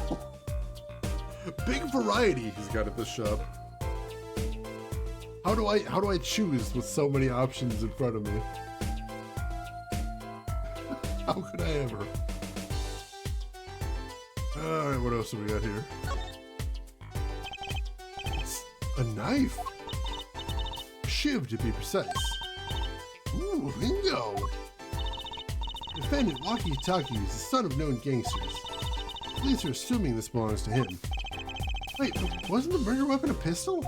Big variety he's got at this shop. How do I choose with so many options in front of me? How could I ever? Alright, what else have we got here? A knife. Shiv, to be precise. Ooh, bingo! Defendant Walkie-Talkie is the son of known gangsters. Police are assuming this belongs to him. Wait, wasn't the murder weapon a pistol?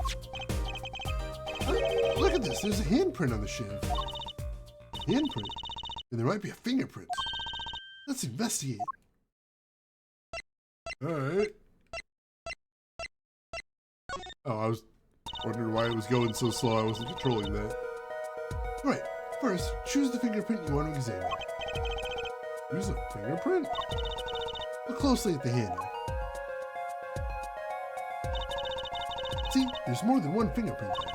Look at this, there's a handprint on the Shiv. Handprint? And there might be a fingerprint. Let's investigate. Alright. Oh, I was wondering why it was going so slow. I wasn't controlling that. Alright, first, choose the fingerprint you want to examine. Choose a fingerprint? Look closely at the handle. See, there's more than one fingerprint there.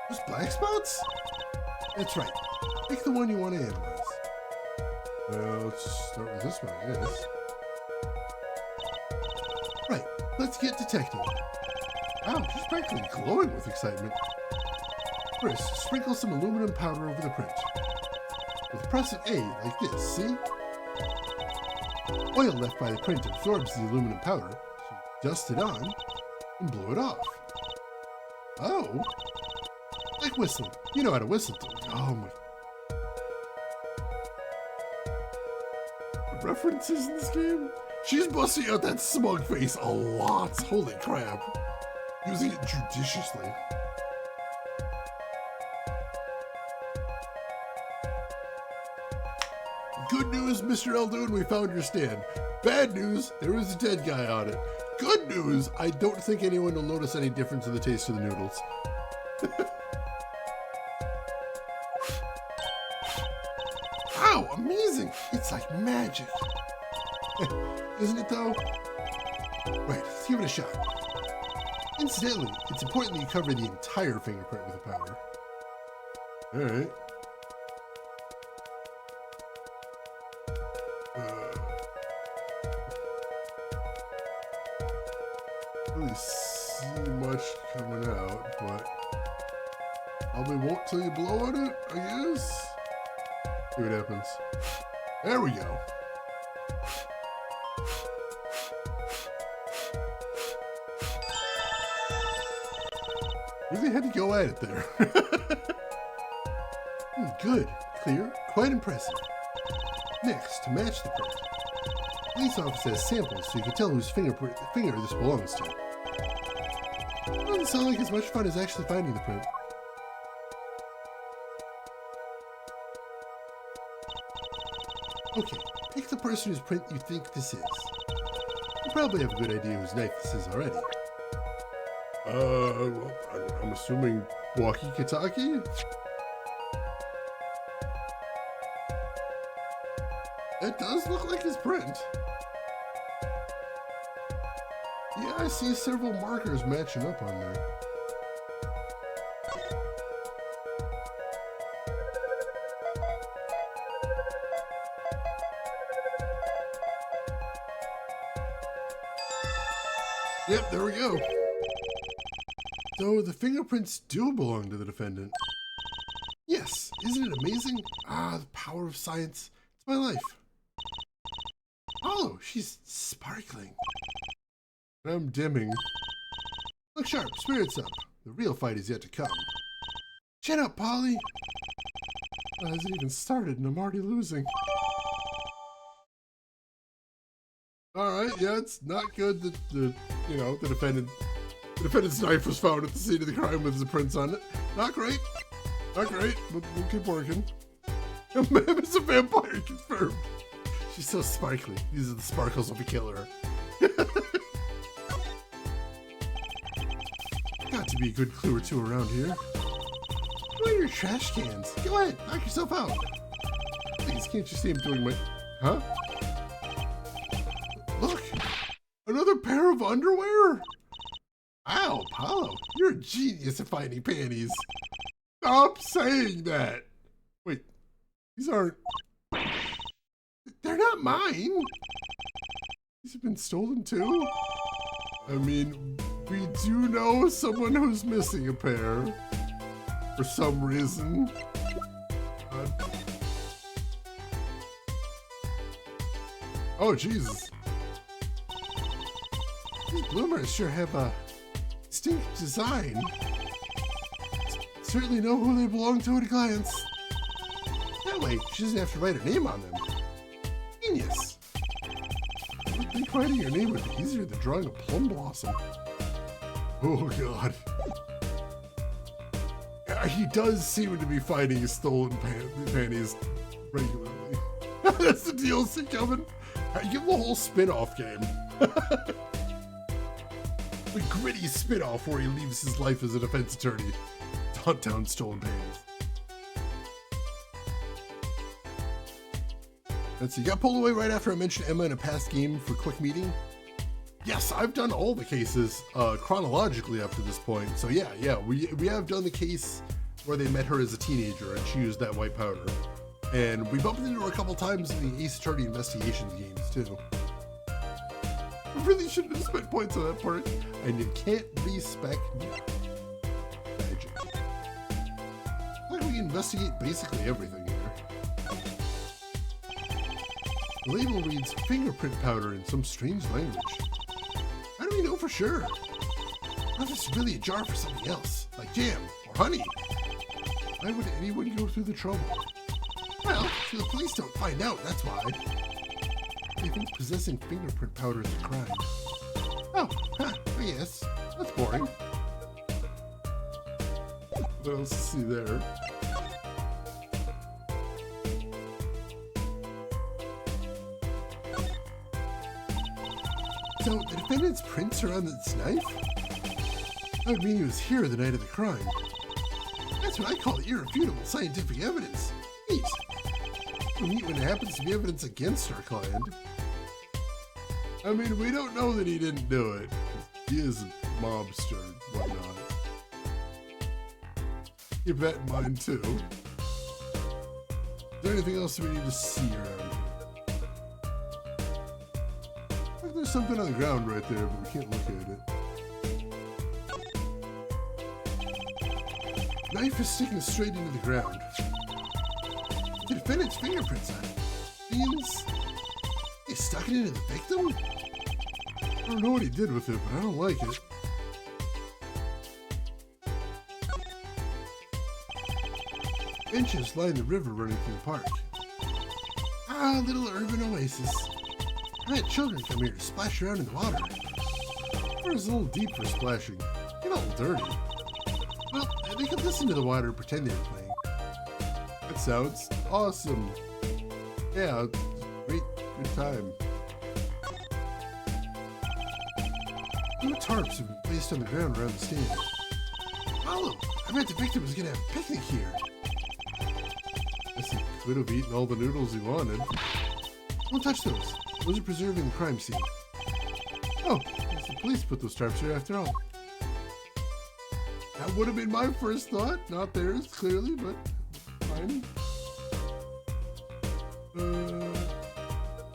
Those black spots? That's right. Pick the one you want to analyze. Well, let's start with this one, I guess. Right, let's get detecting. Wow, she's practically glowing with excitement. First, sprinkle some aluminum powder over the print. With the press of A, like this, see? Oil left by the print absorbs the aluminum powder, so dust it on and blow it off. Oh! Like whistling. You know how to whistle, don't you? Oh my... References in this game? She's busting out that smug face a lot. Holy crap. Using it judiciously. Good news, Mr. Eldoon, we found your stand. Bad news, there was a dead guy on it. Good news, I don't think anyone will notice any difference in the taste of the noodles. Wow, amazing! It's like magic. Isn't it though? Right, let's give it a shot. Incidentally, it's important that you cover the entire fingerprint with the powder. Alright. Really see much coming out, but probably won't till you blow on it, I guess. See what happens. There we go. Really had to go at it there. Good, clear, quite impressive. Next, to match the print. Police officer has samples so you can tell whose finger this belongs to. Doesn't sound like as much fun as actually finding the print. Okay, pick the person whose print you think this is. You probably have a good idea whose knife this is already. Well, I'm assuming Walkie-Talkie? It does look like his print. Yeah, I see several markers matching up on there. Yep, there we go. So the fingerprints do belong to the defendant. Yes, isn't it amazing? Ah, the power of science. It's my life. Oh, she's sparkling. I'm dimming. Look sharp, spirits up. The real fight is yet to come. Chin up, Polly. It hasn't even started and I'm already losing. Alright, yeah, it's not good that the defendant's knife was found at the scene of the crime with the prints on it. Not great. Not great, but we'll keep working. Ma'am is a vampire, confirmed. She's so sparkly. These are the sparkles of a killer. Got to be a good clue or two around here. Where are your trash cans? Go ahead, knock yourself out. Please, can't you see him doing my... Huh? Look! Another pair of underwear? Wow, Apollo, you're a genius at finding panties. Stop saying that. Wait, these aren't... They're not mine. These have been stolen too? I mean, we do know someone who's missing a pair. For some reason. Oh, Jesus. These bloomers sure have a distinct design. Certainly know who they belong to at a glance. That way, she doesn't have to write her name on them. Genius. I would think writing your name would be easier than drawing a plum blossom. Oh god. He does seem to be finding his stolen panties regularly. That's the DLC coming. Give him a whole spin-off game. A gritty spin-off where he leaves his life as a defense attorney to hunt down stolen panties. Let's see, got pulled away right after I mentioned Emma in a past game for quick meeting. Yes, I've done all the cases chronologically up to this point. So yeah, we have done the case where they met her as a teenager and she used that white powder. And we bumped into her a couple times in the Ace Attorney Investigations games too. I really shouldn't have spent points on that part. And you can't respec magic. Like we investigate basically everything here. The label reads fingerprint powder in some strange language. How do we know for sure? What if it's really a jar for something else, like jam or honey? Why would anyone go through the trouble? Well, so the police don't find out, that's why. They think possessing fingerprint powder is a crime. Oh, huh, I guess. That's boring. What else to see there? So, the defendant's prints are on this knife? That would mean he was here the night of the crime. That's what I call irrefutable scientific evidence. Neat. Neat when it happens to be evidence against our client. I mean, we don't know that he didn't do it. He is a mobster and whatnot. Keep that in mind, too. Is there anything else we need to see around here? Like there's something on the ground right there, but we can't look at it. Knife is sticking straight into the ground. The defendant's fingerprints on it. Means he stuck it into the victim? I don't know what he did with it, but I don't like it. Benches line the river running through the park. Ah, little urban oasis. I had children come here to splash around in the water. Water's a little deep for splashing. Get all dirty. Well, they could listen to the water and pretend they were playing. That sounds awesome. Yeah, great, good time. Two tarps have been placed on the ground around the stand. Follow! I bet the victim was gonna have a picnic here. Guess he could have eaten all the noodles he wanted. Don't touch those. Those are preserving the crime scene. Oh, guess the police put those tarps here after all. That would have been my first thought, not theirs, clearly, but fine.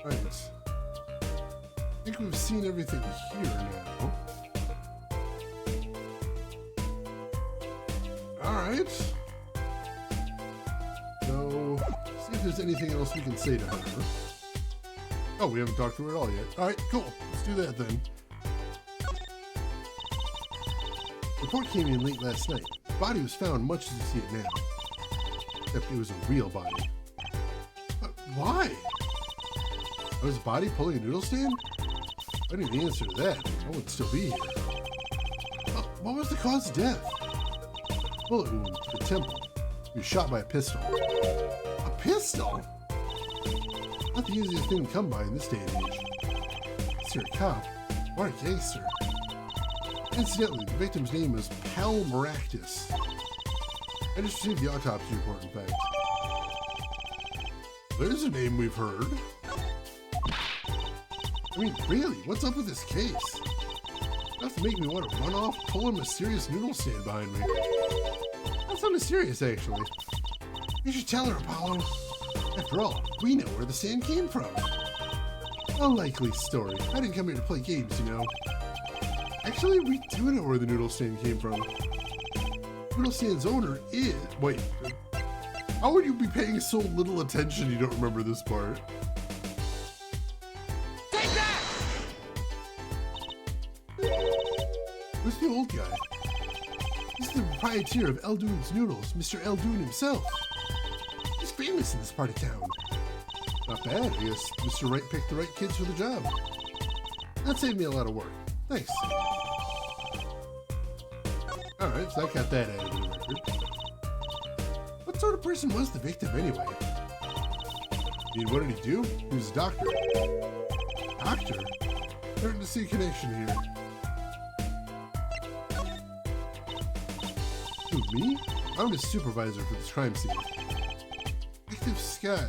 Right. I think we've seen everything here now. Alright. So, see if there's anything else we can say to her. Oh, we haven't talked to her at all yet. Alright, cool. Let's do that then. The report came in late last night. The body was found much as you see it now. Except it was a real body. But why? Was the body pulling a noodle stand? I knew the answer to that. I would still be here. What was the cause of death? Bullet wound to the temple. He was shot by a pistol. A pistol? Not the easiest thing to come by in this day and age. Is you're a cop, or a gangster. Incidentally, the victim's name was Pal Maractus. I just received the autopsy report, in fact. There's a name we've heard. I mean, really, what's up with this case? Enough to make me want to run off, pull a mysterious noodle stand behind me. That's not mysterious, actually. You should tell her, Apollo. After all, we know where the stand came from. A likely story. I didn't come here to play games, you know. Actually, we do know where the noodle stand came from. Noodle stand's owner is... Wait. How would you be paying so little attention you don't remember this part? Take that! Who's the old guy. He's the proprietor of Eldoon's Noodles, Mr. Eldoon himself. He's famous in this part of town. Not bad. I guess Mr. Wright picked the right kids for the job. That saved me a lot of work. Thanks. Alright, so I got that added to the record. What sort of person was the victim anyway? I mean, what did he do? He was a doctor. Doctor? Starting to see a connection here. Who, me? I'm his supervisor for this crime scene. Detective Sky.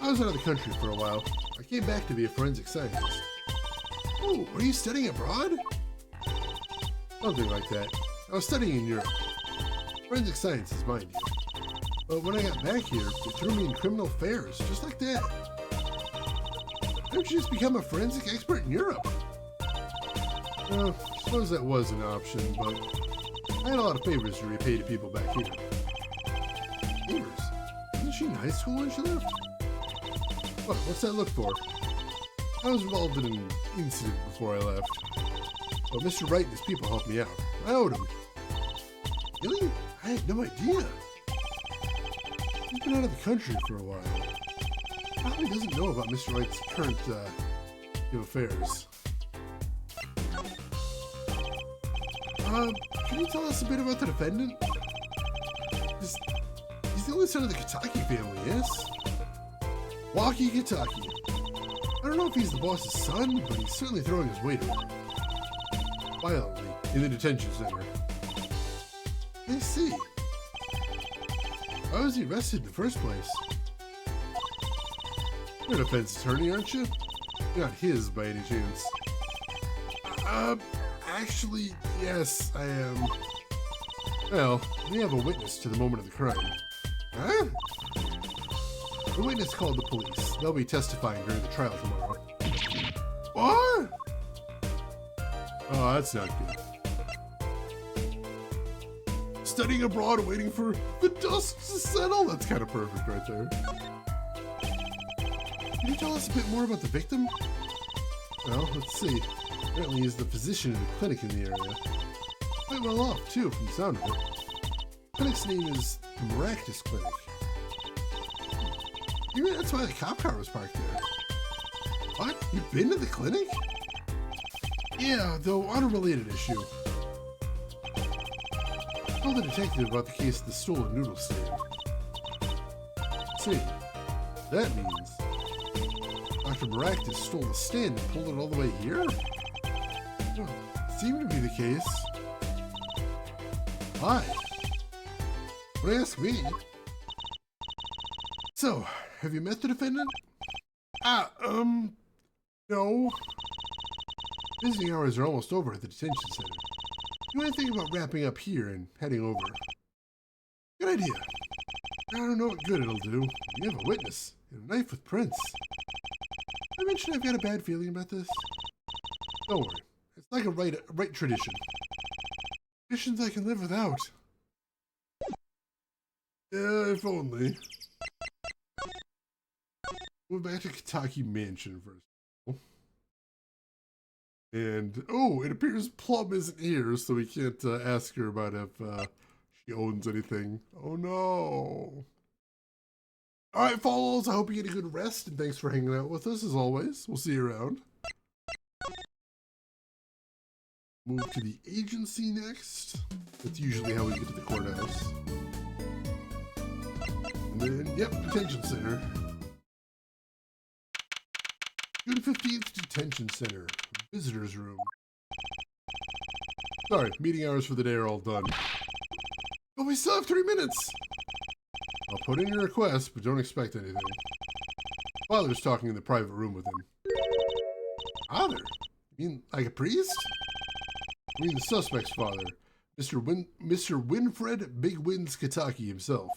I was out of the country for a while. I came back to be a forensic scientist. Oh, are you studying abroad? Something like that. I was studying in Europe. Forensic sciences, mind you. But when I got back here, they threw me in criminal affairs, just like that. Don't you just become a forensic expert in Europe? Well, I suppose that was an option, but I had a lot of favors to repay to people back here. Favors? Wasn't she in high school when she left? What? What's that look for? I was involved in an incident before I left. But Mr. Wright and his people helped me out. I owed him. Really? I had no idea. He's been out of the country for a while. Probably doesn't know about Mr. Wright's current affairs. Can you tell us a bit about the defendant? He's the only son of the Kitaki family, yes? Walkie Kitaki. I don't know if he's the boss's son, but he's certainly throwing his weight around. Violently, in the detention center. I see. Why was he arrested in the first place? You're an defense attorney, aren't you? You're not his by any chance. Actually, yes, I am. Well, we have a witness to the moment of the crime. Huh? The witness called the police. They'll be testifying during the trial tomorrow. What? Oh, that's not good. Studying abroad, waiting for the dust to settle? That's kind of perfect right there. Can you tell us a bit more about the victim? Well, let's see. Apparently he's the physician in the clinic in the area. Quite well off, too, from the sound of it. The clinic's name is the Maractus Clinic. Maybe that's why the cop car was parked there. What? You've been to the clinic? Yeah, though on a related issue. I told the detective about the case of the stolen noodle stand. See, that means Dr. Maractus stole the stand and pulled it all the way here? Well, seemed to be the case. Why? Don't ask me. So, have you met the defendant? No. Visiting hours are almost over at the detention center. You want to think about wrapping up here and heading over? Good idea. I don't know what good it'll do. You have a witness and a knife with prints. I mentioned I've got a bad feeling about this. Don't worry. It's like a right tradition. Traditions I can live without. Yeah, if only. Move back to Kitaki Mansion first. And, oh, it appears Plum isn't here, so we can't ask her about if she owns anything. Oh, no. All right, follows, I hope you get a good rest, and thanks for hanging out with us, as always. We'll see you around. Move to the agency next. That's usually how we get to the courthouse. And then, yep, detention center. June 15th, detention center. Visitor's room. Sorry, meeting hours for the day are all done. But we still have 3 minutes! I'll put in your request, but don't expect anything. Father's talking in the private room with him. Father? You mean like a priest? I mean the suspect's father. Mr. Winfred Big Wins Kitaki himself.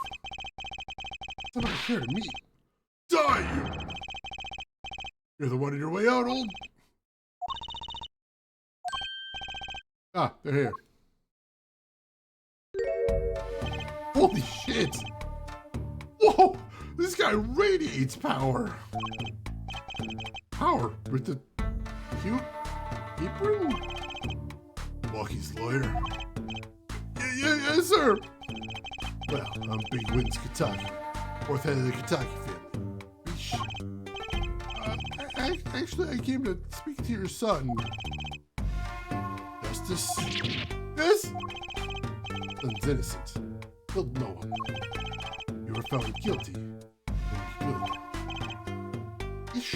Someone I care to meet. Die, you! You're the one on your way out, old... Ah, they're here. Holy shit! Whoa! This guy radiates power! Power with the cute apron? Walkie's lawyer. Yes, sir. Well, I'm Big Wins Kentucky, fourth head of the Kentucky family. Actually, I came to speak to your son. Justice? Yes? Son's innocent. He'll know him. You were found guilty. Ish.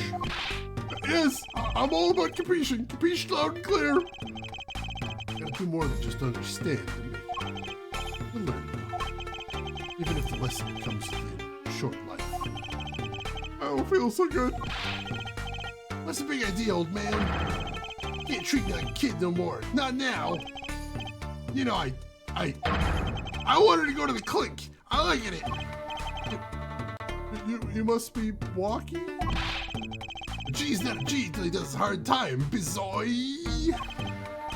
Yes, I'm all about capishin'. Capish loud and clear. Gotta do more than just understand. You'll learn now. Even if the lesson comes with a short life. I don't feel so good. What's the big idea, old man? Can't treat me like a kid no more. Not now. You know, I wanted to go to the clink. I like it. You must be walking? A G's not a G till he does a hard time, bizoy.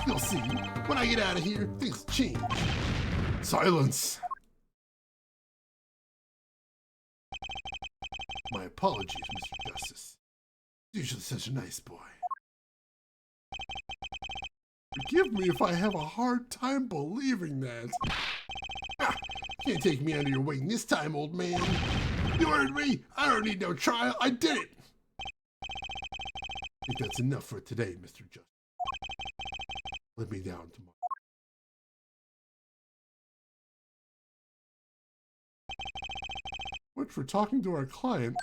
You'll see. When I get out of here, things change. Silence. My apologies, Mr. Justice. Usually such a nice boy. Forgive me if I have a hard time believing that. Can't take me under your wing this time, old man. You heard me. I don't need no trial. I did it. I think that's enough for today, Mr. Justice. Let me down tomorrow. Much for talking to our client.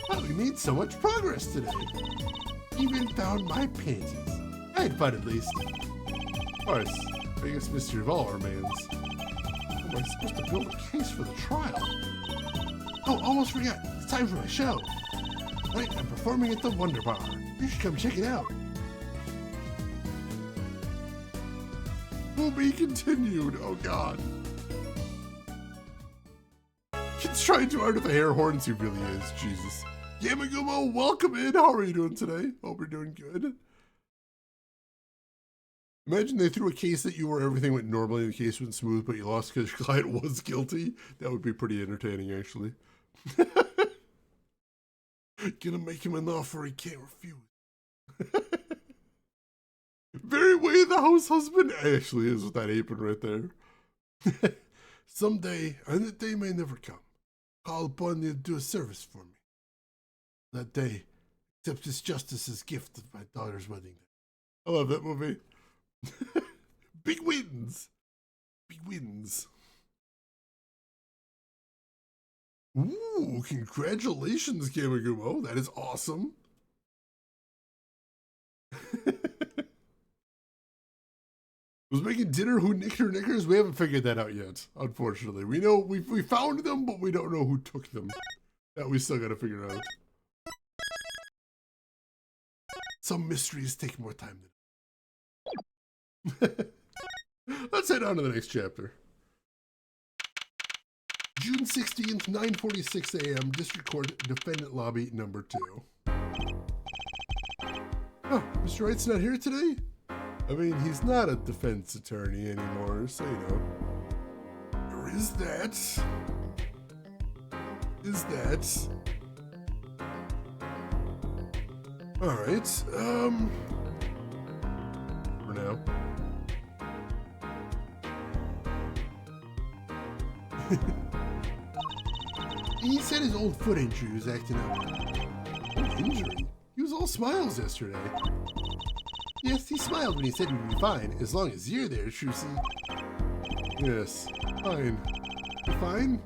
Well, we made so much progress today. Even found my panties. I had fun at least. Of course, biggest mystery of all remains. How am I supposed to build a case for the trial? Oh, almost forgot. It's time for my show. Right, I'm performing at the Wonder Bar. You should come check it out. Will be continued. Oh God. Kid's trying too hard with the hair horns. He really is. Jesus. Yamagumo, welcome in. How are you doing today? Hope you're doing good. Imagine they threw a case at you where everything went normally and the case went smooth, but you lost because your client was guilty. That would be pretty entertaining, actually. Gonna make him an offer he can't refuse. Very way the house husband actually is with that apron right there. Someday, and the day may never come, call upon you to do a service for me. That day, accept this justice's gift of my daughter's wedding day. I love that movie. Big wins. Big wins. Ooh, congratulations, Kamagumo. That is awesome. Was making dinner who nicked her knickers? We haven't figured that out yet, unfortunately. We know we found them, but we don't know who took them. That we still gotta figure out. Some mysteries take more time than let's head on to the next chapter. June 16th, 9:46 a.m., District Court, Defendant Lobby, number 2. Oh, Mr. Wright's not here today? I mean, he's not a defense attorney anymore, so you know. Or is that? Is that? Alright, for now. He said his old foot injury was acting up. Old injury? He was all smiles yesterday. Yes, he smiled when he said he'd be fine, as long as you're there, Trucy. Yes, fine. You're fine?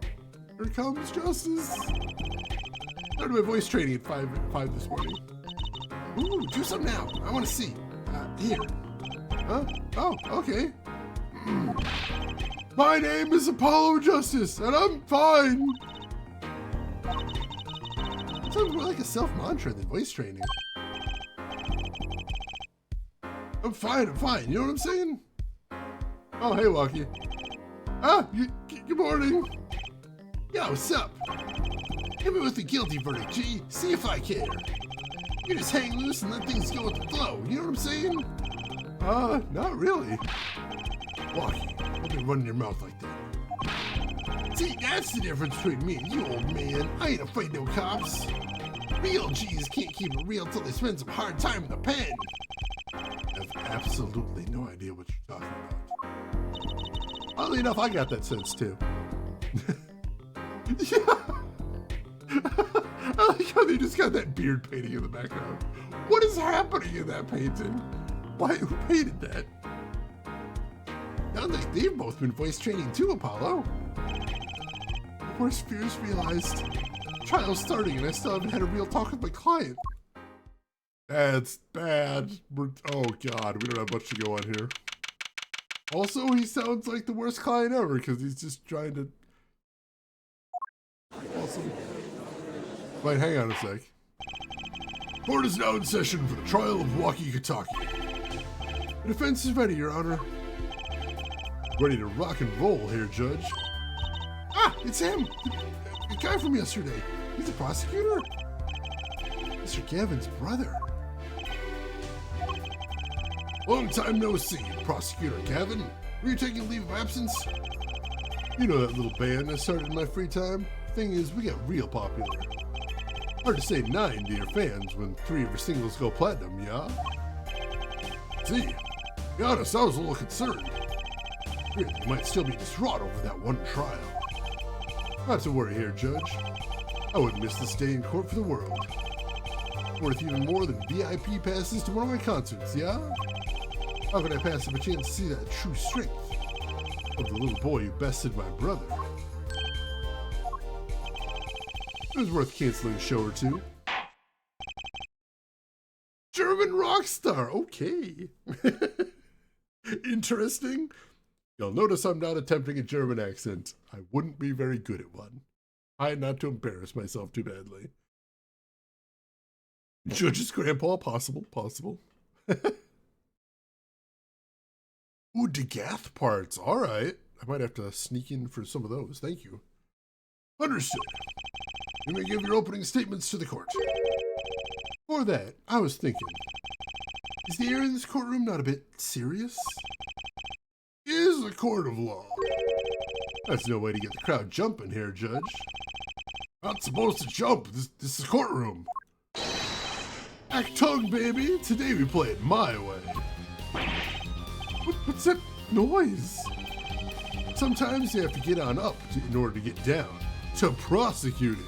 Here comes justice. Started my voice training at 5 this morning. Ooh, do something now. I want to see. Here. Huh? Oh, okay. My name is Apollo Justice, and I'm fine. It sounds more like a self-mantra than voice training. I'm fine. You know what I'm saying? Oh, hey, Walkie. Good morning. Yo, what's up? Hit me with the guilty verdict, G. See if I care. You just hang loose and let things go with the flow. You know what I'm saying? Not really. Walkie, don't be running your mouth like that. See, that's the difference between me and you, old man. I ain't afraid of no cops. Real G's can't keep it real till they spend some hard time in the pen. have absolutely no idea what you're talking about. Oddly enough, I got that sense too. Yeah. I like how they just got that beard painting in the background. What is happening in that painting? Why? Who painted that? Sounds like they've both been voice training too, Apollo. Worst fears realized. Trial's starting and I still haven't had a real talk with my client. That's bad. Oh god, we don't have much to go on here. Also, he sounds like the worst client ever because he's just trying to... Also... Wait, hang on a sec. Court is now in session for the trial of Walkie Kataki. The defense is ready, Your Honor. Ready to rock and roll here, Judge. Ah, it's him! The guy from yesterday. He's a prosecutor? Mr. Gavin's brother. Long time no see, Prosecutor Gavin. Were you taking leave of absence? You know that little band I started in my free time? Thing is, we got real popular. Hard to say 9 to your fans when 3 of your singles go platinum, yeah? See, to be honest, I was a little concerned. Feared you might still be distraught over that one trial. Not to worry here, Judge. I wouldn't miss this day in court for the world. Worth even more than VIP passes to one of my concerts, yeah? How could I pass up a chance to see that true strength of the little boy who bested my brother? It was worth canceling a show or two. German rock star, okay. Interesting. You'll notice I'm not attempting a German accent. I wouldn't be very good at one. I had not to embarrass myself too badly. Judge's grandpa, possible. Ooh, Degath parts, alright. I might have to sneak in for some of those, thank you. Understood. You may give your opening statements to the court. For that, I was thinking, is the air in this courtroom not a bit serious? It is a court of law. That's no way to get the crowd jumping here, Judge. Not supposed to jump, this is a courtroom. Act tongue, baby, today we play it my way. What's that noise? Sometimes you have to get on up in order to get down. To prosecuting.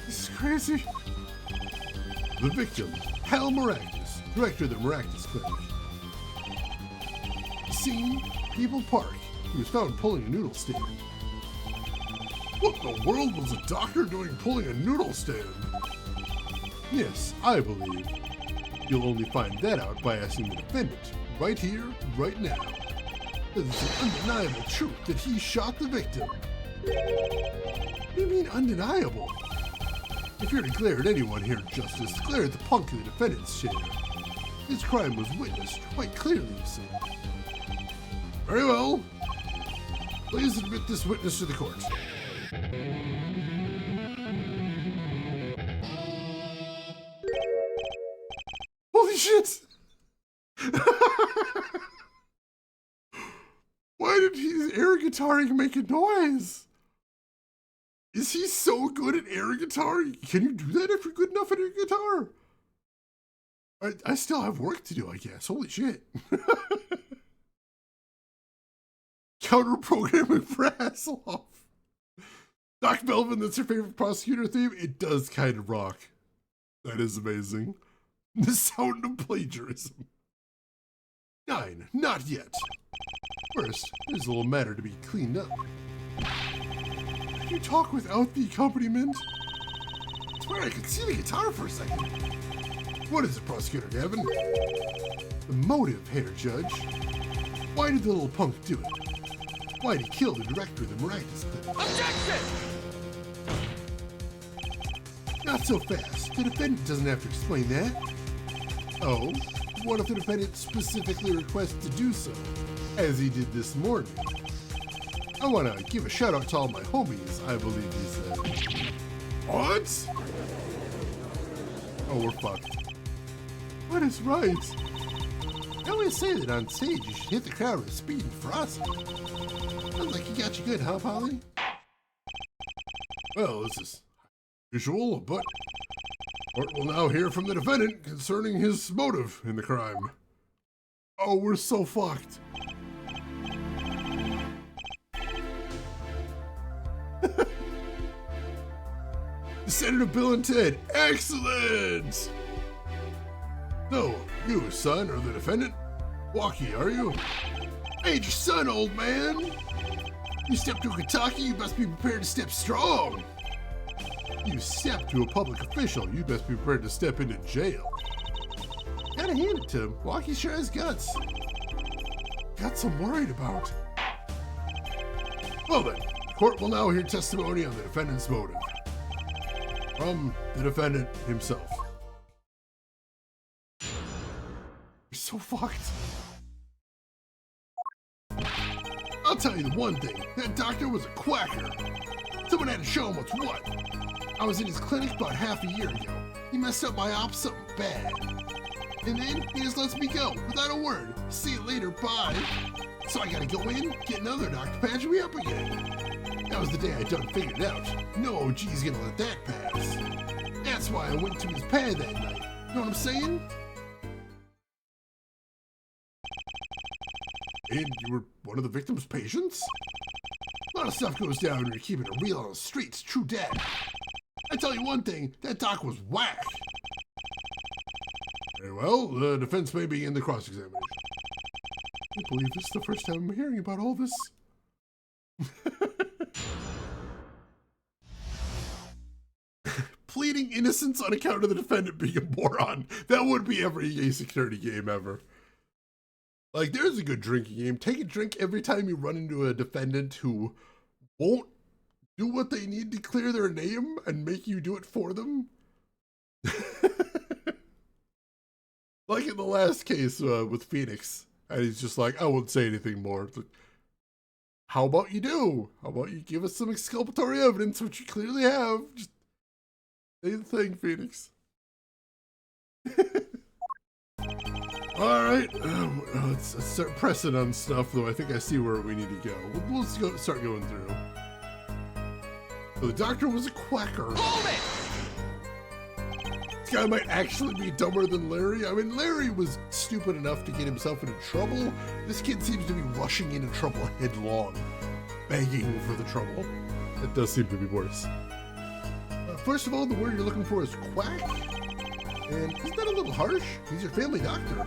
This is crazy. The victim, Hal Maractus, director of the Maractus Clinic. Scene, People Park. He was found pulling a noodle stand. What in the world was a doctor doing pulling a noodle stand? Yes, I believe. You'll only find that out by asking the defendant, right here, right now. It's an undeniable truth that he shot the victim. What do you mean undeniable? If you're to glare at anyone here, Justice, glare at the punk in the defendant's chair. His crime was witnessed quite clearly, you see. Very well. Please admit this witness to the court. Holy shit! Why did his air guitaring make a noise? Is he so good at air guitar? Can you do that if you're good enough at air guitar? I still have work to do, I guess. Holy shit. Counter programming for Hasselhoff. Doc Melvin, that's your favorite prosecutor theme? It does kind of rock. That is amazing. The sound of plagiarism. 9, not yet. First, there's a little matter to be cleaned up. Can you talk without the accompaniment? I swear I could see the guitar for a second. What is it, Prosecutor Gavin? The motive here, Judge. Why did the little punk do it? Why did he kill the director of the Maractus Clinic? Objection! Not so fast. The defendant doesn't have to explain that. Oh, what if the defendant specifically requests to do so, as he did this morning? I want to give a shout out to all my homies, I believe he said. What? Oh, we're fucked. What is right? I always say that on stage you should hit the crowd with speed and ferocity. Sounds like he got you good, huh, Polly? Well, this is usual, but Court will now hear from the defendant concerning his motive in the crime. Oh, we're so fucked. Senator Bill and Ted, excellent! So, you, son, are the defendant? Walkie, are you? I ain't your son, old man. You step to Kentucky, you best be prepared to step strong. You step to a public official, you best be prepared to step into jail. Gotta hand it to him, Walkie sure has guts. Guts I'm worried about. Well then, the court will now hear testimony on the defendant's motive. From the defendant himself. You're so fucked. I'll tell you the one thing, that doctor was a quacker. Someone had to show him what's what. I was in his clinic about half a year ago. He messed up my op something bad. And then he just lets me go, without a word. See you later, bye. So I gotta go in, get another doctor patch me up again. That was the day I done figured it out. No OG's gonna let that pass. That's why I went to his pad that night. Know what I'm saying? And you were one of the victim's patients? A lot of stuff goes down when you're keeping it real on the streets, true dat. I tell you one thing, that doc was whack. Very well, the defense may begin the cross-examination. I can't believe this is the first time I'm hearing about all this. Pleading innocence on account of the defendant being a moron. That would be every Ace Attorney game ever. Like, there's a good drinking game. Take a drink every time you run into a defendant who won't do what they need to clear their name and make you do it for them. Like in the last case with Phoenix. And he's just like, I won't say anything more. Like, how about you do? How about you give us some exculpatory evidence, which you clearly have? Just say the thing, Phoenix. Alright, let's start pressing on stuff, though I think I see where we need to go. Let's start going through. So the doctor was a quacker. Hold it! This guy might actually be dumber than Larry. I mean, Larry was stupid enough to get himself into trouble. This kid seems to be rushing into trouble headlong, begging for the trouble. It does seem to be worse. First of all, the word you're looking for is quack. And isn't that a little harsh? He's your family doctor.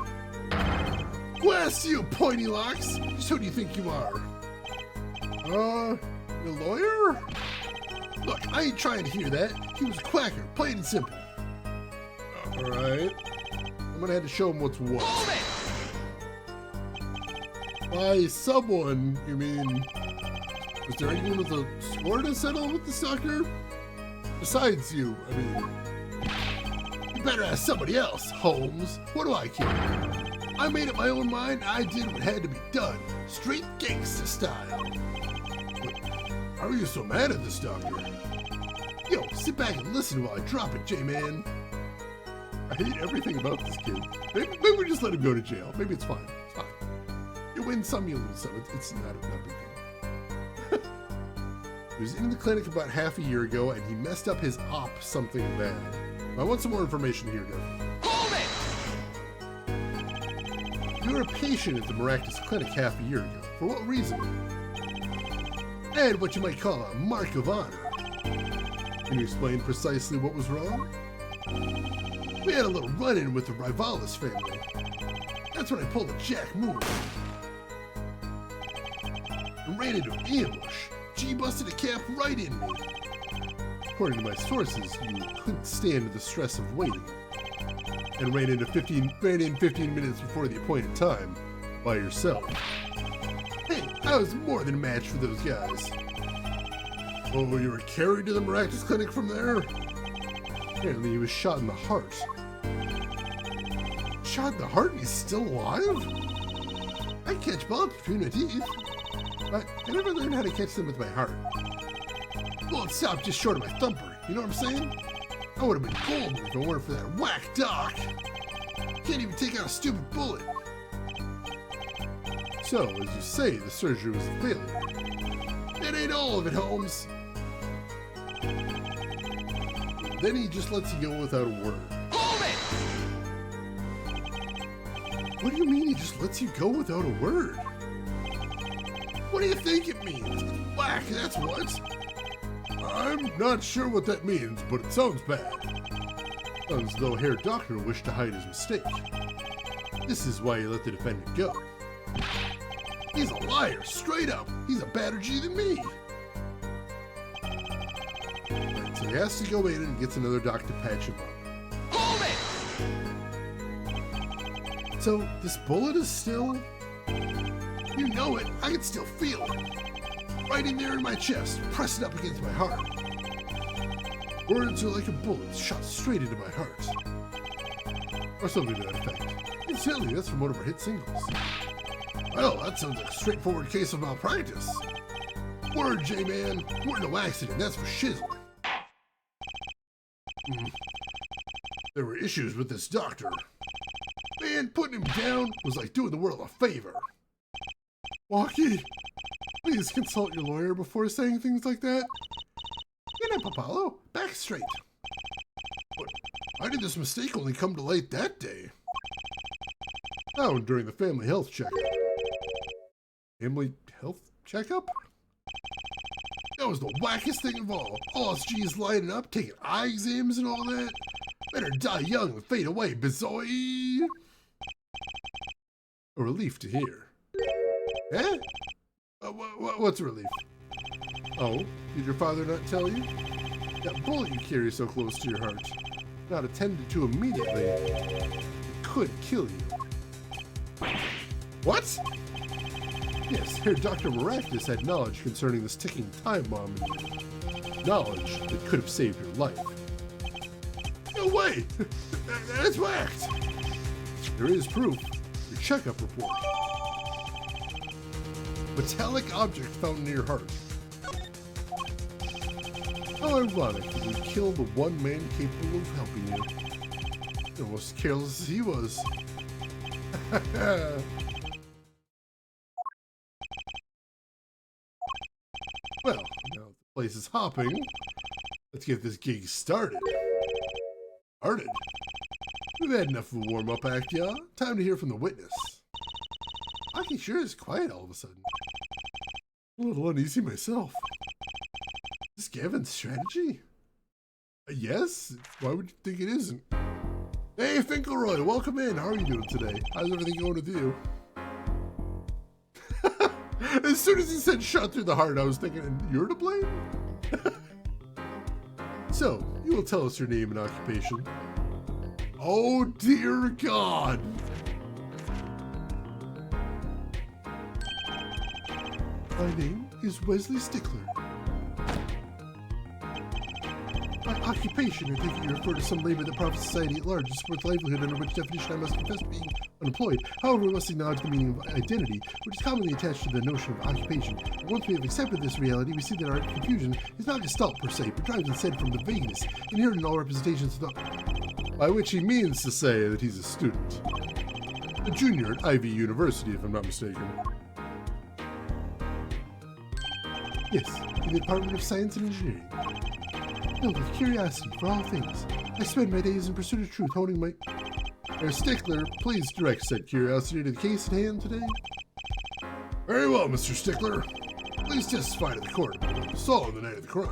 Bless you, pointy locks! Just who do you think you are? You a lawyer? Look, I ain't trying to hear that. He was a quacker, plain and simple. Alright. I'm gonna have to show him what's what. By someone, you mean... Was there anyone with a score to settle with this doctor? Besides you, I mean... You better ask somebody else, Holmes. What do I care? I made up my own mind. I did what had to be done. Straight gangsta style. But how are you so mad at this doctor? Yo, sit back and listen while I drop it, J-Man. I hate everything about this kid. Maybe we just let him go to jail. Maybe it's fine. It's fine. You win some, you lose some. It's not a big deal. He was in the clinic about half a year ago, and he messed up his op something bad. I want some more information here, Dev. Hold it! You were a patient at the Maractus Clinic half a year ago. For what reason? And what you might call a mark of honor. Can you explain precisely what was wrong? We had a little run-in with the Rivalis family. That's when I pulled a jack move. And ran into an ambush. G busted a cap right in me. According to my sources, you couldn't stand the stress of waiting. And ran in 15 minutes before the appointed time by yourself. Hey, I was more than a match for those guys. Oh, you were carried to the Maractus Clinic from there? Apparently he was shot in the heart. Shot in the heart and he's still alive? I catch bombs between my teeth. But I never learned how to catch them with my heart. Well, it stopped just short of my thumper, you know what I'm saying? I would have been golden if it weren't for that whack doc. Can't even take out a stupid bullet. So, as you say, the surgery was a failure. That ain't all of it, Holmes. then he just lets you go without a word. Hold it! What do you mean he just lets you go without a word? What do you think it means? Whack, that's what. I'm not sure what that means, but it sounds bad. Sounds as though Herr Doctor wished to hide his mistake. This is why he let the defendant go. He's a liar, straight up. He's a badder G than me. Right, so he has to go in and gets another doc to patch him up. Hold it! So this bullet is still... You know it, I can still feel it. Right in there in my chest, pressed up against my heart. Words are like a bullet shot straight into my heart. Or something to that effect. Incidentally, that's from one of our hit singles. Well, that sounds like a straightforward case of malpractice. Word, J-Man. We're no accident, that's for shizzle. There were issues with this doctor. Man, putting him down was like doing the world a favor. Walkie, please consult your lawyer before saying things like that. You know, Papalo, back straight. But why did this mistake only come to light that day? Found during the family health checkup. Family health checkup? That was the wackest thing of all. All us G's lining up, taking eye exams and all that. Better die young and fade away, bizoy. A relief to hear. Eh? What's a relief? Oh, did your father not tell you? That bullet you carry so close to your heart, not attended to immediately, it could kill you. What? Yes, here Dr. Maractus had knowledge concerning this ticking time bomb in you. Knowledge that could have saved your life. No way! That's whacked! There is proof. Your checkup report. Metallic object found near your heart. How ironic that we killed the one man capable of helping you. Almost as careless as he was. Well, now the place is hopping. Let's get this gig started. Started? We've had enough of a warm-up act, y'all. Time to hear from the witness. Aki sure is quiet all of a sudden. A little uneasy myself. Is this Gavin's strategy? Yes? Why would you think it isn't? Hey, Finkelroy, welcome in. How are you doing today? How's everything going with you? As soon as he said shot through the heart, I was thinking, you're to blame? So, you will tell us your name and occupation. Oh, dear God. My name is Wesley Stickler. My occupation, I think you refer to some labor that profits society at large and supports livelihood, under which definition I must confess to being unemployed. However, we must acknowledge the meaning of identity, which is commonly attached to the notion of occupation. And once we have accepted this reality, we see that our confusion is not gestalt per se, but drives instead from the vagueness inherent in all representations of the... By which he means to say that he's a student. A junior at Ivy University, if I'm not mistaken. Yes, in the Department of Science and Engineering. Filled with curiosity for all things, I spend my days in pursuit of truth, honing my... Herr Stickler, please direct said curiosity to the case at hand today. Very well, Mr. Stickler. Please testify to the court about what you saw on the night of the crime.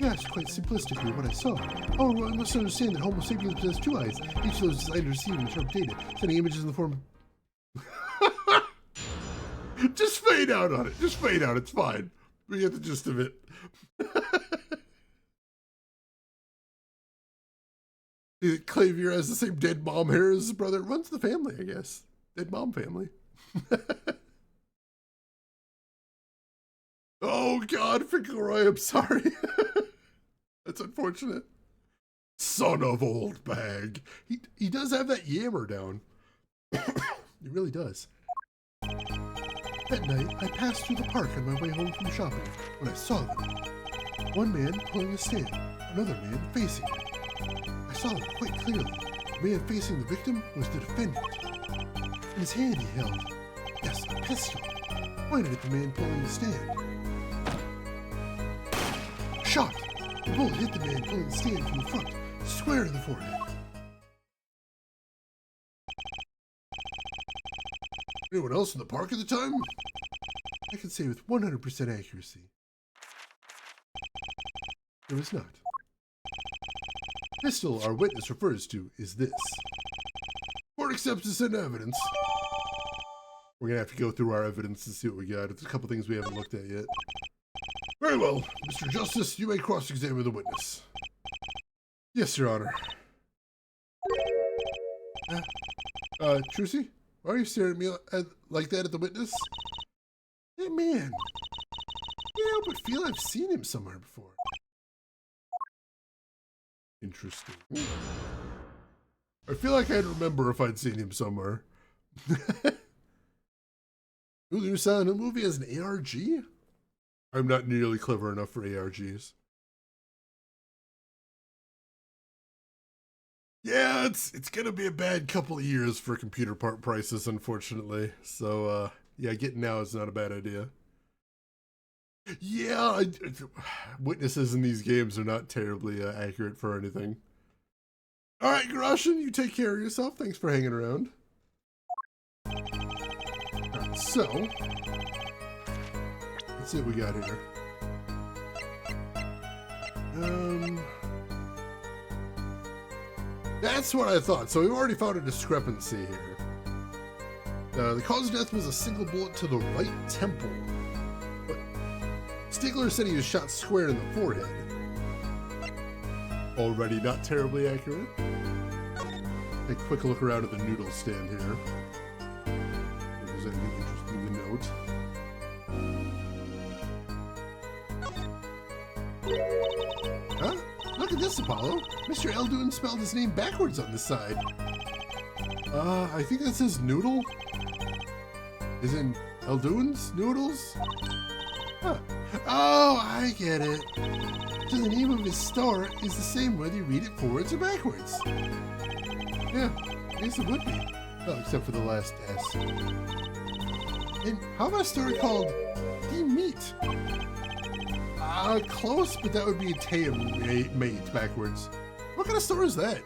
Yes, quite simplistically what I saw. However, I must understand that Homo sapiens possess two eyes, each of those designed to receive and interpret data, sending images in the form of... Just fade out on it. Just fade out. It's fine. We get the gist of it. Clavier has the same dead mom hair as his brother. It runs the family, I guess. Dead mom family. Oh, God, Finkelroy, I'm sorry. That's unfortunate. Son of old bag. He does have that yammer down. He really does. That night, I passed through the park on my way home from shopping when I saw them. One man pulling a stand, another man facing him. I saw them quite clearly. The man facing the victim was the defendant. In his hand he held, yes, a pistol, pointed at the man pulling the stand. Shot! The bullet hit the man pulling the stand from the front, square in the forehead. Anyone else in the park at the time? I can say with 100% accuracy. There was not. The pistol our witness refers to is this. Court accepts this into evidence. We're gonna have to go through our evidence and see what we got. It's a couple things we haven't looked at yet. Very well, Mr. Justice, you may cross-examine the witness. Yes, Your Honor. Trucy? Why are you staring at me like that at the witness? Hey, man. Yeah, but feel I've seen him somewhere before. Interesting. I feel like I'd remember if I'd seen him somewhere. Ooh, the new Silent Hill movie has an ARG? I'm not nearly clever enough for ARGs. Yeah, it's gonna be a bad couple of years for computer part prices, unfortunately. So, yeah, getting now is not a bad idea. Yeah, witnesses in these games are not terribly accurate for anything. All right, Garashin, you take care of yourself. Thanks for hanging around. All right, so let's see what we got here. That's what I thought. So we've already found a discrepancy here. The cause of death was a single bullet to the right temple. But Stigler said he was shot square in the forehead. Already not terribly accurate. Take a quick look around at the noodle stand here. If there's anything interesting to note. Huh? Look at this, Apollo. Mr. Eldoon spelled his name backwards on the side. I think that says noodle. Is in Eldoon's noodles? Huh. Oh, I get it. So the name of his store is the same whether you read it forwards or backwards. Yeah, I guess it would be. Well, except for the last S. And how about a story called The Meat? Close, but that would be a mate backwards. What kind of store is that?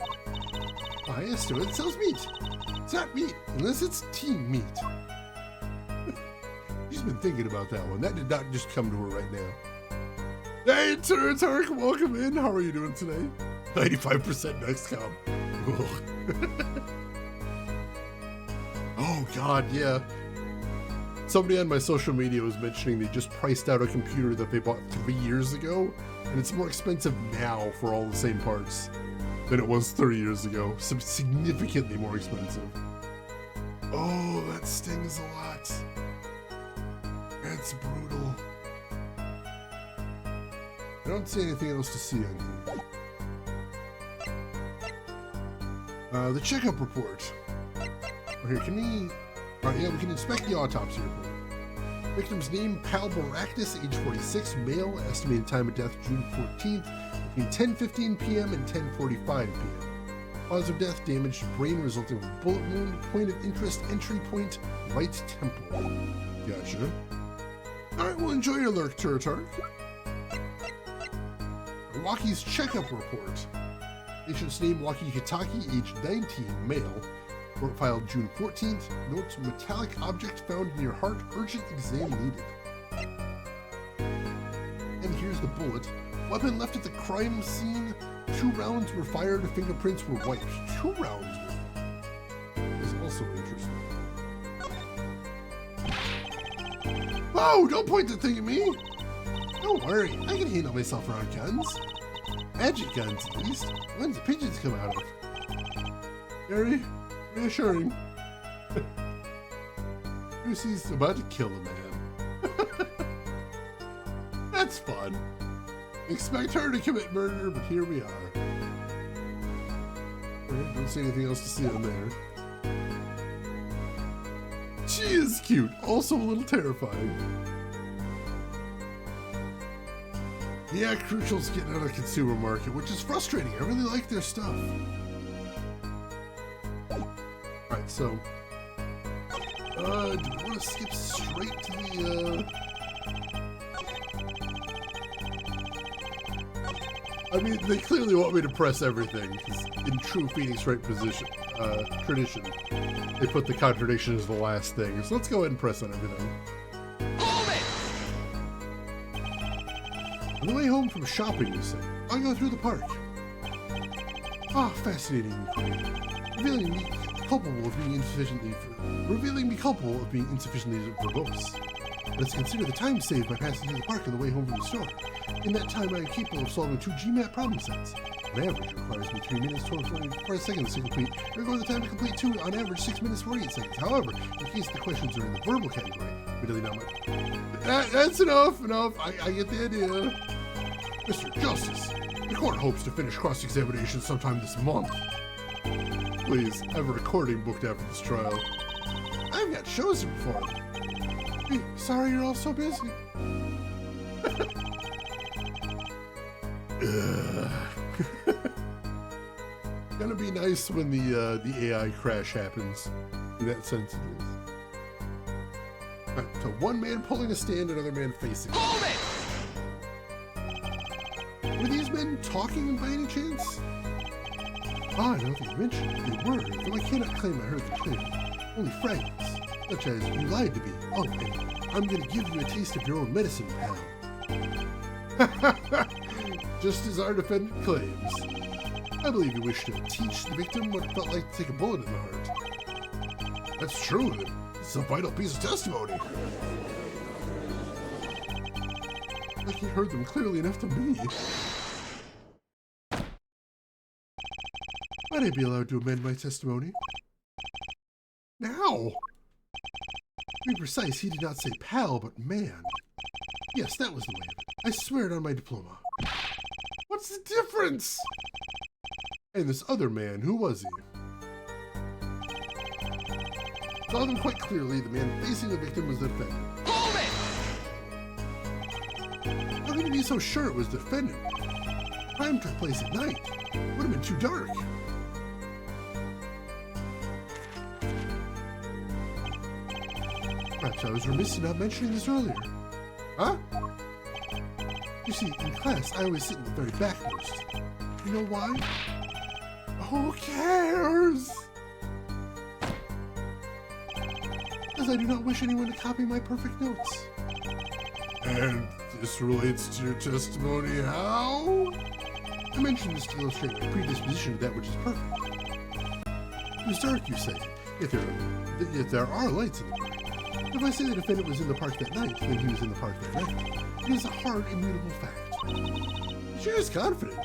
Why, a store that sells meat. It's not meat, unless it's team meat. She's been thinking about that one. That did not just come to her right now. Hey, Turk, welcome in. How are you doing today? 95% next com. Oh, God, yeah. Somebody on my social media was mentioning they just priced out a computer that they bought 3 years ago, and it's more expensive now for all the same parts than it was 3 years ago. Significantly more expensive. Oh, that stings a lot. That's brutal. I don't see anything else to see on here. The checkup report. Oh, here, can we... Alright, yeah, we can inspect the autopsy report. Victim's name, Pal Baractus, age 46, male, estimated time of death June 14th, between 10:15 p.m. and 10:45 p.m. Cause of death, damage to brain resulting from bullet wound, point of interest, entry point, right temple. Gotcha. Alright, well, enjoy your lurk, Turtark. Waki's checkup report. Patient's name, Waki Hitaki, age 19, male. Report filed June 14th. Notes, metallic object found near heart, urgent exam needed. And here's the bullet. Weapon left at the crime scene. 2 rounds were fired, fingerprints were wiped. 2 rounds is also interesting. Oh, don't point the thing at me! Don't worry, I can handle myself around guns. Magic guns, at least. Ones the pigeons come out of. Very reassuring. Lucy's about to kill a man. That's fun. Expect her to commit murder, but here we are. Don't see anything else to see on there. She is cute, also a little terrifying. Yeah, Crucial's getting out of the consumer market, which is frustrating. I really like their stuff. Alright, so... do we want to skip straight to the, I mean, they clearly want me to press everything, 'cause in true Phoenix Wright tradition, they put the contradiction as the last thing. So let's go ahead and press on everything. Hold it! On the way home from shopping, you say, I'll go through the park. Ah, fascinating. Revealing me culpable of being insufficiently verbose. Let's consider the time saved by passing through the park on the way home from the store. In that time, I am capable of solving 2 GMAT problem sets. On average, it requires me 3 minutes, 44 seconds to complete, or the time to complete 2, on average 6 minutes, 48 seconds. However, in case the questions are in the verbal category, really not much. That's enough. I get the idea. Mr. Justice, the court hopes to finish cross-examination sometime this month. Please, I have a recording booked after this trial. I've got shows to perform. Hey, sorry you're all so busy. Gonna be nice when the AI crash happens. In that sense it is. Right, so one man pulling a stand, another man facing. Hold it! Were these men talking by any chance? Ah, I don't think you mentioned it. They were, though I cannot claim I heard them clearly. Only fragments, such as you lied to me. Oh, and I'm gonna give you a taste of your own medicine, pal. Just as our defendant claims. I believe you wish to teach the victim what it felt like to take a bullet in the heart. That's true. It's a vital piece of testimony. Like he heard them clearly enough to me. Might I be allowed to amend my testimony? Now! To be precise, he did not say pal, but man. Yes, that was the way of it. I swear it on my diploma. What's the difference? And this other man, who was he? Saw them quite clearly. The man facing the victim was the defendant. Hold it! How can you be so sure it was the defendant? Crime took place at night. Would have been too dark. Perhaps I was remiss in not mentioning this earlier. Huh? You see, in class, I always sit in the very backmost. You know why? Who cares? Because I do not wish anyone to copy my perfect notes. And this relates to your testimony how? I mentioned this to illustrate my predisposition to that which is perfect. It was dark, you say, yet there are lights in the park. If I say the defendant was in the park that night, then he was in the park that night. It is a hard, immutable fact. But you're just confident.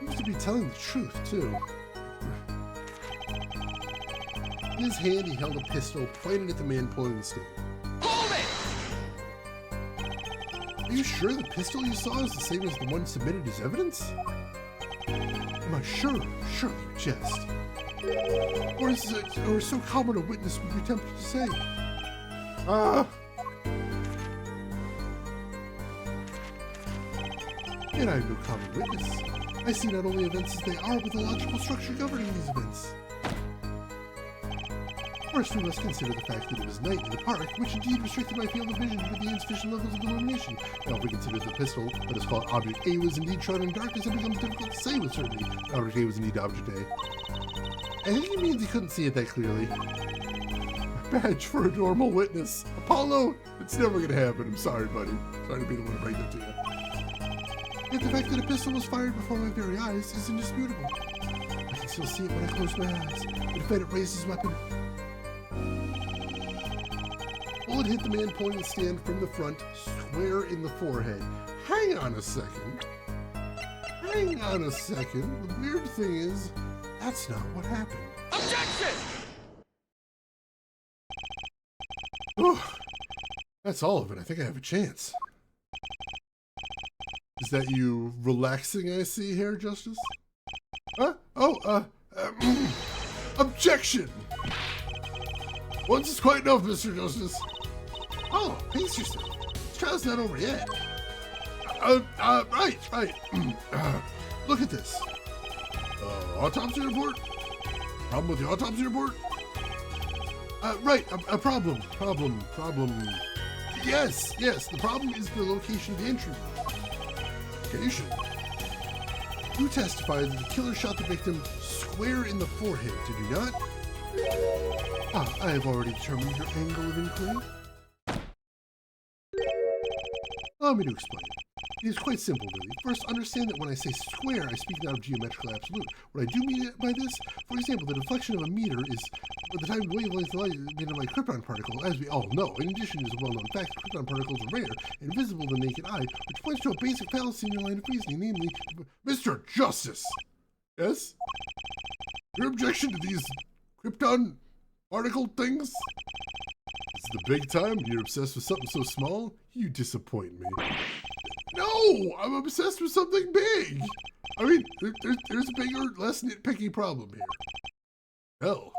You used to be telling the truth, too. In his hand, he held a pistol pointed at the man pulling the stand. Hold it! Are you sure the pistol you saw is the same as the one submitted as evidence? Am I sure? Surely you jest. Or so common a witness would be tempted to say. And I am no common witness. I see not only events as they are, but the logical structure governing these events. First, we must consider the fact that it was night in the park, which indeed restricted my field of vision due to the insufficient levels of illumination. Now, if we consider the pistol, let us call it Object A, was indeed shrouded in darkness, it becomes difficult to say with certainty Object A was indeed Object A. I think he means he couldn't see it that clearly. A badge for a normal witness. Apollo, it's never gonna happen. I'm sorry, buddy. Sorry to be the one to break that to you. Yet the fact that a pistol was fired before my very eyes is indisputable. I can still see it when I close my eyes. The defendant raised his weapon. Bullet hit the man pulling the stand from the front, square in the forehead. Hang on a second. Hang on a second. The weird thing is, that's not what happened. Objection! Oh, that's all of it. I think I have a chance. Is that you relaxing, I see here, Justice? Huh? Oh, objection! Once is quite enough, Mr. Justice. Oh, pace yourself. This trial's not over yet. Right. Look at this. Autopsy report? Problem with the autopsy report? Right, a problem. Yes, the problem is the location of the entry. Location? You testified that the killer shot the victim square in the forehead, did you not? I have already determined your angle of inquiry. Allow me to explain. It is quite simple, really. First, understand that when I say square, I speak not of geometrical absolute. What I do mean by this, for example, the deflection of a meter is the time wavelength of light made by a krypton particle, as we all know. In addition, it is a well-known fact that krypton particles are rare and visible to the naked eye, which points to a basic fallacy in your line of reasoning, namely, Mr. Justice! Yes? Your objection to these krypton particle things? It's the big time? You're obsessed with something so small? You disappoint me. No! I'm obsessed with something big! I mean, there's a bigger, less nitpicky problem here. Hell.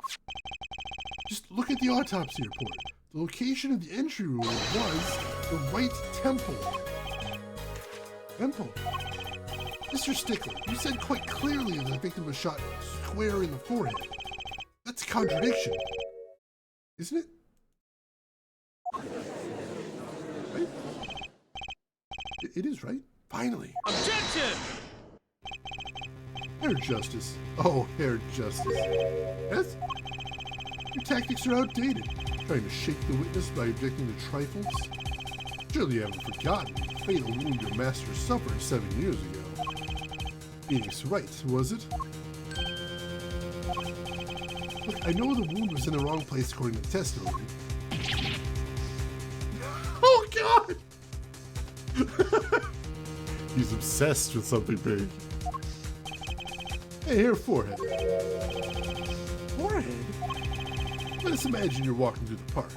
Just look at the autopsy report. The location of the entry wound was the right temple. Temple? Mr. Stickler, you said quite clearly that the victim was shot square in the forehead. That's a contradiction. Isn't it? Right? It is, right? Finally. Objection! Herr Justice. Oh, Herr Justice. Yes? Your tactics are outdated. Trying to shake the witness by objecting to trifles? Surely you haven't forgotten the fatal wound your master suffered 7 years ago. Phoenix Wright, was it? Look, I know the wound was in the wrong place according to the testimony. Oh, God! He's obsessed with something big. Hey, here, forehead. Forehead? Let us imagine you're walking through the park.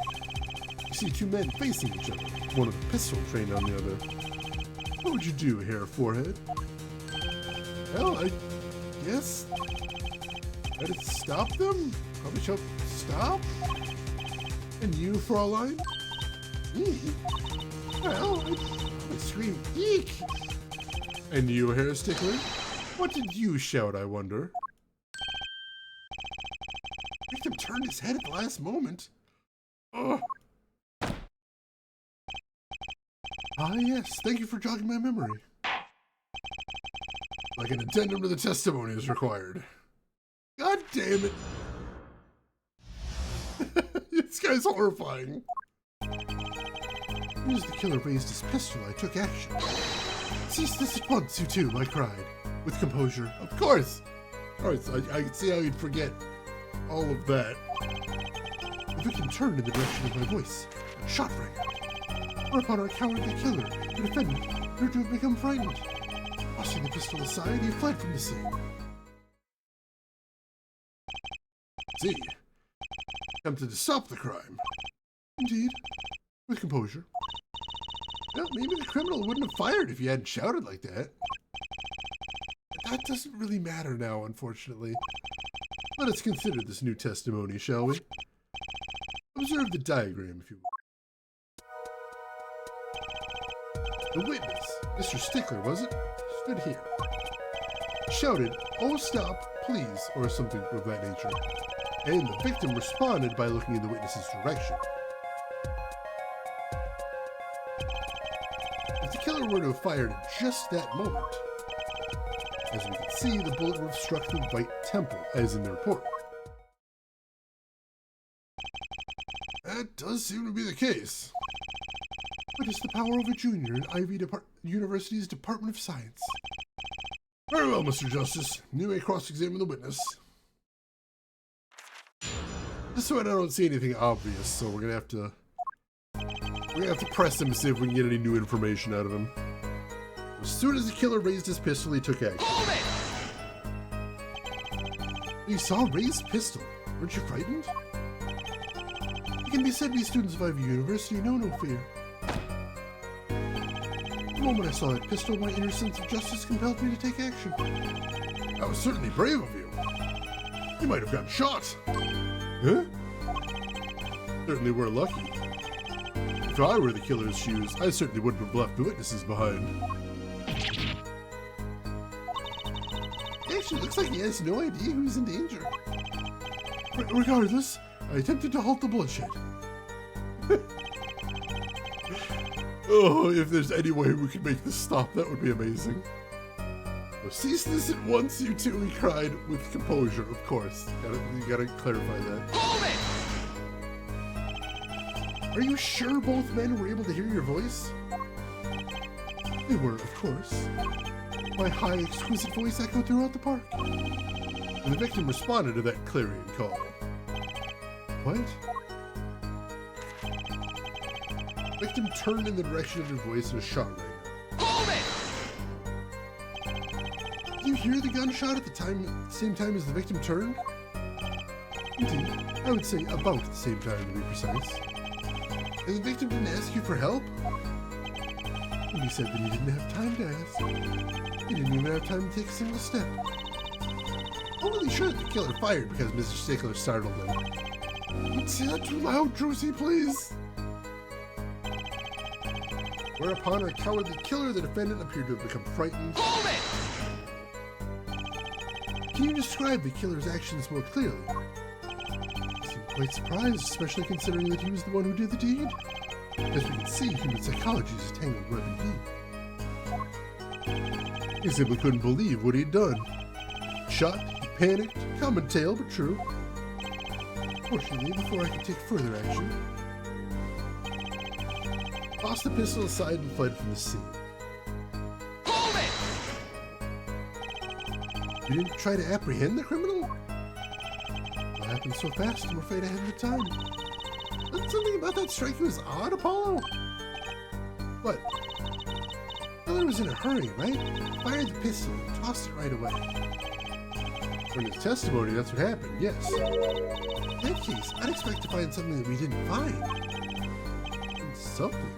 You see two men facing each other, one with a pistol trained on the other. What would you do, Herr Forehead? Well, I guess I'd stop them? Probably shout, stop? And you, Fraulein? Me? Well, I'd scream, eek! And you, Herr Stickler? What did you shout, I wonder? Victim turned his head at the last moment. Ugh. Ah, yes, thank you for jogging my memory. Like an addendum to the testimony is required. God damn it. This guy's horrifying. As the killer raised his pistol, I took action. Cease this at once, you two, I cried. With composure. Of course! Alright, I can see how you'd forget all of that. The victim turned in the direction of my voice, and shot rang out. Whereupon our cowardly killer, the defendant, appeared to have become frightened. Tossing the pistol aside, he fled from the scene. See, attempted to stop the crime. Indeed, with composure. Well, maybe the criminal wouldn't have fired if you hadn't shouted like that. But that doesn't really matter now, unfortunately. Let us consider this new testimony, shall we? Observe the diagram, if you will. The witness, Mr. Stickler, was it? Stood here. Shouted, "Oh, stop, please," or something of that nature. And the victim responded by looking in the witness's direction. If the killer were to have fired at just that moment, as we can see, the bullet would have struck the right temple, as in the report. That does seem to be the case. What is the power of a junior in Ivy University's Department of Science? Very well, Mr. Justice. You may cross-examine the witness. This one I don't see anything obvious, so we're gonna have to press him to see if we can get any new information out of him. As soon as the killer raised his pistol, he took action. Hold it! You saw a raised pistol. Weren't you frightened? It can be said we students of Ivy University know no fear. The moment I saw that pistol, my inner sense of justice compelled me to take action. That was certainly brave of you. You might have gotten shot. Huh? Certainly we're lucky. If I were the killer's shoes, I certainly wouldn't have left the witnesses behind. It actually looks like he has no idea who's in danger. Regardless, I attempted to halt the bloodshed. Oh, if there's any way we could make this stop, that would be amazing. Cease this at once, you two, he cried with composure, of course. You gotta clarify that. Hold it! Are you sure both men were able to hear your voice? They were, of course. My high, exquisite voice echoed throughout the park. And the victim responded to that clarion call. What? The victim turned in the direction of your voice and was shot right now. Hold it! Did you hear the gunshot at the same time as the victim turned? Indeed, I would say about the same time to be precise. And the victim didn't ask you for help? And he said that he didn't have time to ask. He didn't even have time to take a single step. I'm really sure that the killer fired because Mr. Stickler startled him. Don't say that too loud, Drusy, please. Whereupon our cowardly killer, the defendant, appeared to have become frightened. Hold it! Can you describe the killer's actions more clearly? I seem quite surprised, especially considering that he was the one who did the deed. As we can see, human psychology is a tangled web indeed. He simply couldn't believe what he'd done. Shot, he panicked, common tale, but true. Fortunately, before I could take further action, tossed the pistol aside and fled from the scene. Hold it! You didn't try to apprehend the criminal? What happened so fast? I'm afraid I hadn't the time. Did something about that strike you as odd, Apollo? What? The killer was in a hurry, right? Fired the pistol and tossed it right away. In his testimony, that's what happened, yes. In that case, I'd expect to find something that we didn't find. Something?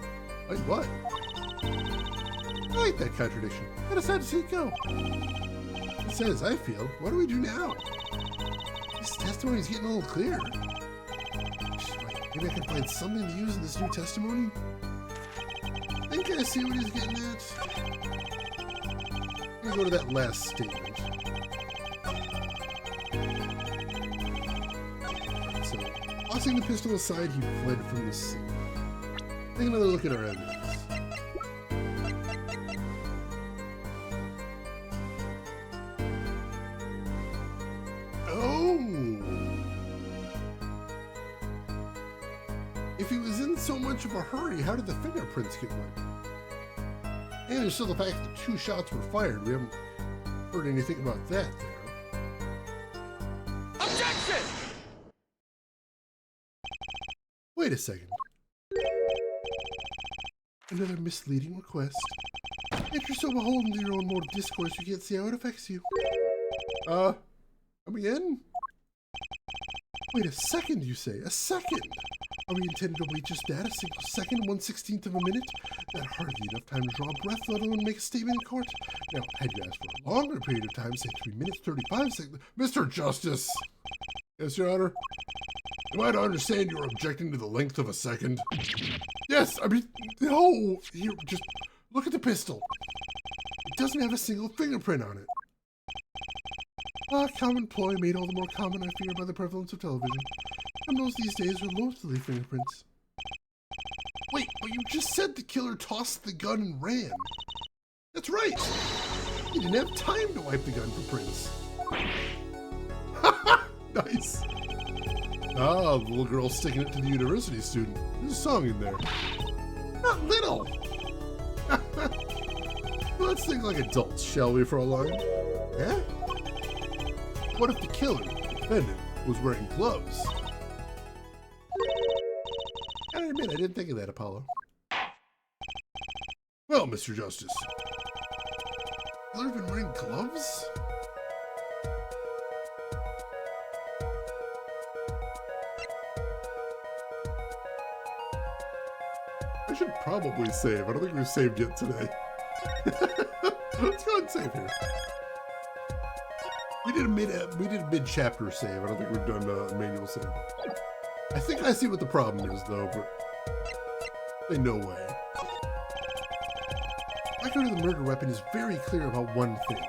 Like what? I like that contradiction. I decided to see it go. He says, I feel. What do we do now? This testimony is getting a little clearer. Maybe I can find something to use in this new testimony? I think I see what he's getting at. I'm gonna go to that last statement. Alright, so, tossing the pistol aside, he fled from the scene. Take another look at our evidence. Oh! If he was in so much of a hurry, how did the fingerprints get wet? And there's still the fact that 2 shots were fired. We haven't heard anything about that there. Objection! Wait a second. Another misleading request. If you're so beholden to your own mode of discourse, you can't see how it affects you. Come again? Wait a second, you say? A second? Are we intended to wait just that? A single second? 1/16 of a minute? That hardly enough time to draw a breath, let alone make a statement in court. Now, had you asked for a longer period of time, say 3 minutes, 35 seconds... Mr. Justice! Yes, Your Honor? Am I to understand you're objecting to the length of a second? Yes, I mean, no! Here, just look at the pistol. It doesn't have a single fingerprint on it. A common ploy made all the more common, I fear, by the prevalence of television. Criminals these days are loath to leave fingerprints. Wait, but you just said the killer tossed the gun and ran. That's right! He didn't have time to wipe the gun for prints. Nice! Ah, the little girl sticking it to the university student. There's a song in there. Not little! Let's think like adults, shall we, for a line? Yeah? What if the killer, the defendant, was wearing gloves? I admit, I didn't think of that, Apollo. Well, Mr. Justice. The killer been wearing gloves? I should probably save. I don't think we've saved yet today. Let's go ahead and save here. We did a mid-chapter save. I don't think we've done a manual save. I think I see what the problem is, though, but ain't no way. Record of the murder weapon is very clear about one thing.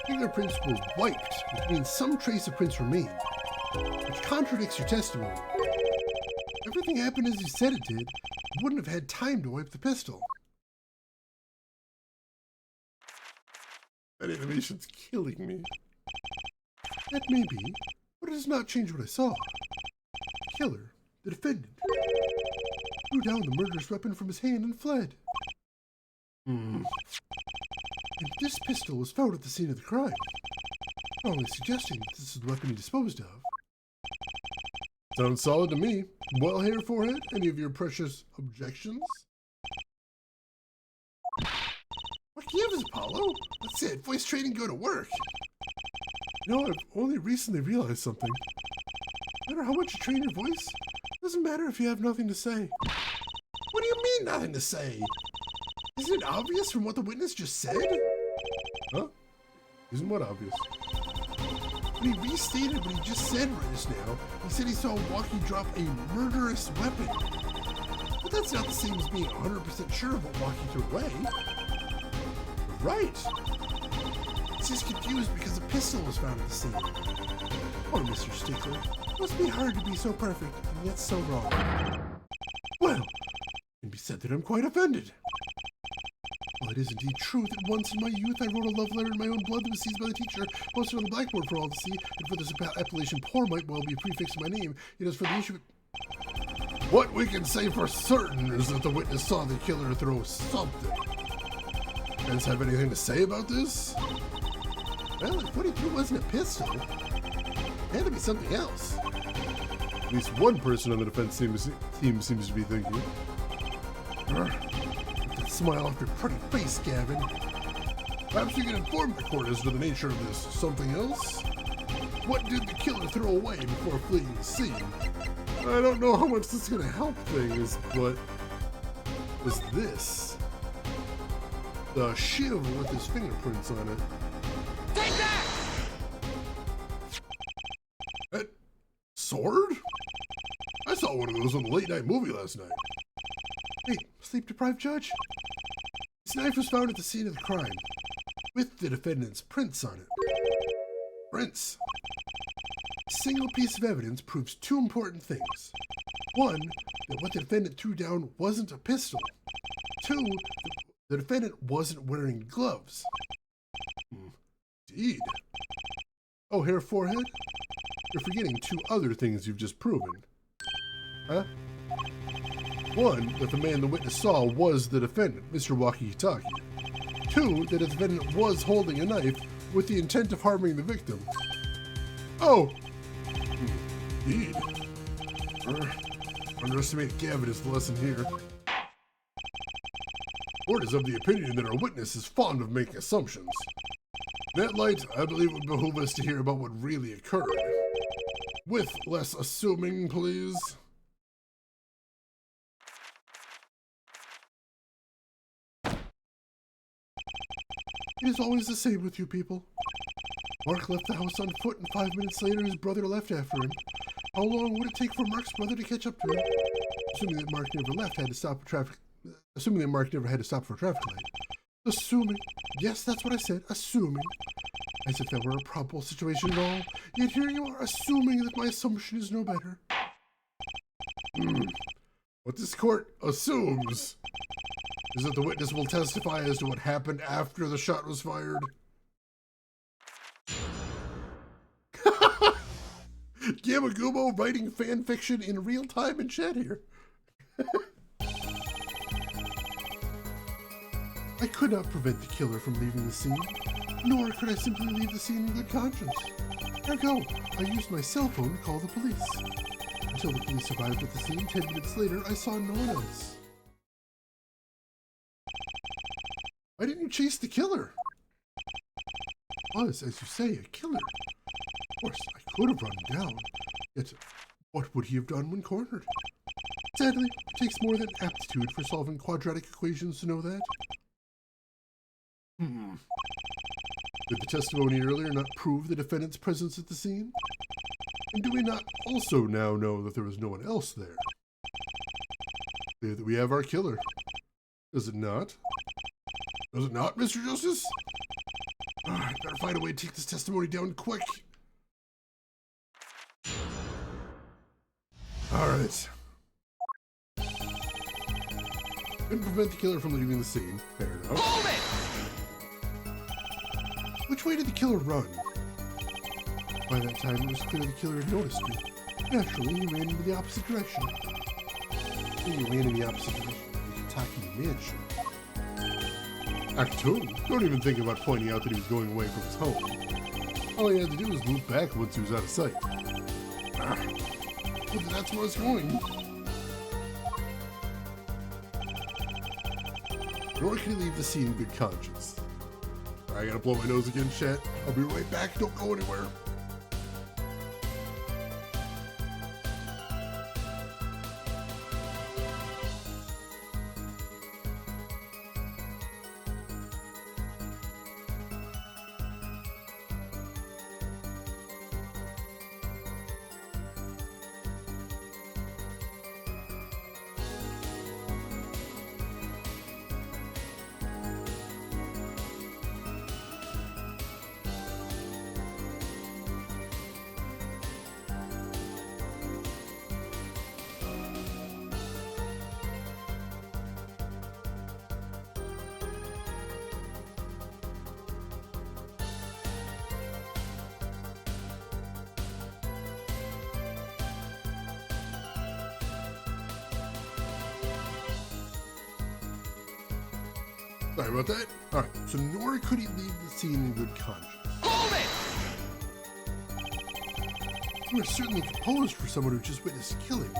Fingerprints were wiped, which means some trace of prints remain, which contradicts your testimony. Everything happened as you said it did. You wouldn't have had time to wipe the pistol. That animation's killing me. That may be, but it does not change what I saw. The killer, the defendant, threw down the murderous weapon from his hand and fled. And this pistol was found at the scene of the crime, strongly suggesting that this is the weapon he disposed of. Sounds solid to me. Well, hair, forehead, any of your precious objections? What gives, Apollo? That's it. Voice training, go to work. You know, I've only recently realized something. No matter how much you train your voice, it doesn't matter if you have nothing to say. What do you mean, nothing to say? Isn't it obvious from what the witness just said? Huh? Isn't what obvious? When he restated what he just said right just now, he said he saw Walkie drop a murderous weapon. But that's not the same as being 100% sure of what Walkie threw away. Right. He's just confused because a pistol was found at the scene. Poor Mr. Stickler. It must be hard to be so perfect and yet so wrong. Well, it can be said that I'm quite offended. Well, it is indeed true that once in my youth I wrote a love letter in my own blood that was seized by the teacher, posted on the blackboard for all to see, and for this appellation poor might well be prefixed to my name. It is for the issue. What we can say for certain is that the witness saw the killer throw something. Friends have anything to say about this? Well, if what he threw wasn't a pistol, it had to be something else. At least one person on the defense team seems to be thinking. That smile off your pretty face, Gavin. Perhaps you can inform the court as to the nature of this something else? What did the killer throw away before fleeing the scene? I don't know how much this is going to help things, but was this the shiv with his fingerprints on it? Take that! That sword? I saw one of those on the late night movie last night. Wait, sleep-deprived judge? This knife was found at the scene of the crime, with the defendant's prints on it. Prints. A single piece of evidence proves two important things. One, that what the defendant threw down wasn't a pistol. Two, the defendant wasn't wearing gloves. Indeed. Oh, hair, forehead? You're forgetting two other things you've just proven. Huh? One, that the man the witness saw was the defendant, Mr. Walkie-Talkie. Two, that the defendant was holding a knife with the intent of harming the victim. Oh! Indeed. Underestimate Gavin is the lesson here. Court is of the opinion that our witness is fond of making assumptions. In that light, I believe it would behoove us to hear about what really occurred. With less assuming, please. It is always the same with you people. Mark left the house on foot, and 5 minutes later his brother left after him. How long would it take for Mark's brother to catch up to him? Assuming that Mark never had to stop for a traffic light. Assuming. Yes, that's what I said. Assuming. As if that were a probable situation at all. Yet here you are, assuming that my assumption is no better. What this court assumes is that the witness will testify as to what happened after the shot was fired. Yamagumo writing fan fiction in real time in chat here. I could not prevent the killer from leaving the scene, nor could I simply leave the scene in good conscience. Ergo, I used my cell phone to call the police. Until the police arrived at the scene 10 minutes later, I saw no one else. Why didn't you chase the killer? Was, as you say, a killer. Of course, I could have run him down. Yet, what would he have done when cornered? Sadly, it takes more than aptitude for solving quadratic equations to know that. Did the testimony earlier not prove the defendant's presence at the scene? And do we not also now know that there was no one else there? Clear that we have our killer. Does it not? Does it not, Mr. Justice? Alright, better find a way to take this testimony down quick. Alright. Couldn't prevent the killer from leaving the scene. Fair enough. Hold it! Which way did the killer run? By that time, it was clear the killer had noticed me. Naturally, he ran into the opposite direction. He ran in the opposite direction of the Taki mansion. Act 2? Don't even think about pointing out that he was going away from his home. All he had to do was move back once he was out of sight. But that's where I was going. Nor can he leave the scene in good conscience. I gotta blow my nose again, chat. I'll be right back. Don't go anywhere. Sorry about that. Alright, so nor could he leave the scene in good conscience. Hold it! You are certainly composed for someone who just witnessed a killing.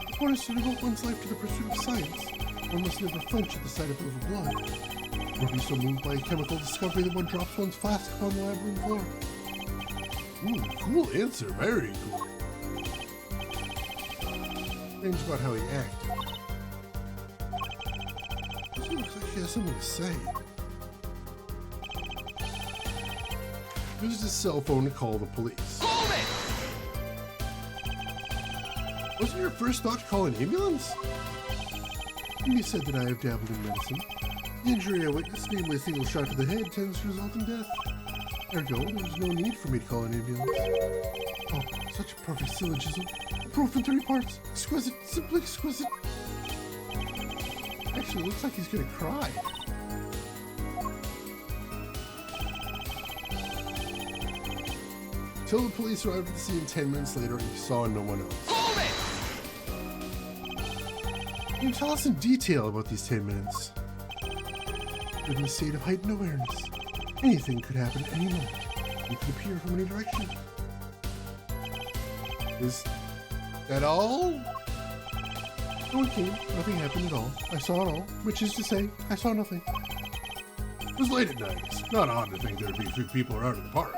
If one is to devote one's life to the pursuit of science, one must never flinch at the sight of a little blood, or be so moved by a chemical discovery that one drops one's flask upon the lab room floor. Ooh, cool answer. Very cool. Strange about how he acted. He looks like he has something to say. Used his cell phone to call the police. Hold it! Wasn't your first thought to call an ambulance? You said that I have dabbled in medicine. The injury I witnessed, namely a single shot to the head, tends to result in death. Ergo, there's no need for me to call an ambulance. Oh, such a perfect syllogism. Proof in 3 parts. Exquisite, simply exquisite. Actually, it looks like he's gonna cry. Till the police arrived at the scene 10 minutes later, he saw no one else. Hold it! Can you tell us in detail about these 10 minutes? You're in a state of heightened awareness. Anything could happen at any moment. It could appear from any direction. Is that all? No one came. Nothing happened at all. I saw it all, which is to say, I saw nothing. It was late at night. It's not odd to think there'd be a few people around in the park.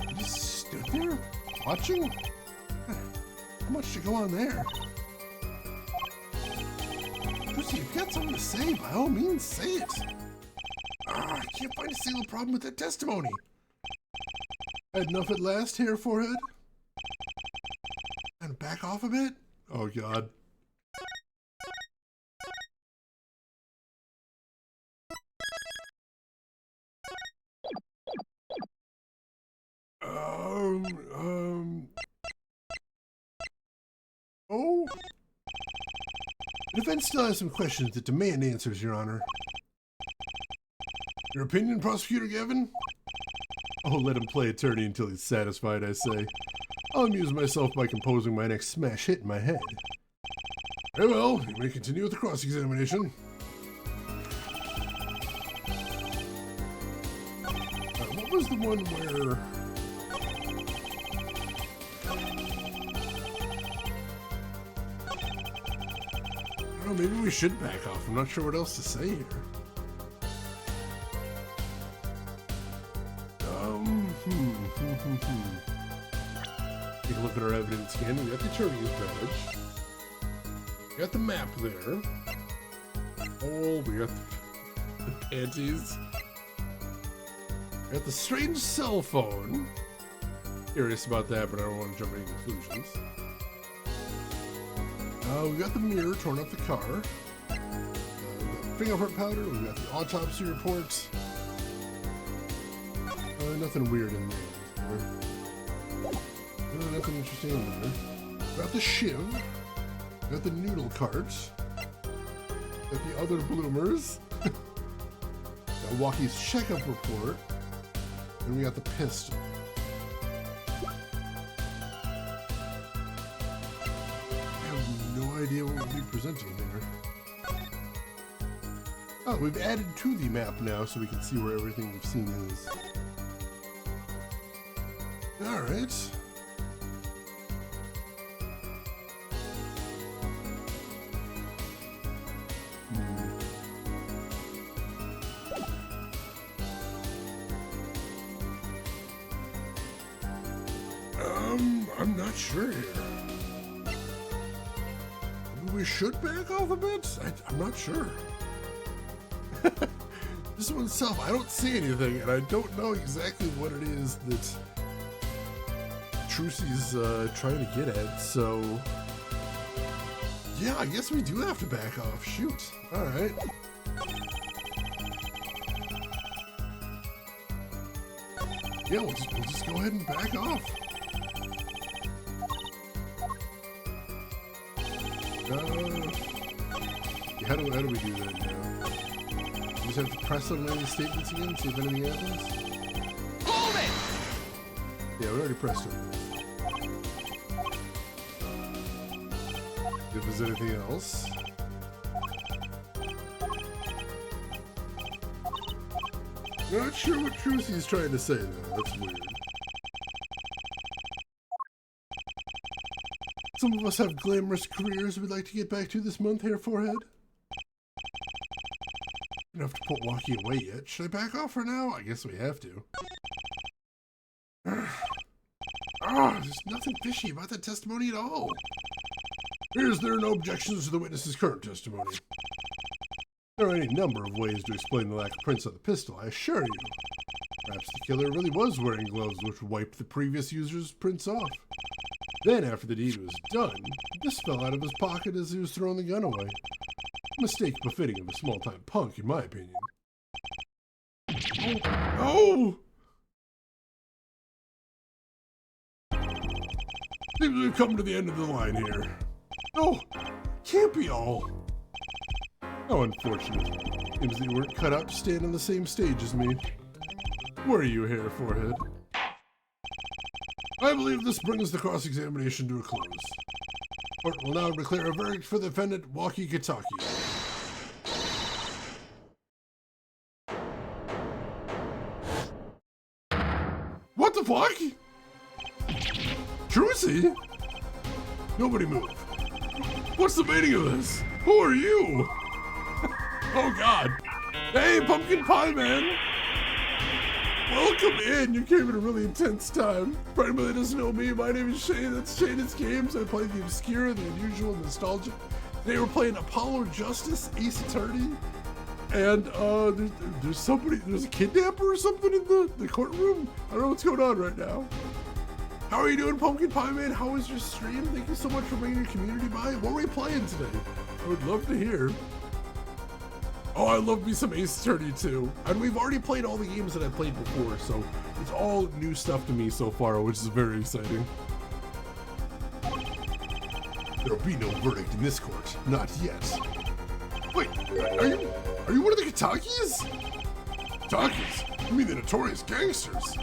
You just stood there, watching? How much to go on there? Lucy, if you got something to say, by all means, say it. I can't find a single problem with that testimony. Had enough at last, hair forehead? And back off a bit? Oh, God. Oh? The defense still has some questions that demand answers, Your Honor. Your opinion, Prosecutor Gavin? Oh, let him play attorney until he's satisfied, I say. I'll amuse myself by composing my next smash hit in my head. Very well, you may continue with the cross-examination. What was the one where... I don't know, maybe we should back off. I'm not sure what else to say here. Take a look at our evidence again. We got the attorney's badge. We got the map there. Oh, we got the panties. We got the strange cell phone. Curious about that, but I don't want to jump to any conclusions. We got the mirror torn up the car. The fingerprint powder. We got the autopsy report. Nothing weird in there. Nothing interesting in there. Got the shiv. Got the noodle carts. Got the other bloomers. Got Walkie's checkup report. And we got the pistol. I have no idea what we'll be presenting here. Oh, we've added to the map now so we can see where everything we've seen is. Alright. I'm not sure here. Maybe we should back off a bit? I'm not sure. This one itself, I don't see anything, and I don't know exactly what it is that Trucy's trying to get at, so... Yeah, I guess we do have to back off. Shoot. Alright. Yeah, we'll just go ahead and back off. How do we do that now? We just have to press on any statements again, see if anything happens? Hold it! Yeah, we already pressed on this. If there's anything else. Not sure what Trucy's trying to say though, that's weird. Some of us have glamorous careers we'd like to get back to this month, Hair Forehead. I don't have to put Walkie away yet. Should I back off for now? I guess we have to. There's nothing fishy about that testimony at all. Is there no objections to the witness's current testimony? There are any number of ways to explain the lack of prints on the pistol, I assure you. Perhaps the killer really was wearing gloves which wiped the previous user's prints off. Then, after the deed was done, this fell out of his pocket as he was throwing the gun away. A mistake befitting of a small-time punk, in my opinion. Oh! Seems we've come to the end of the line here. No, can't be all. How unfortunate. Seems that you weren't cut out to stand on the same stage as me. Were you, Hair Forehead? I believe this brings the cross-examination to a close. Court will now declare a verdict for the defendant, Walkie Kitaki. What the fuck? Trucy? Nobody move. What's the meaning of this? Who are you? Oh god. Hey, Pumpkin Pie Man! Welcome in! You came at a really intense time. For anybody that doesn't know me, my name is Shane. That's Shane's Games. I play the obscure, the unusual, nostalgic. Today we're playing Apollo Justice, Ace Attorney. And there's a kidnapper or something in the courtroom. I don't know what's going on right now. How are you doing, Pumpkin Pie Man? How was your stream? Thank you so much for bringing your community by. What were we playing today? I would love to hear. Oh, I love me some Ace Attorney too. And we've already played all the games that I've played before, so it's all new stuff to me so far, which is very exciting. There'll be no verdict in this court. Not yet. Wait, are you one of the Kitakis? Kitakis? You mean the notorious gangsters?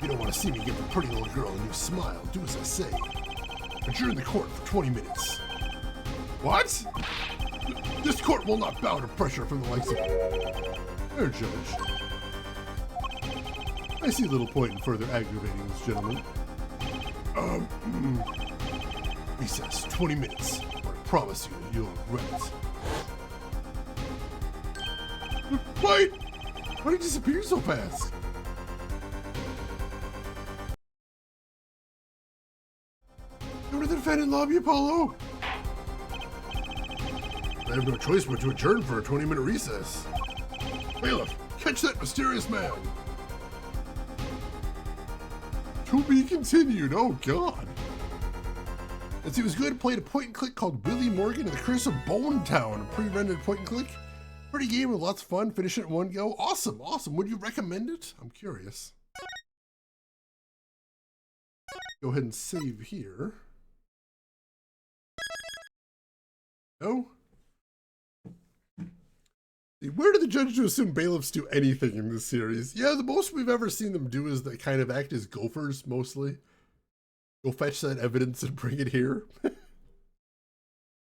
You don't want to see me give the pretty little girl a new smile. Do as I say. Adjourn the court for 20 minutes. What? This court will not bow to pressure from the likes of Fair Judge. I see little point in further aggravating this gentleman. Recess, 20 minutes, or I promise you you'll regret it. Wait! Why did he disappear so fast? Go to the defendant lobby, Apollo! I have no choice but to adjourn for a 20-minute recess. Bailiff, catch that mysterious man! To be continued, oh god! Let's see, it was good. Played a point-and-click called Willie Morgan and the Curse of Bone Town, a pre-rendered point-and-click. Pretty game with lots of fun, finish it in one go. Awesome, awesome. Would you recommend it? I'm curious. Go ahead and save here. No? Where did the judge assume bailiffs do anything in this series? Yeah, the most we've ever seen them do is they kind of act as gophers, mostly. Go fetch that evidence and bring it here.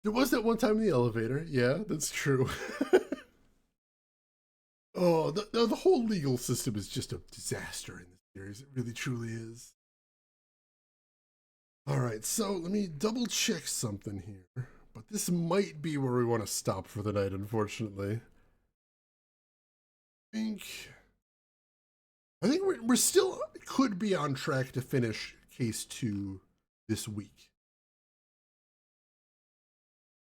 There was that one time in the elevator. Yeah, that's true. Oh, the whole legal system is just a disaster in this series. It really, truly is. All right, so let me double check something here. But this might be where we want to stop for the night, unfortunately. I think we're still could be on track to finish case 2 this week.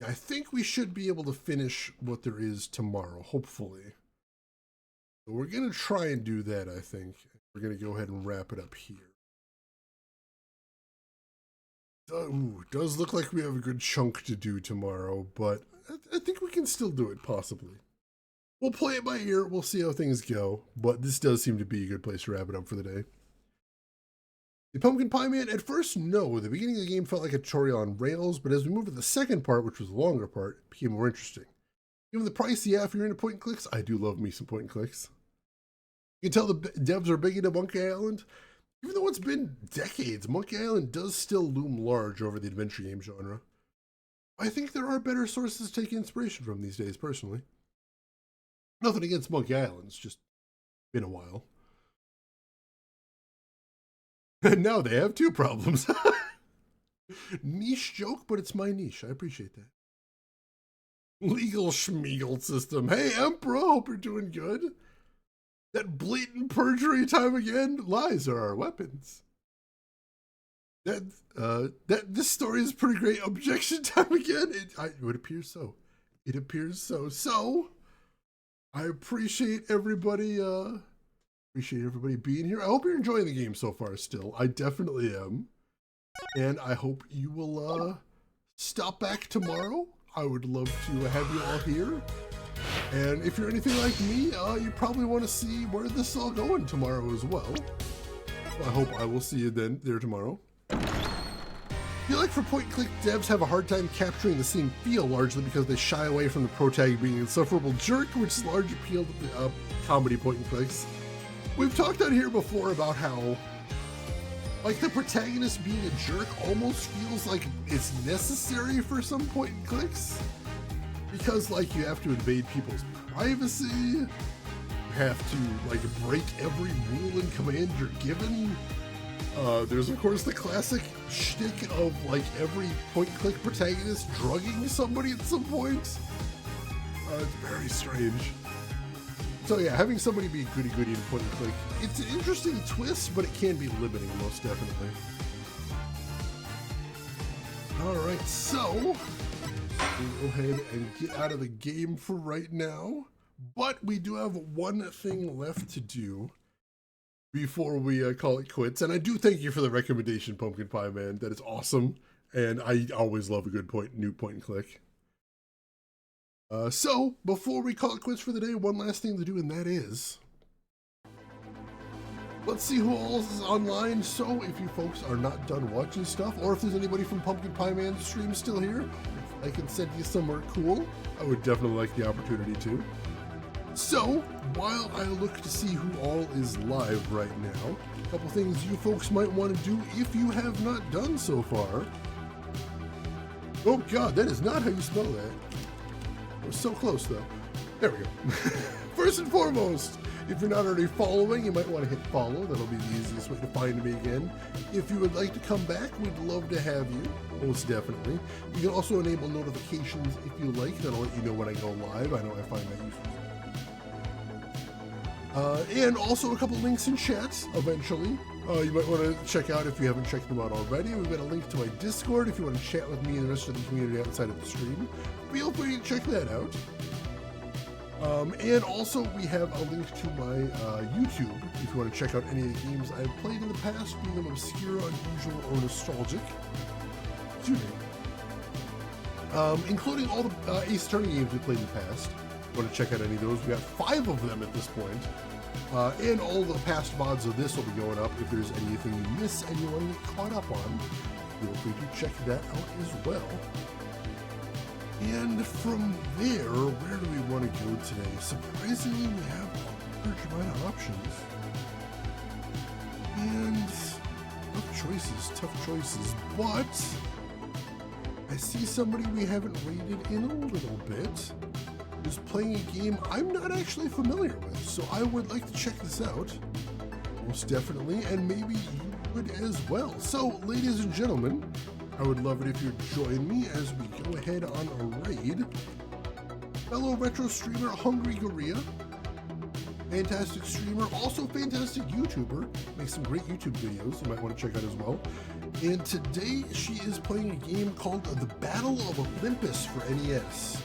I think we should be able to finish what there is tomorrow, hopefully. So we're going to try and do that, I think. We're going to go ahead and wrap it up here. Ooh, does look like we have a good chunk to do tomorrow, but I think we can still do it, possibly. We'll play it by ear, we'll see how things go, but this does seem to be a good place to wrap it up for the day. The Pumpkin Pie Man, at first, no. The beginning of the game felt like a tutorial on rails, but as we moved to the second part, which was the longer part, it became more interesting. Given the price, yeah, if you're into point and clicks, I do love me some point and clicks. You can tell the devs are big into Monkey Island. Even though it's been decades, Monkey Island does still loom large over the adventure game genre. I think there are better sources to take inspiration from these days, personally. Nothing against Monkey Island, it's just been a while. And now they have 2 problems. Niche joke, but it's my niche. I appreciate that. Legal schmeagle system. Hey, Emperor, hope you're doing good. That blatant perjury time again. Lies are our weapons. This story is pretty great. Objection time again. It would appear so. It appears so. So, I appreciate everybody. Appreciate everybody being here. I hope you're enjoying the game so far. Still, I definitely am, and I hope you will stop back tomorrow. I would love to have you all here. And if you're anything like me, you probably want to see where this is all going tomorrow as well. So I hope I will see you there tomorrow. I feel like for point-and-click, devs have a hard time capturing the same feel, largely because they shy away from the protag being an insufferable jerk, which is large appeal to the comedy point-and-clicks. We've talked on here before about how, like, the protagonist being a jerk almost feels like it's necessary for some point-and-clicks. Because, like, you have to invade people's privacy, you have to, like, break every rule and command you're given. There's, of course, the classic shtick of, like, every point-and-click protagonist drugging somebody at some point. It's very strange. So yeah, having somebody be goody-goody and point-and-click, it's an interesting twist, but it can be limiting, most definitely. Alright, so we'll go ahead and get out of the game for right now, but we do have one thing left to do before we call it quits, and I do thank you for the recommendation, Pumpkin Pie Man. That is awesome, and I always love a good new point-and-click. So, before we call it quits for the day, one last thing to do, and that is, let's see who else is online. So, if you folks are not done watching stuff, or if there's anybody from Pumpkin Pie Man's stream still here, if I can send you somewhere cool, I would definitely like the opportunity to. So, while I look to see who all is live right now, a couple things you folks might want to do if you have not done so far. Oh god, that is not how you spell that. It was so close, though. There we go. First and foremost, if you're not already following, you might want to hit follow. That'll be the easiest way to find me again. If you would like to come back, we'd love to have you, most definitely. You can also enable notifications if you like. That'll let you know when I go live. I know I find that useful. And also a couple links in chat, eventually. You might want to check out if you haven't checked them out already. We've got a link to my Discord if you want to chat with me and the rest of the community outside of the stream. Feel free to check that out. And also we have a link to my YouTube if you want to check out any of the games I've played in the past, being them obscure, unusual, or nostalgic. Excuse me. Including all the Ace Attorney games we played in the past. If you want to check out any of those, we got 5 of them at this point. And all the past VODs of this will be going up. If there's anything you miss and you want to get caught up on, feel free to check that out as well. And from there, where do we want to go today? Surprisingly, we have a large amount of options. And tough choices, but I see somebody we haven't rated in a little bit is playing a game I'm not actually familiar with, so I would like to check this out, most definitely, and maybe you would as well. So, ladies and gentlemen, I would love it if you'd join me as we go ahead on a raid. Fellow retro streamer Hungry Gorilla, fantastic streamer, also fantastic YouTuber, makes some great YouTube videos you might want to check out as well. And today she is playing a game called The Battle of Olympus for NES.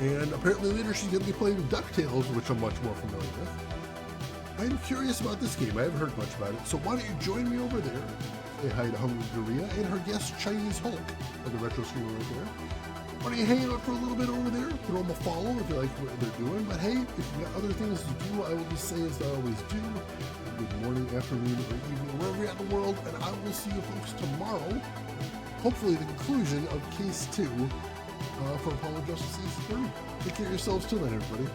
And apparently later she's going to be playing DuckTales, which I'm much more familiar with. I'm curious about this game, I haven't heard much about it, so why don't you join me over there, say hi to Hungry Gorilla and her guest Chinese Hulk, the retro streamer right there. Why don't you hang out for a little bit over there, throw them a follow if you like what they're doing, but hey, if you got other things to do, I will just say as I always do, good morning, afternoon, or evening, wherever you're at in the world, and I will see you folks tomorrow, hopefully the conclusion of Case 2 for Apollo Justice Ace Attorney. Take care of yourselves till then, everybody.